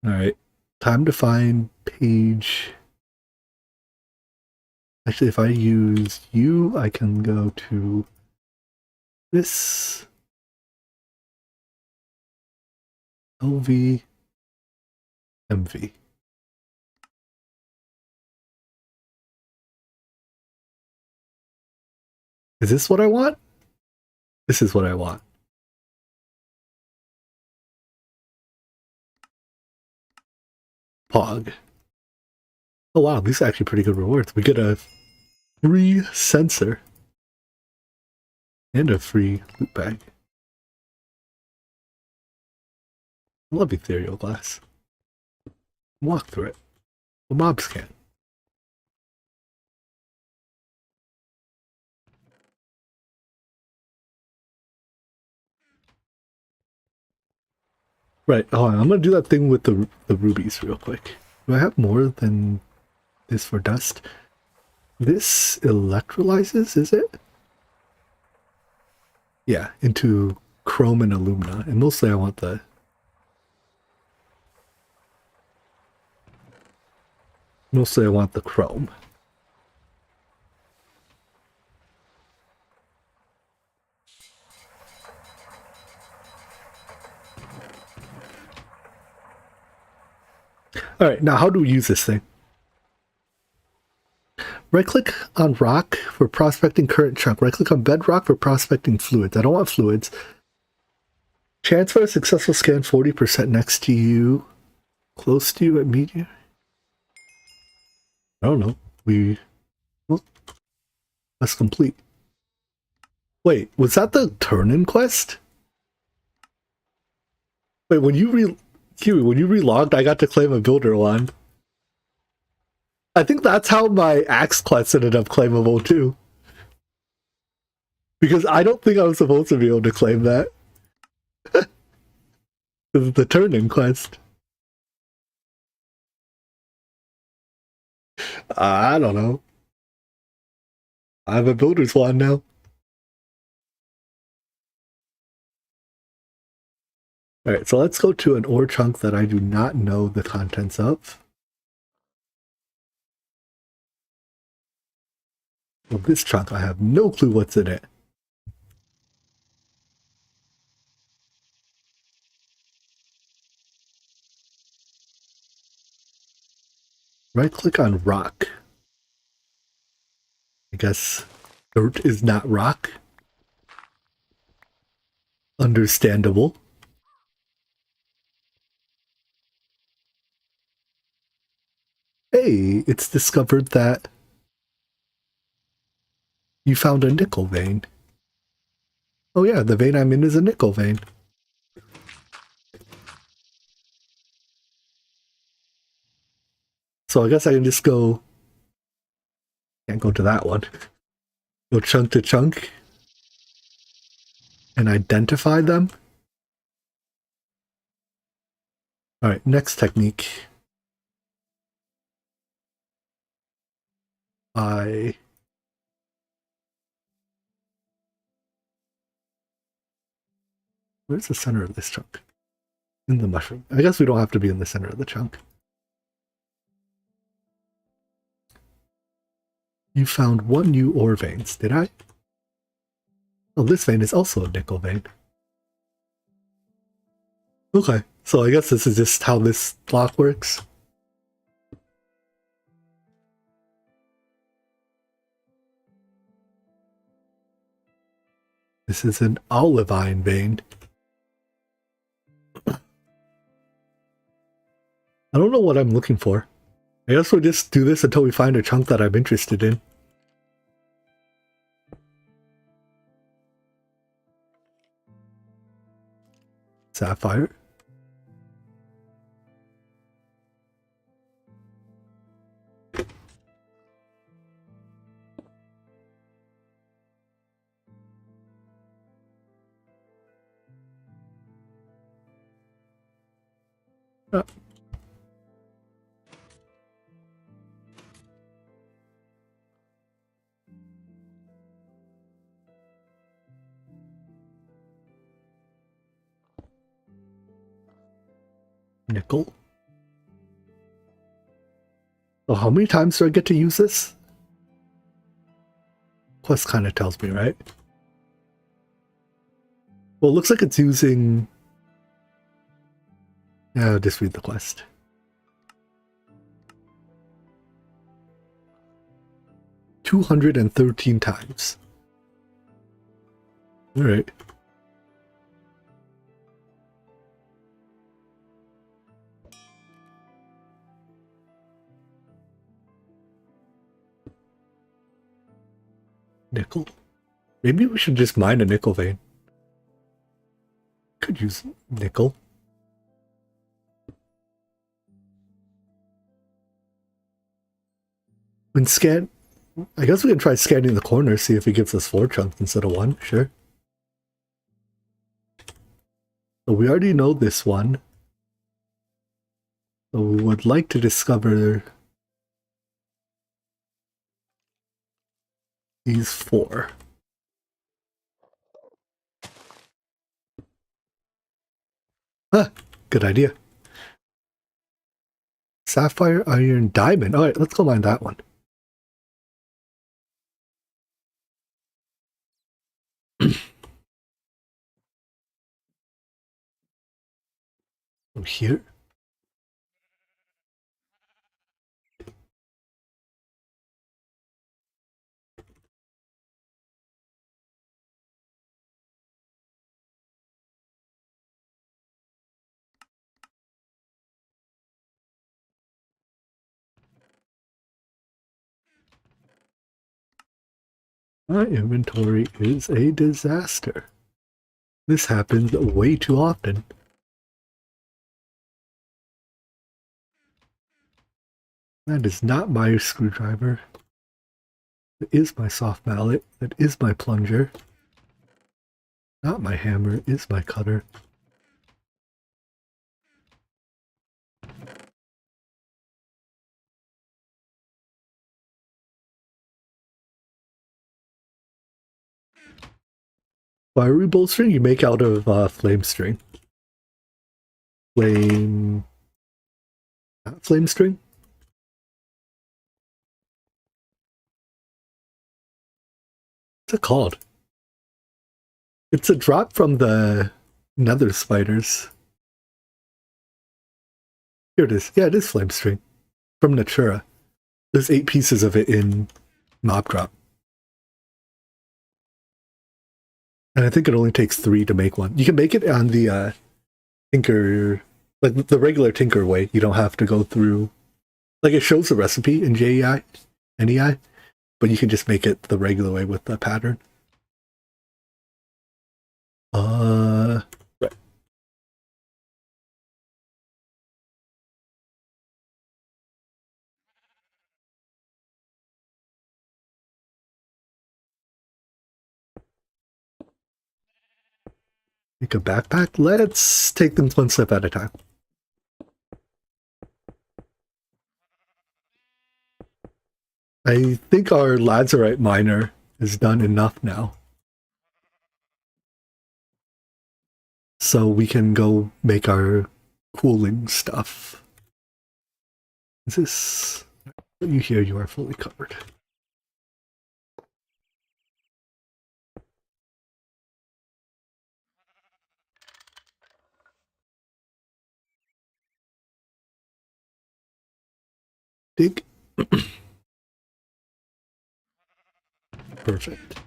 Alright, time to find page Actually, if I use U, I can go to this LV MV. Is this what I want? This is what I want. Pog. Oh wow, these are actually pretty good rewards. We get a free sensor and a free loot bag. I love ethereal glass. Walk through it. The mobs can't. Right, hold on. I'm gonna do that thing with the rubies real quick. Do I have more than this for dust? This electrolyzes, is it? Yeah, into chrome and alumina. And mostly I want the... Mostly I want the chrome. Alright, now how do we use this thing? Right-click on rock for prospecting current chunk. Right-click on bedrock for prospecting fluids. I don't want fluids. Chance for a successful scan 40% next to you. Close to you at medium. I don't know. Well, that's complete. Wait, was that the turn-in quest? Wait, when you relogged, I got to claim a builder one. I think that's how my axe quest ended up claimable too. Because I don't think I was supposed to be able to claim that. This is the turn-in quest. I don't know. I have a builder's wand now. Alright, so let's go to an ore chunk that I do not know the contents of. Well, this chunk, I have no clue what's in it. Right-click on rock. I guess dirt is not rock. Understandable. Hey, it's discovered that you found a nickel vein. Oh yeah, the vein I'm in is a nickel vein. So I guess I can just go... Can't go to that one. Go chunk to chunk. And identify them. Alright, next technique. Where's the center of this chunk? In the mushroom. I guess we don't have to be in the center of the chunk. You found one new ore veins, did I? Oh, this vein is also a nickel vein. Okay, so I guess this is just how this block works. This is an olivine vein. I don't know what I'm looking for. I guess we'll just do this until we find a chunk that I'm interested in. Sapphire. Oh. Nickel. So how many times do I get to use this? Quest kind of tells me, right? Well, it looks like it's using... Yeah, I'll just read the quest. $213 times. Alright. Nickel? Maybe we should just mine a nickel vein. Could use nickel. When scan... I guess we can try scanning the corner, see if it gives us 4 chunks instead of 1. Sure. So we already know this one. So we would like to discover these 4. Huh, good idea. Sapphire, iron, diamond. Alright, let's go mine that one. From here. My inventory is a disaster. This happens way too often. That is not my screwdriver. That is my soft mallet. That is my plunger. Not my hammer, is my cutter. Fiery bolstering you make out of flame string. Flame string? What's it called? It's a drop from the nether spiders. Here it is. Yeah, it is flame string. From Natura. There's 8 pieces of it in mob drop. And I think it only takes 3 to make one. You can make it on the Tinker, like the regular Tinker way. You don't have to go through, like it shows the recipe in JEI, NEI, but you can just make it the regular way with the pattern. Right. Make a backpack? Let's take them one step at a time. I think our lazarite miner is done enough now. So we can go make our cooling stuff. Is this... You hear you are fully covered. Dig. Perfect.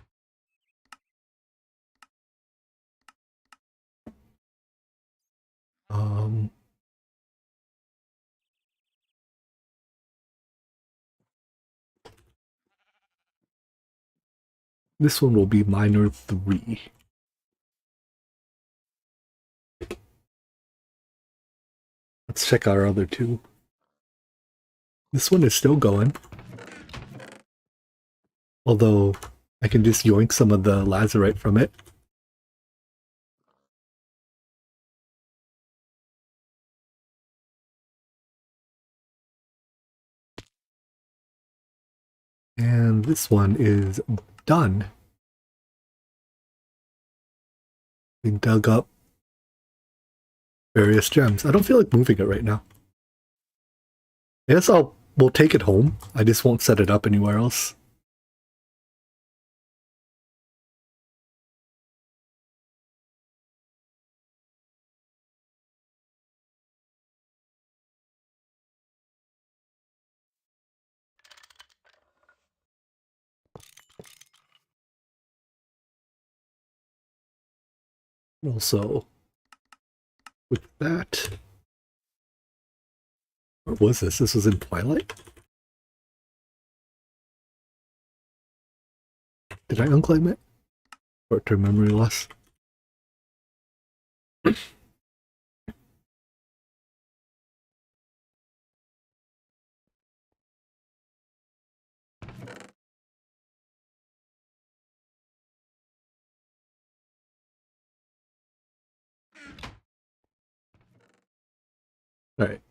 This one will be miner 3. Let's check our other 2. This one is still going. Although, I can just yoink some of the lazarite from it. And this one is done. We dug up various gems. I don't feel like moving it right now. I guess we'll take it home. I just won't set it up anywhere else. Also, with that, what was this? This was in Twilight? Did I unclaim it? Short-term memory loss. All right.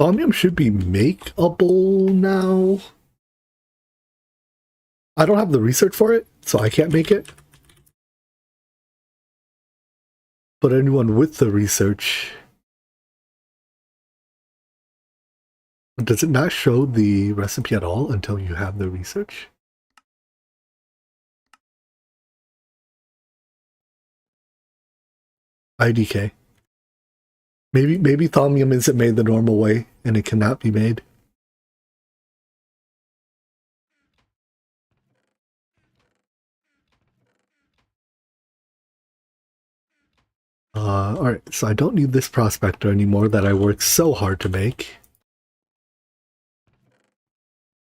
Thaumium should be makeable now. I don't have the research for it, so I can't make it. But anyone with the research, does it not show the recipe at all until you have the research? IDK. Maybe thaumium isn't made the normal way and it cannot be made. Alright, so I don't need this prospector anymore that I worked so hard to make.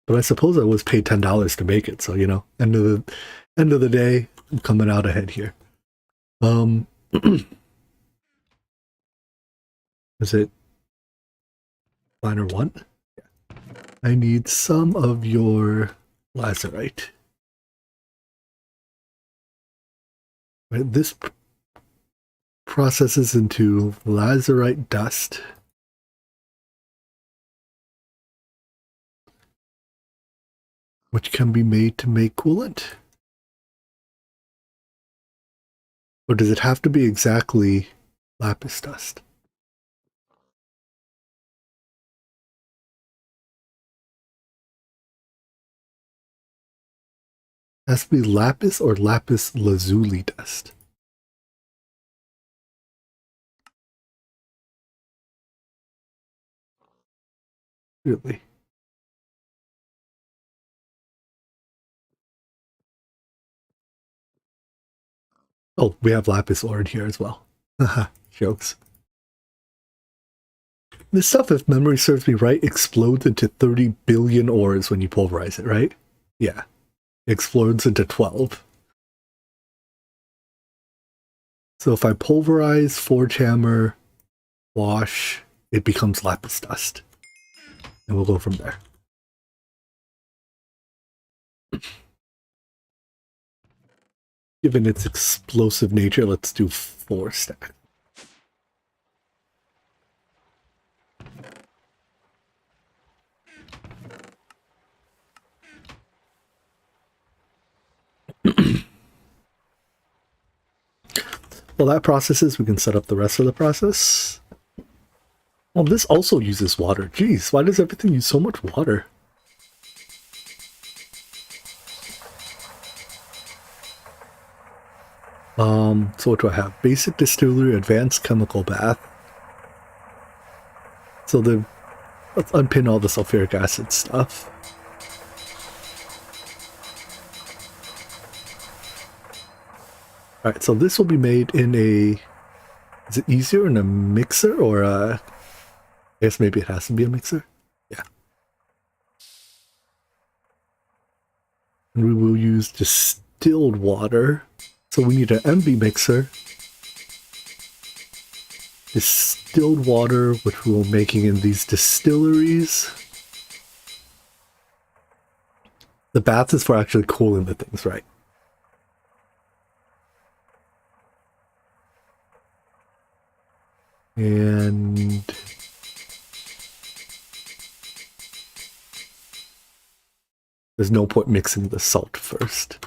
But I suppose I was paid $10 to make it, so you know, end of the day, I'm coming out ahead here. Is it minor one? Yeah. I need some of your lazurite. Right, this processes into lazurite dust. Which can be made to make coolant. Or does it have to be exactly lapis dust? It has to be lapis or lapis lazuli dust. Really? Oh, we have lapis ore in here as well. Haha, jokes. This stuff, if memory serves me right, explodes into 30 billion ores when you pulverize it, right? Yeah. It explodes into 12. So if I pulverize, forge hammer, wash, it becomes lapis dust. And we'll go from there. Given its explosive nature, let's do 4 stack. While that processes, we can set up the rest of the process. Well, this also uses water. Jeez, why does everything use so much water? So what do I have? Basic distillery, advanced chemical bath. So let's unpin all the sulfuric acid stuff. Alright, so this will be made in a... Is it easier in a mixer or a... I guess maybe it has to be a mixer? Yeah. And we will use distilled water. So we need an MB mixer. Distilled water, which we were making in these distilleries. The bath is for actually cooling the things, right? And there's no point mixing the salt first.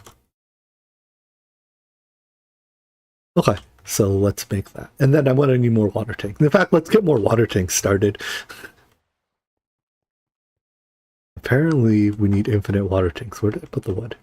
Okay, so let's make that. And then I want to need more water tanks. In fact, let's get more water tanks started. Apparently, we need infinite water tanks. Where did I put the wood?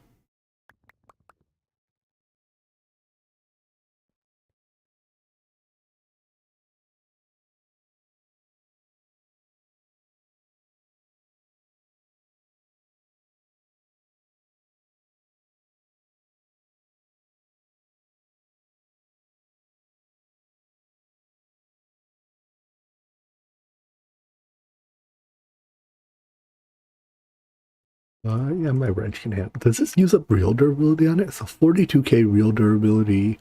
Yeah, my wrench can handle. Does this use up real durability on it? So 42k real durability,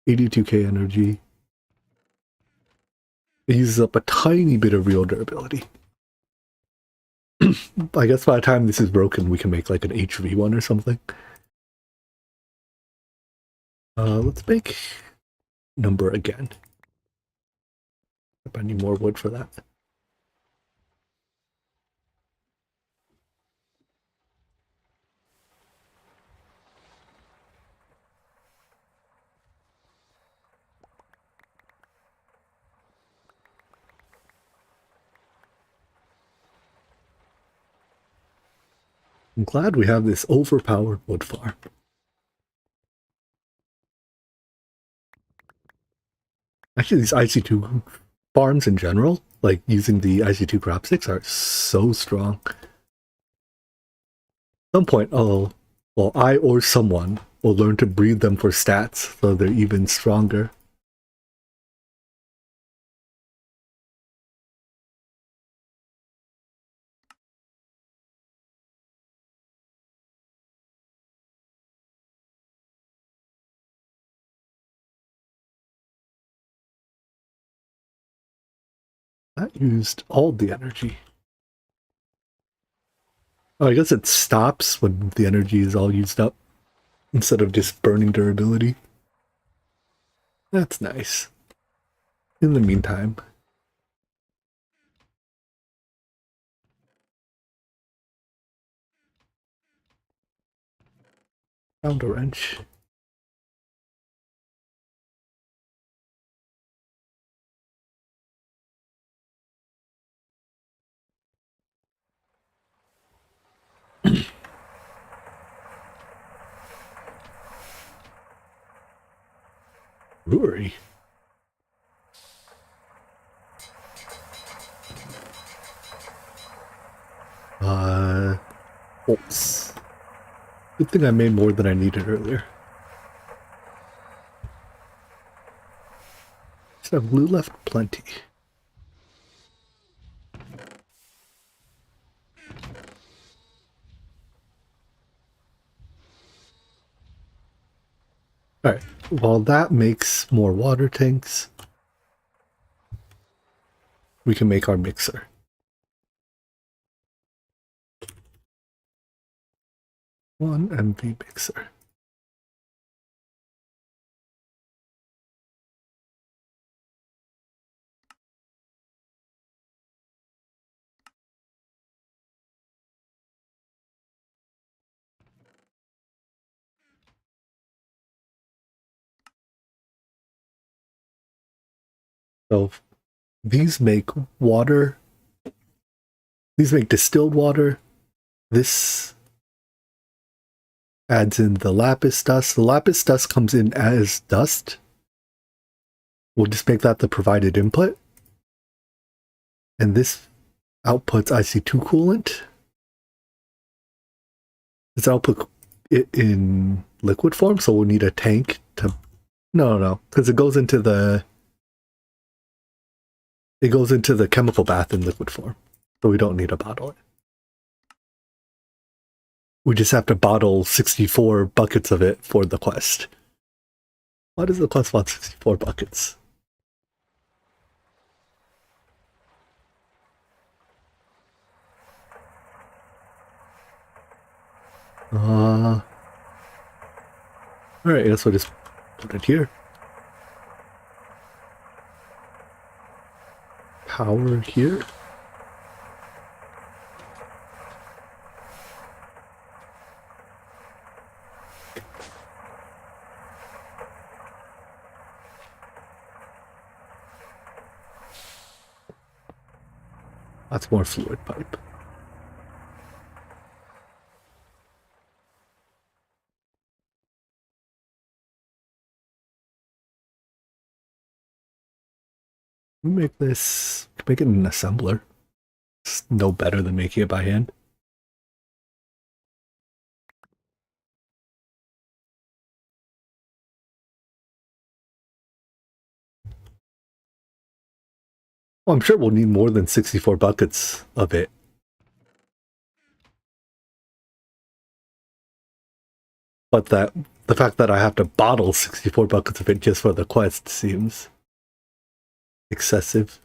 82k energy. It uses up a tiny bit of real durability. I guess by the time this is broken, we can make like an HV one or something. Let's make number again. If I need more wood for that. I'm glad we have this overpowered wood farm. Actually, these IC2 farms in general, like using the IC2 crop sticks, are so strong. At some point, I or someone will learn to breed them for stats, so they're even stronger. That used all the energy. Oh, I guess it stops when the energy is all used up, instead of just burning durability. That's nice. In the meantime, found a wrench. Brewery. Bolts. Good thing I made more than I needed earlier. Still have glue left, plenty. Alright, while that makes more water tanks, we can make our mixer. One MV mixer. So these make water. These make distilled water. This adds in the lapis dust. The lapis dust comes in as dust. We'll just make that the provided input. And this outputs IC2 coolant. This output it in liquid form, so we'll need a tank to... No, because it goes into the chemical bath in liquid form, so we don't need to bottle it. We just have to bottle 64 buckets of it for the quest. Why does the quest want 64 buckets? Alright, I guess we'll just put it here. Power here. That's more fluid pipe. We make it an assembler. It's no better than making it by hand. Well, I'm sure we'll need more than 64 buckets of it. But the fact that I have to bottle 64 buckets of it just for the quest seems excessive.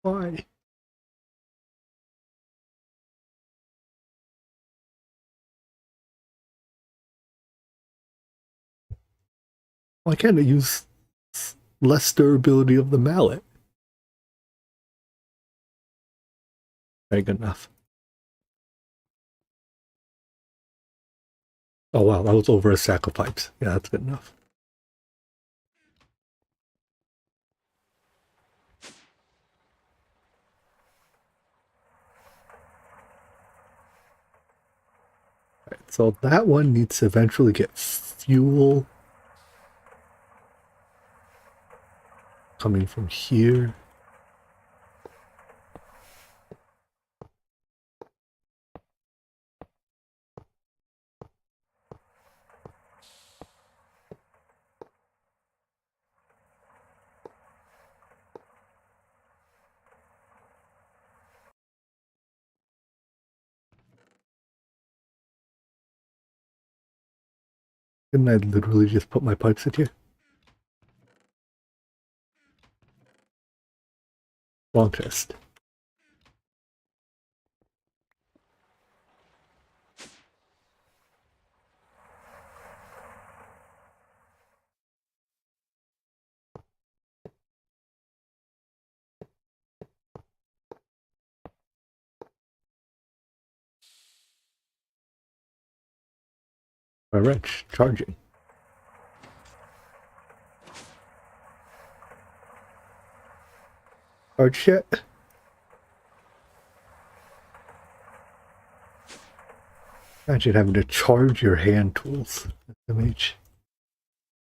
Why? Why can't I use less durability of the mallet? Very good enough. Oh wow, that was over a stack of pipes. Yeah, that's good enough. Alright, so that one needs to eventually get fuel coming from here. Couldn't I literally just put my pipes in here? Wrong chest. My wrench charging. Hard shit. Imagine having to charge your hand tools. SMH.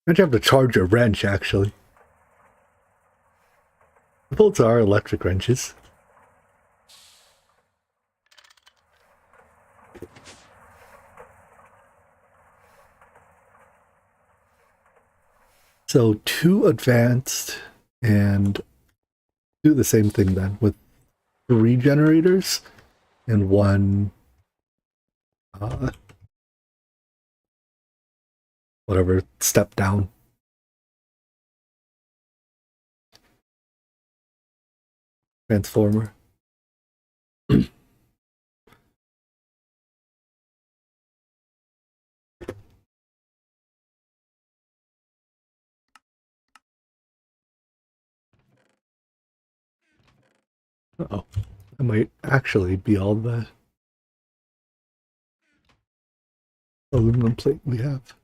Imagine having to charge your wrench, actually. The bolts are electric wrenches. So 2 advanced and do the same thing then with 3 generators and 1 whatever step down. Transformer. Uh-oh. That might actually be all the aluminum plate we have.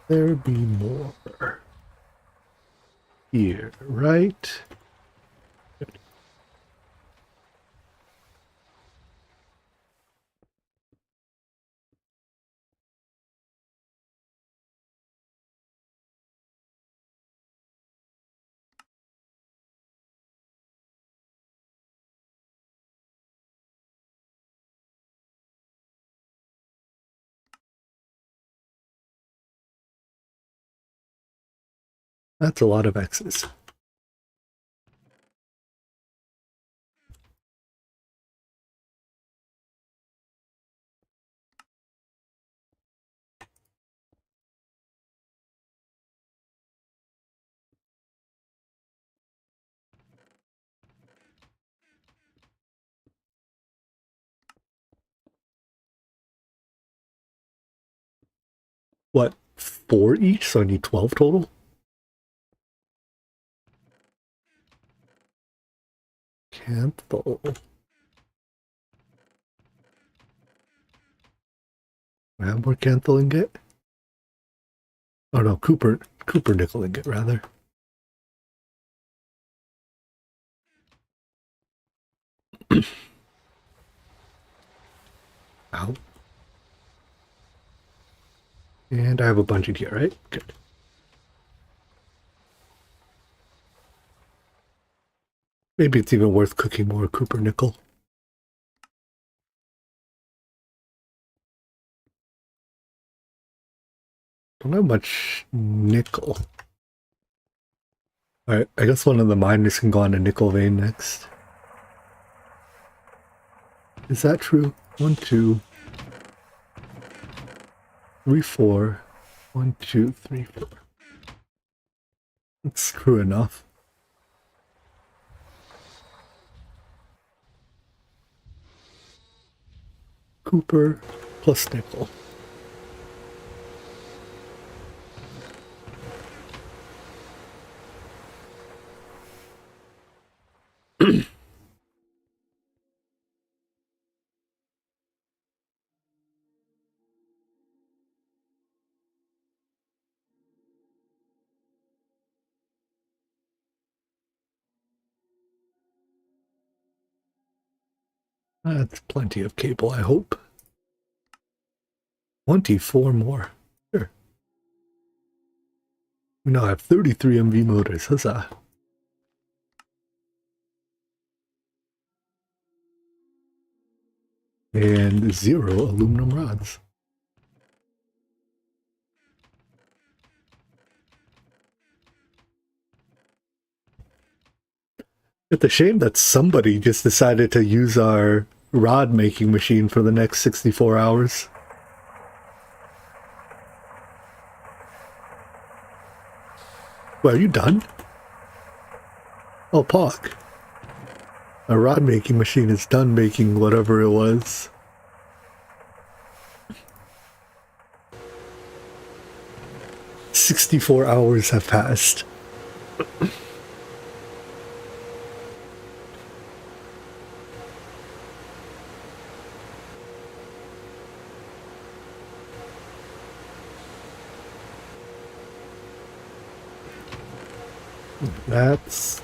There be more. Here, right? Good. That's a lot of X's. What, 4 each? So I need 12 total? Cancel. I have more Canthal ingot? Oh no, Cooper nickel ingot rather. Ow. And I have a bunch in here, right? Good. Maybe it's even worth cooking more copper nickel. Don't have much nickel. Alright, I guess one of the miners can go on a nickel vein next. Is that true? 1, 2, 3, 4. 1, 2, 3, 4. That's true enough. Cooper plus nickel. That's plenty of cable, I hope. 24 more. Sure. We now have 33 MV motors. Huzzah. And 0 aluminum rods. It's a shame that somebody just decided to use our rod making machine for the next 64 hours. Well, are you done? Oh, Pog. A rod making machine is done making whatever it was. "64 hours have passed."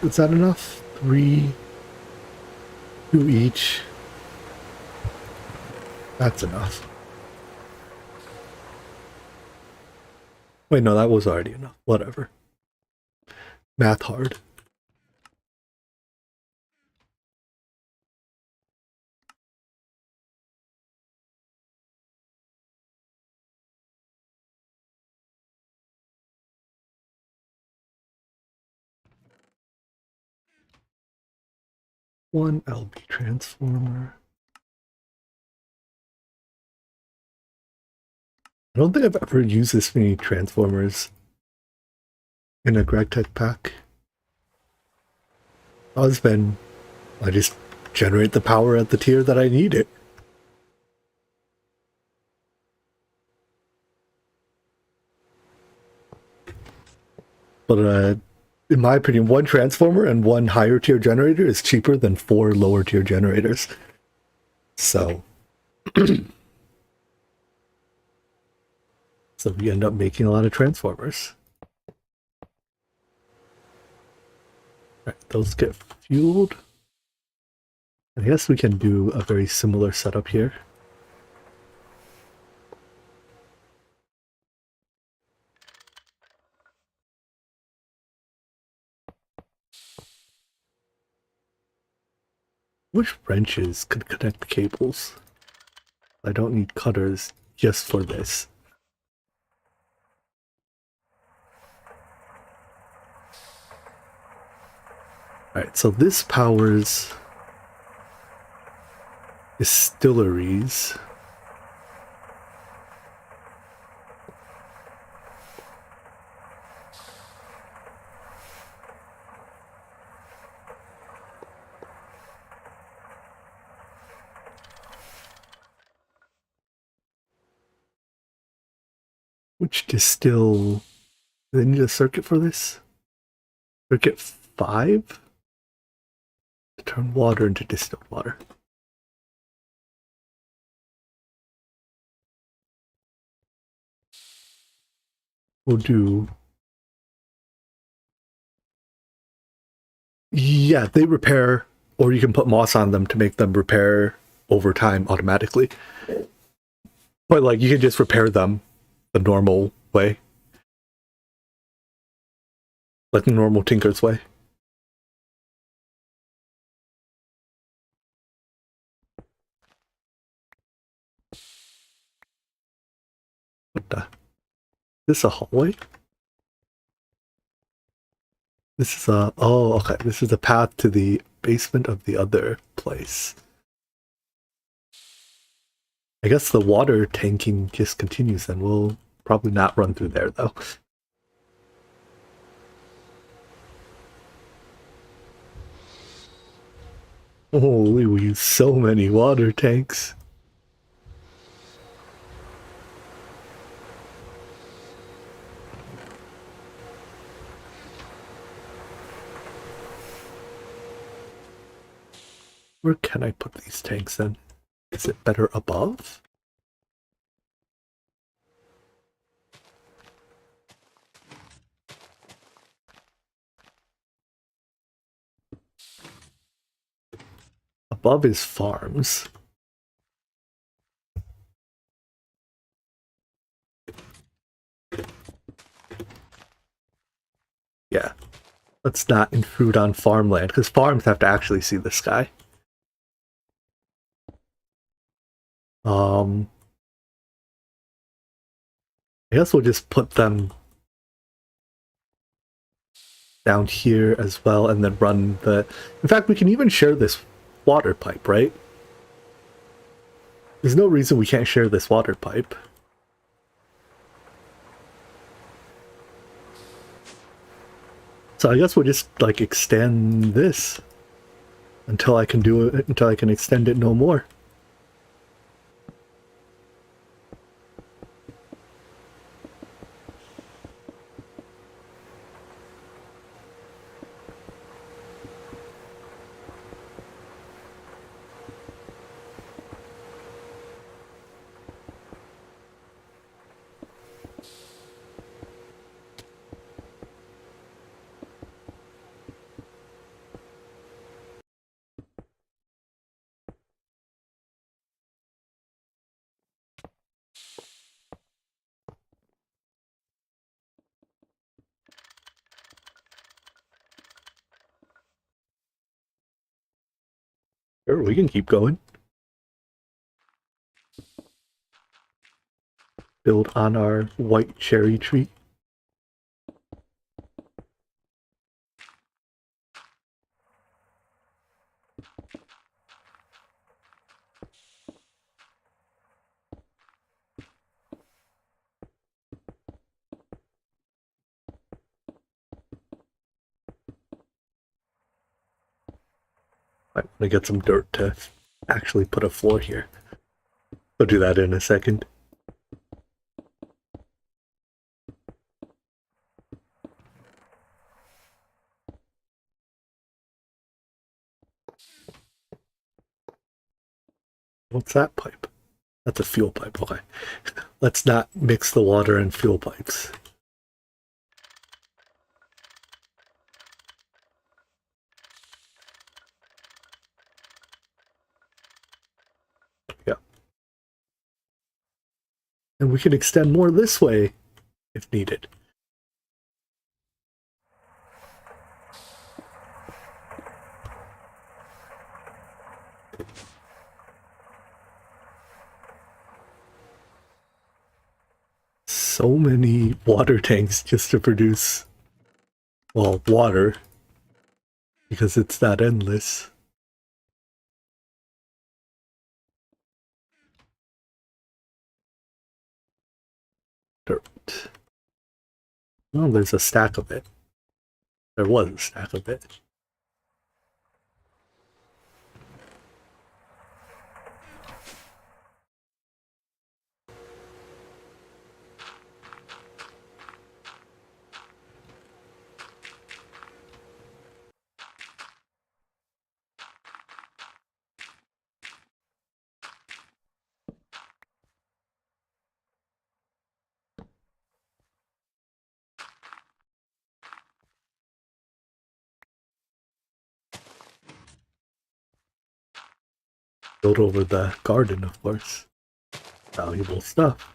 Is that enough? 3, 2 each. That's enough. Wait, no, that was already enough. Whatever. Math hard. One LB transformer. I don't think I've ever used this many transformers in a Gergturg pack. I just generate the power at the tier that I need it. But in my opinion, one transformer and one higher tier generator is cheaper than 4 lower tier generators. So, so we end up making a lot of transformers. Right, those get fueled. I guess we can do a very similar setup here. Which wrenches could connect cables? I don't need cutters just for this. Alright, so this powers distilleries. Which distill... Do they need a circuit for this? Circuit 5? To turn water into distilled water. We'll do... Yeah, they repair, or you can put moss on them to make them repair over time automatically. But like, you can just repair them the normal way. Like the normal Tinker's way. What the? Is this a hallway? This is a... Oh, okay. This is a path to the basement of the other place. I guess the water tanking just continues then. We'll probably not run through there, though. Holy, we use so many water tanks. Where can I put these tanks then? Is it better above? Above is farms. Yeah. Let's not intrude on farmland, because farms have to actually see the sky. I guess we'll just put them down here as well, and then run the... In fact, we can even share this water pipe, right? There's no reason we can't share this water pipe. So I guess we'll just, like, extend this until I can do it, until I can extend it no more. Sure, we can keep going. Build on our white cherry tree. I'm gonna get some dirt to actually put a floor here. I'll do that in a second. What's that pipe? That's a fuel pipe, okay. Let's not mix the water and fuel pipes. Yeah. And we can extend more this way if needed. So many water tanks just to produce, well, water, because it's that endless. Dirt. Oh, there's a stack of it. There was a stack of it. Build over the garden, of course. Valuable stuff.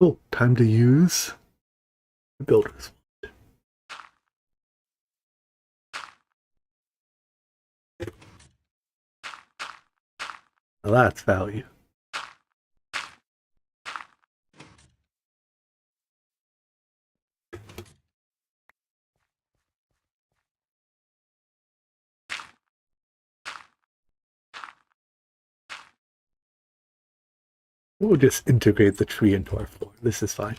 Oh, time to use the builder's. Now that's value. We'll just integrate the tree into our floor. This is fine.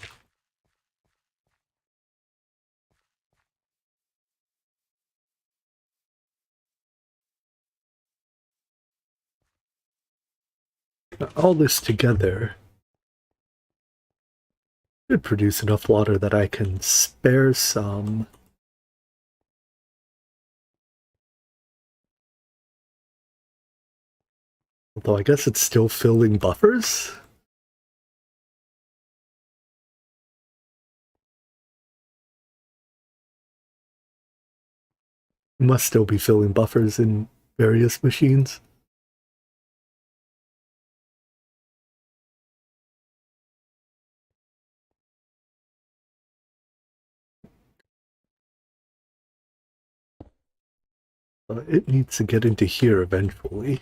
Now, all this together should produce enough water that I can spare some. Although I guess it's still filling buffers. Must still be filling buffers in various machines. It needs to get into here eventually.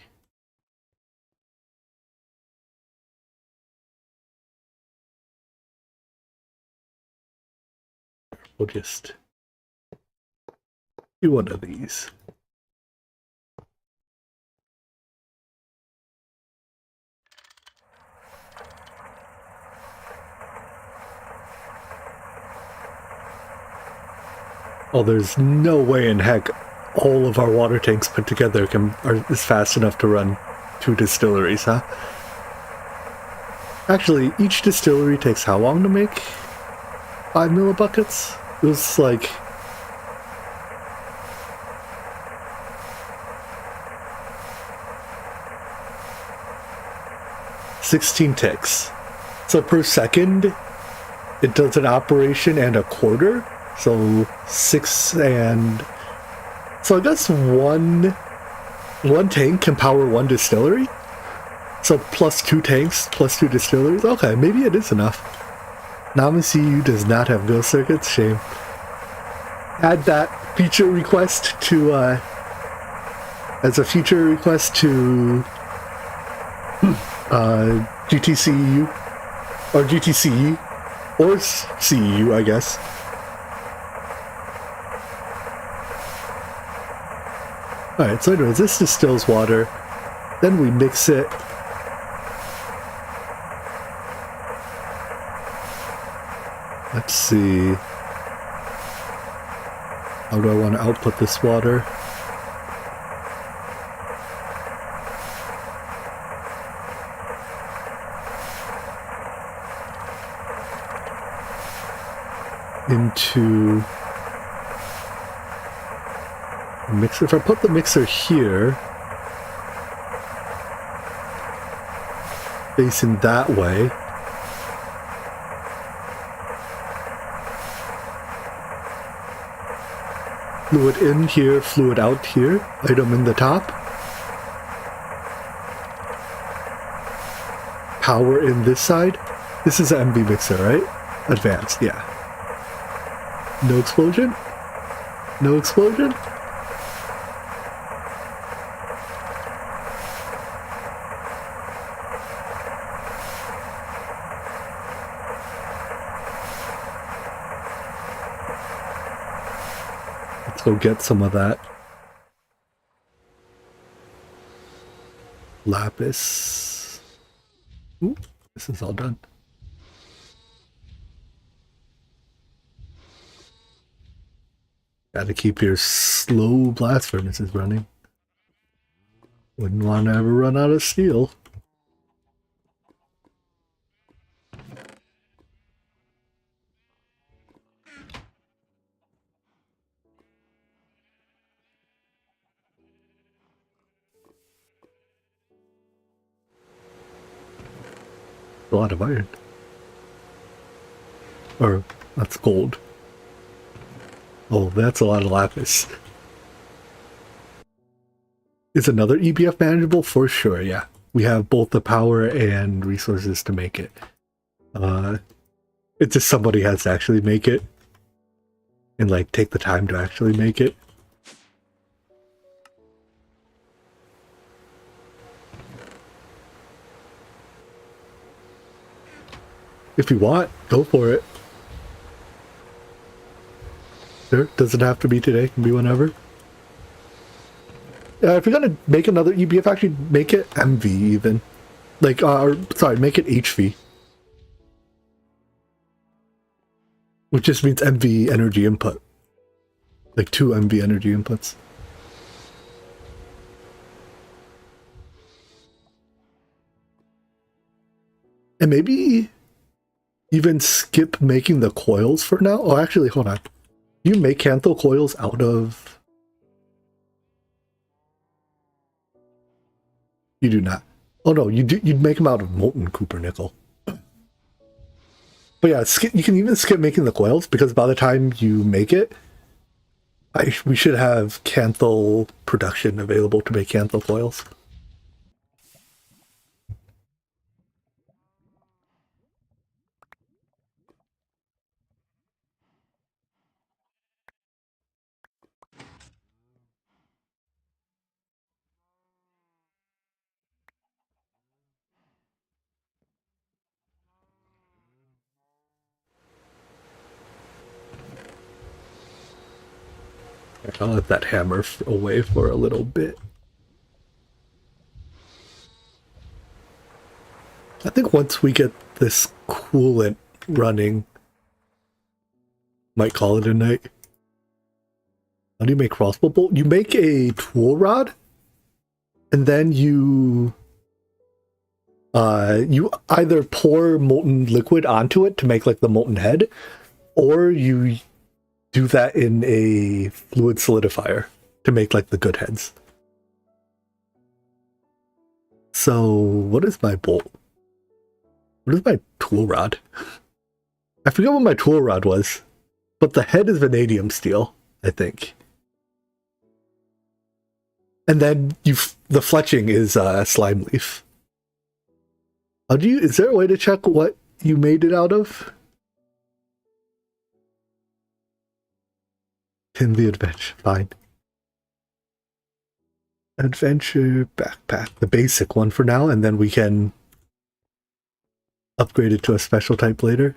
We'll just do one of these. Oh, there's no way in heck all of our water tanks put together is fast enough to run 2 distilleries, huh? Actually, each distillery takes how long to make? 5 millibuckets? It was like... $16 ticks. So per second, it does an operation and a quarter. So 6 and... So I guess one tank can power 1 distillery? So plus 2 tanks, plus 2 distilleries? Okay, maybe it is enough. NamiCU does not have ghost circuits, shame. Add that feature request to, as a feature request to, GTCU, or GTCE, or CEU, I guess. Alright, so anyways, this distills water, then we mix it. Let's see. How do I want to output this water? Into the mixer. If I put the mixer here, facing that way, fluid in here, fluid out here, item in the top, power in this side. This is an MB mixer, right? Advanced, yeah. No explosion? No explosion? Let's go get some of that. Lapis. Ooh, this is all done. Gotta keep your slow blast furnaces running. Wouldn't want to ever run out of steel. A lot of iron. Or, that's gold. Oh, that's a lot of lapis. Is another EBF manageable? For sure, yeah. We have both the power and resources to make it. It's just somebody has to actually make it. And like take the time to actually make it. If you want, go for it. Sure, doesn't have to be today, can be whenever. If you're gonna make another EBF, actually make it MV even. Like, sorry, make it HV. Which just means MV energy input. Like 2 MV energy inputs. And maybe even skip making the coils for now. Oh, actually, hold on. You make Cantho coils out of... You do not. Oh no, you'd make them out of molten copper nickel. But yeah, you can even skip making the coils, because by the time you make it, we should have Cantho production available to make Cantho coils. I'll let that hammer away for a little bit. I think once we get this coolant running, might call it a night. How do you make crossbow bolt? You make a tool rod, and then you either pour molten liquid onto it to make like the molten head, or you do that in a fluid solidifier to make like the good heads. So what is my bolt? What is my tool rod? I forget what my tool rod was, but the head is vanadium steel, I think. And then the fletching is slime leaf. Is there a way to check what you made it out of? In the adventure, fine. Adventure backpack, the basic one for now, and then we can upgrade it to a special type later.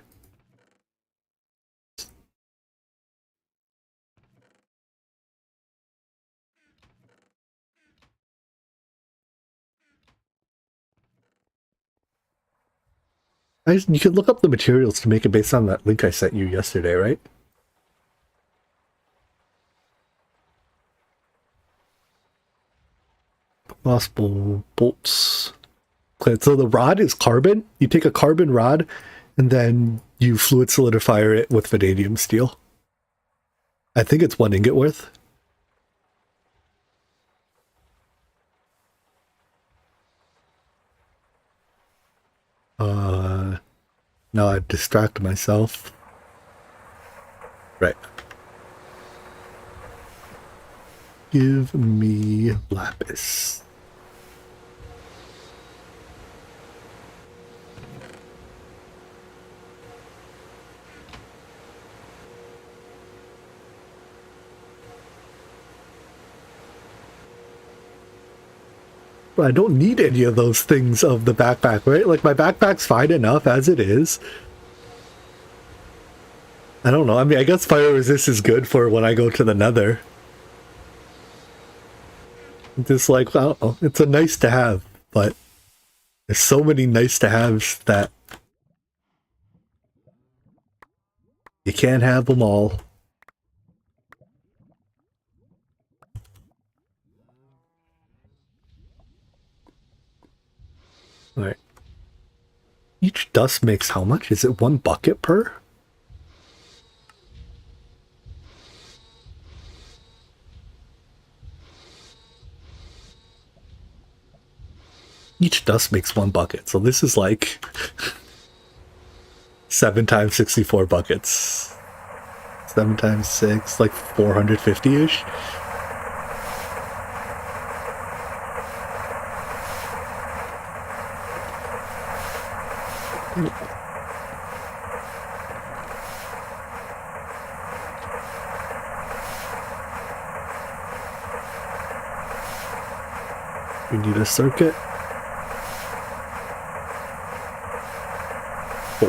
You can look up the materials to make it based on that link I sent you yesterday, right? Crossbow bolts. Okay, so the rod is carbon. You take a carbon rod, and then you fluid solidifier it with vanadium steel. I think it's 1 ingot worth. Now I distract myself. Right. Give me lapis. I don't need any of those things of the backpack, right? Like, my backpack's fine enough as it is. I don't know. I mean, I guess fire resist is good for when I go to the nether. Just like, I don't know. It's a nice to have, but there's so many nice to haves that you can't have them all. Alright. Each dust makes how much? Is it 1 bucket per? Each dust makes 1 bucket, so this is like 7 times 64 buckets. 7 times 6, like 450-ish. We need a circuit. 4.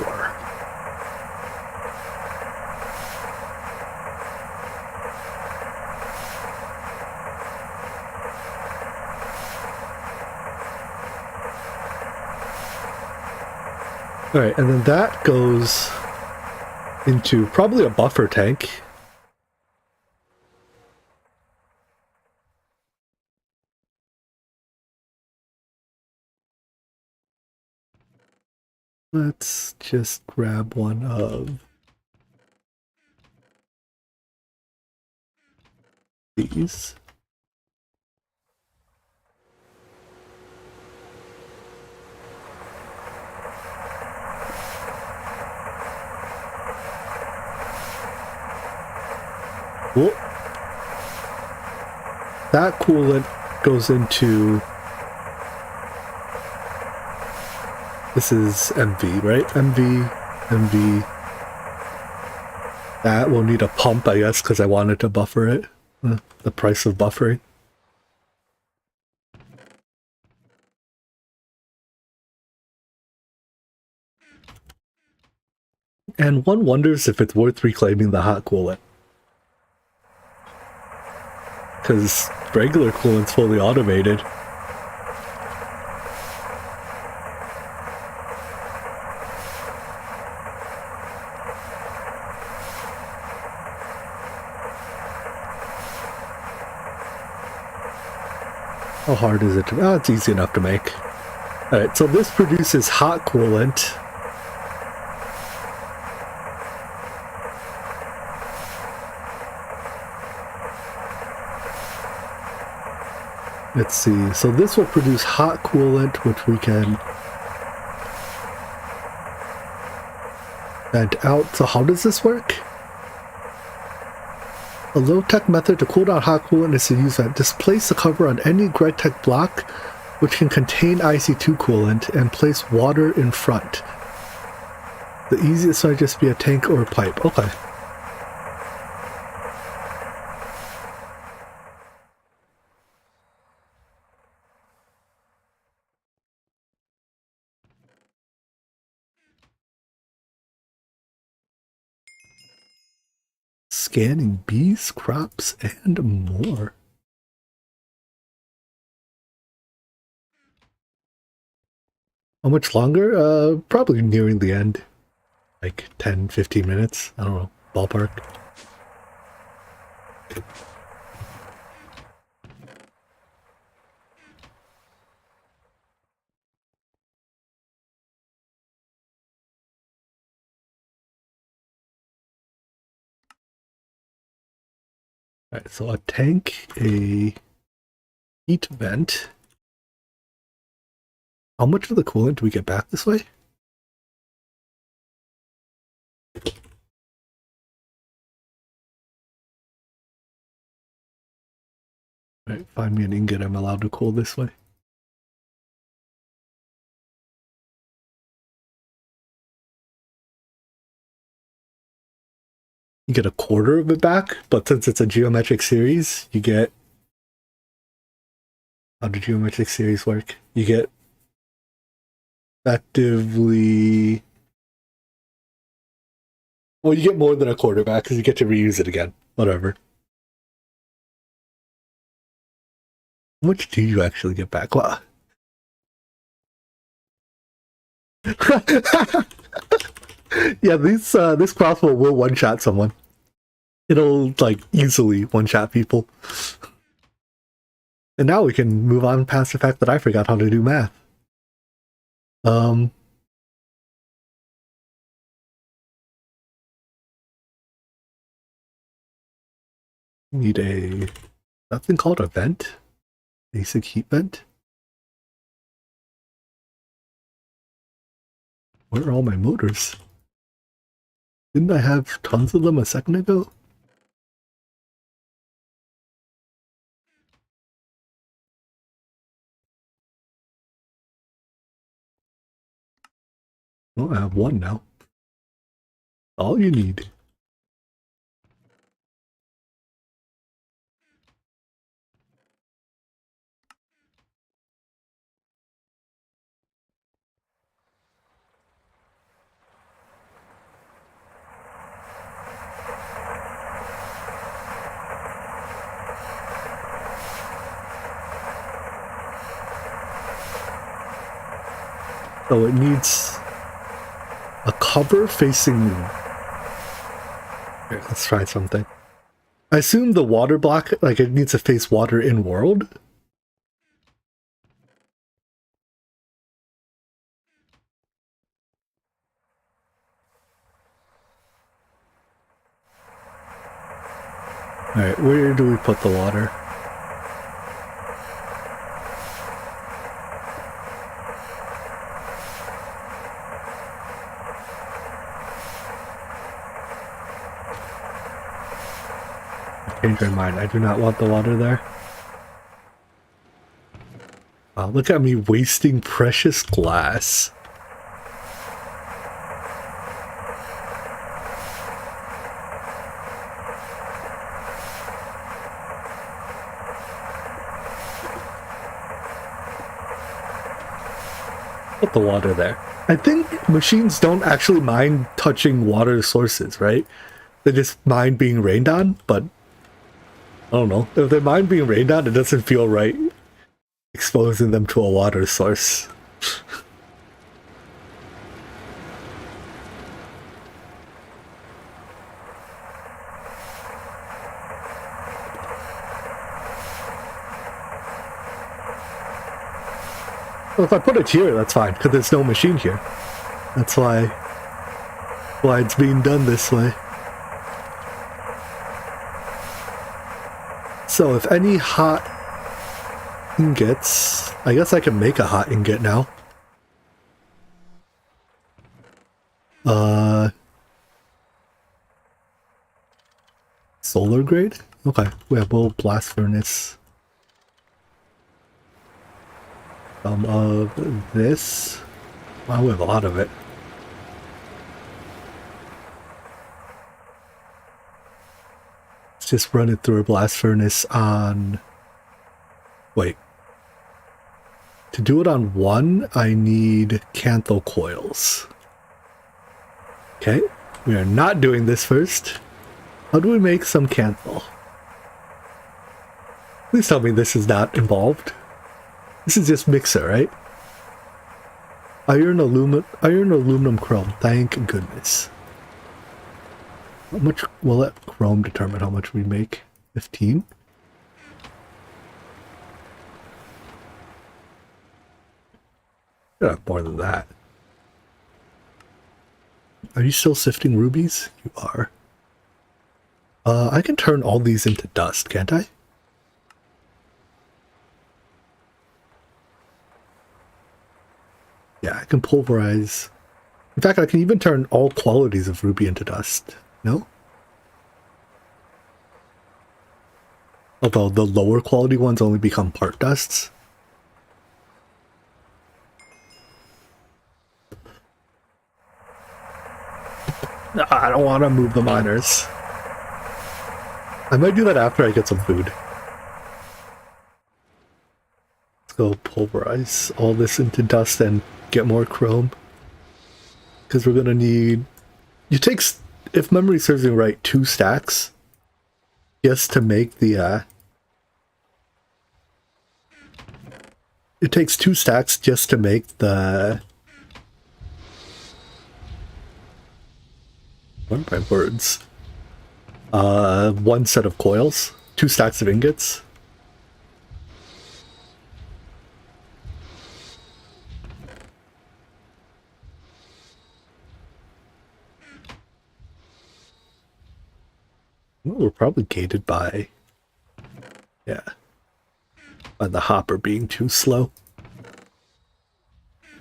Alright, and then that goes into probably a buffer tank. Let's just grab one of these. Cool. That coolant goes into... This is MV, right? MV. That will need a pump, I guess, because I wanted to buffer it. The price of buffering. And one wonders if it's worth reclaiming the hot coolant. Because regular coolant's fully automated. How hard is it to... Oh, it's easy enough to make. Alright, so this produces hot coolant. Let's see, so this will produce hot coolant, which we can vent out. So how does this work? A low-tech method to cool down hot coolant is to use that. Just place the cover on any Gergturg block which can contain IC2 coolant and place water in front. The easiest might just be a tank or a pipe. Okay. Scanning bees, crops, and more. How much longer? Probably nearing the end. Like 10, 15 minutes. I don't know. Ballpark. Alright, so a tank, a heat vent. How much of the coolant do we get back this way? Alright, find me an ingot I'm allowed to cool this way. You get a quarter of it back, but since it's a geometric series, you get... How do geometric series work? You get effectively... Well, you get more than a quarter back because you get to reuse it again. Whatever. How much do you actually get back? Wow. Yeah, this crossbow will one-shot someone. It'll, like, easily one-shot people. And now we can move on past the fact that I forgot how to do math. Need a... Something called a vent? Basic heat vent? Where are all my motors? Didn't I have tons of them a second ago? Well, I have one now. All you need. So it needs a cover facing... Here, let's try something. I assume the water block, like it needs to face water in world. Alright, where do we put the water? I changed my mind. I do not want the water there. Wow, look at me wasting precious glass. Put the water there. I think machines don't actually mind touching water sources, right? They just mind being rained on, but I don't know. If they mind being rained on, it doesn't feel right exposing them to a water source. Well, if I put it here, that's fine, because there's no machine here. That's why it's being done this way. So if any hot ingots... I guess I can make a hot ingot now. Solar grade? Okay, we have a little blast furnace. Some of this. Wow, we have a lot of it. Let's just run it through a blast furnace on... Wait. To do it on one, I need cantho coils. Okay, we are not doing this first. How do we make some cantho? Please tell me this is not involved. This is just mixer, right? Iron, aluminum, chrome. Thank goodness. How much will let chrome determine how much we make? 15? Should have more than that. Are you still sifting rubies? You are. I can turn all these into dust, can't I? Yeah, I can pulverize. In fact, I can even turn all qualities of ruby into dust. No? Although the lower quality ones only become part dusts. I don't want to move the miners. I might do that after I get some food. Let's go pulverize all this into dust and get more chrome. Because we're going to need... It takes, if memory serves me right, 2 stacks just to make the... It takes 2 stacks just to make the... What are my words? 1 set of coils, 2 stacks of ingots. Well, we're probably gated by, yeah, by the hopper being too slow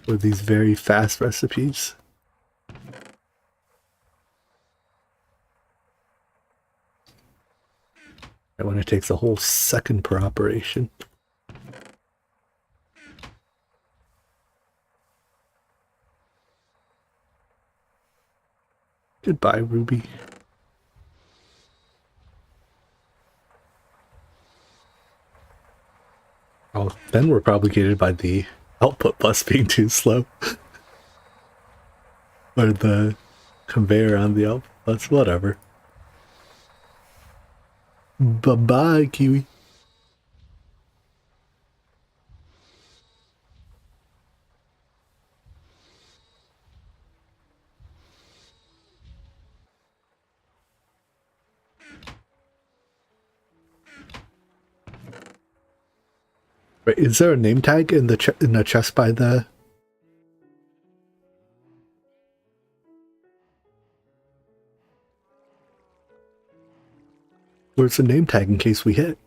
with these very fast recipes. When it takes a whole second per operation. Goodbye, Ruby. Oh, then we're probably gated by the output bus being too slow. Or the conveyor on the output bus, whatever. Bye-bye, Kiwi. Wait, is there a name tag in the chest by the... Where's the name tag in case we hit?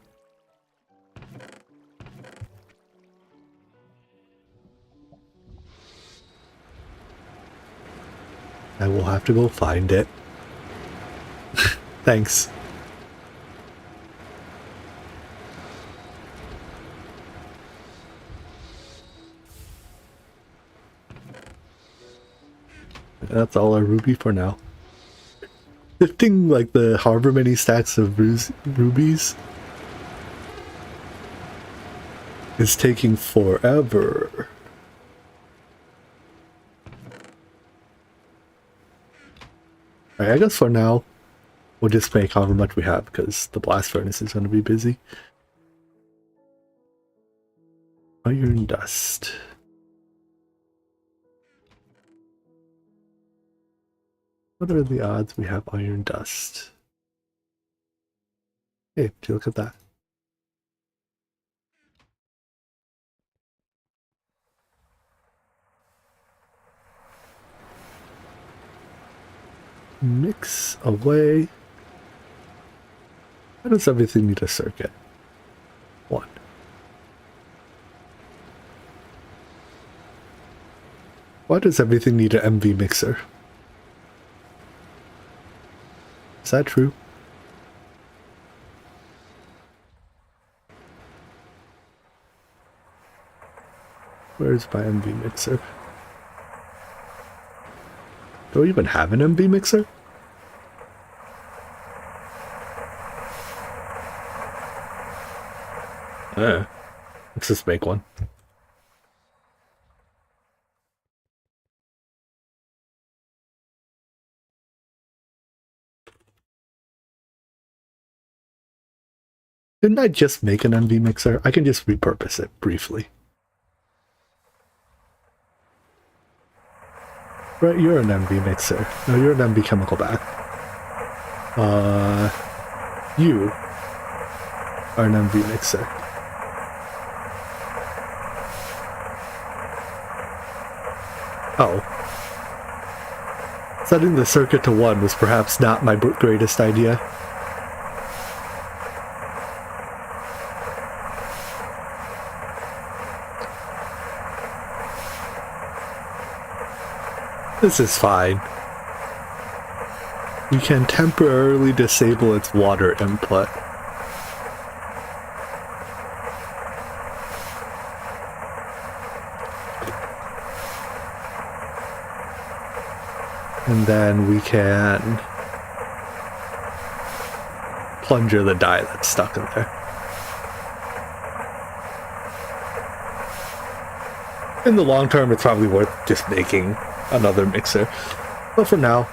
I will have to go find it. Thanks. That's all our ruby for now. Lifting like the however many stacks of rubies is taking forever. Alright, I guess for now we'll just make however much we have because the blast furnace is going to be busy. Iron dust. What are the odds we have iron dust? Hey, do you look at that? Mix away. Why does everything need a circuit? 1. Why does everything need an MV mixer? Is that true? Where's my MV mixer? Do I even have an MV mixer? Let's just make one. Didn't I just make an MV mixer? I can just repurpose it briefly. Right, you're an MV mixer. No, you're an MV chemical bath. You are an MV mixer. Oh. Setting the circuit to 1 was perhaps not my greatest idea. This is fine. We can temporarily disable its water input. And then we can plunger the dye that's stuck in there. In the long term, it's probably worth just making another mixer. But for now,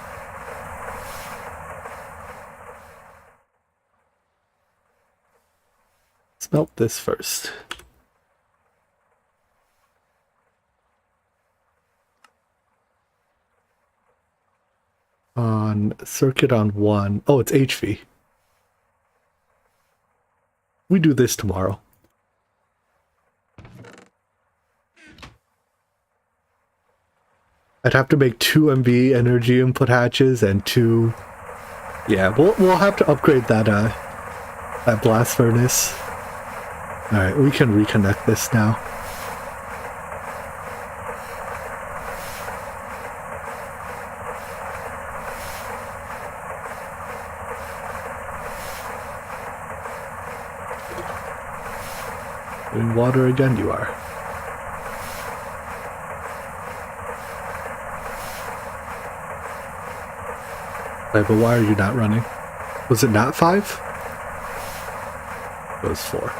smelt this first. On circuit on 1. Oh, it's HV. We do this tomorrow. I'd have to make 2 MV energy input hatches and 2... Yeah, we'll have to upgrade that that blast furnace. Alright, we can reconnect this now. In water again, you are. Right, but why are you not running? Was it not 5? It was 4.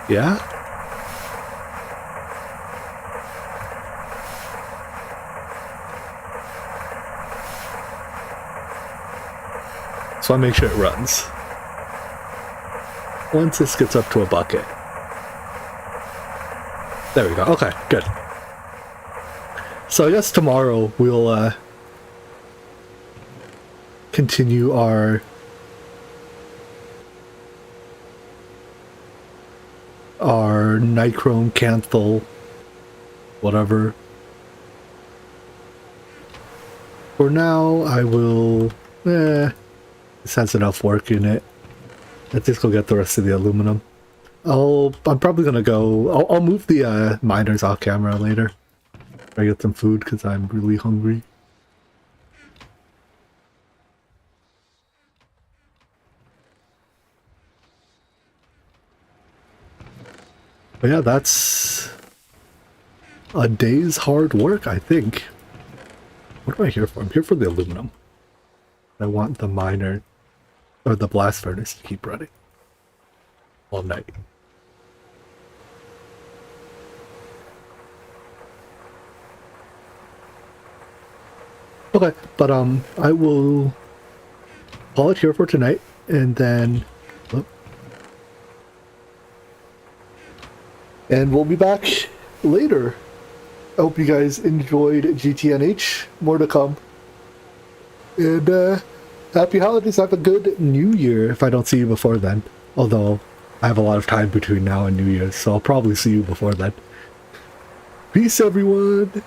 Yeah? So I make sure it runs. Once this gets up to a bucket, There we go. Okay, good. So I guess tomorrow we'll continue our nichrome canthal whatever. For now I will this has enough work in it. Let's just go get the rest of the aluminum. I'm probably gonna go. I'll move the miners off camera later. I get some food because I'm really hungry. But yeah, that's a day's hard work, I think. What am I here for? I'm here for the aluminum. I want the miner or the blast furnace to keep running all night. Okay, but I will call it here for tonight, and then and we'll be back later. I hope you guys enjoyed GTNH. More to come. And happy holidays. Have a good New Year if I don't see you before then. Although I have a lot of time between now and New Year's, so I'll probably see you before then. Peace, everyone.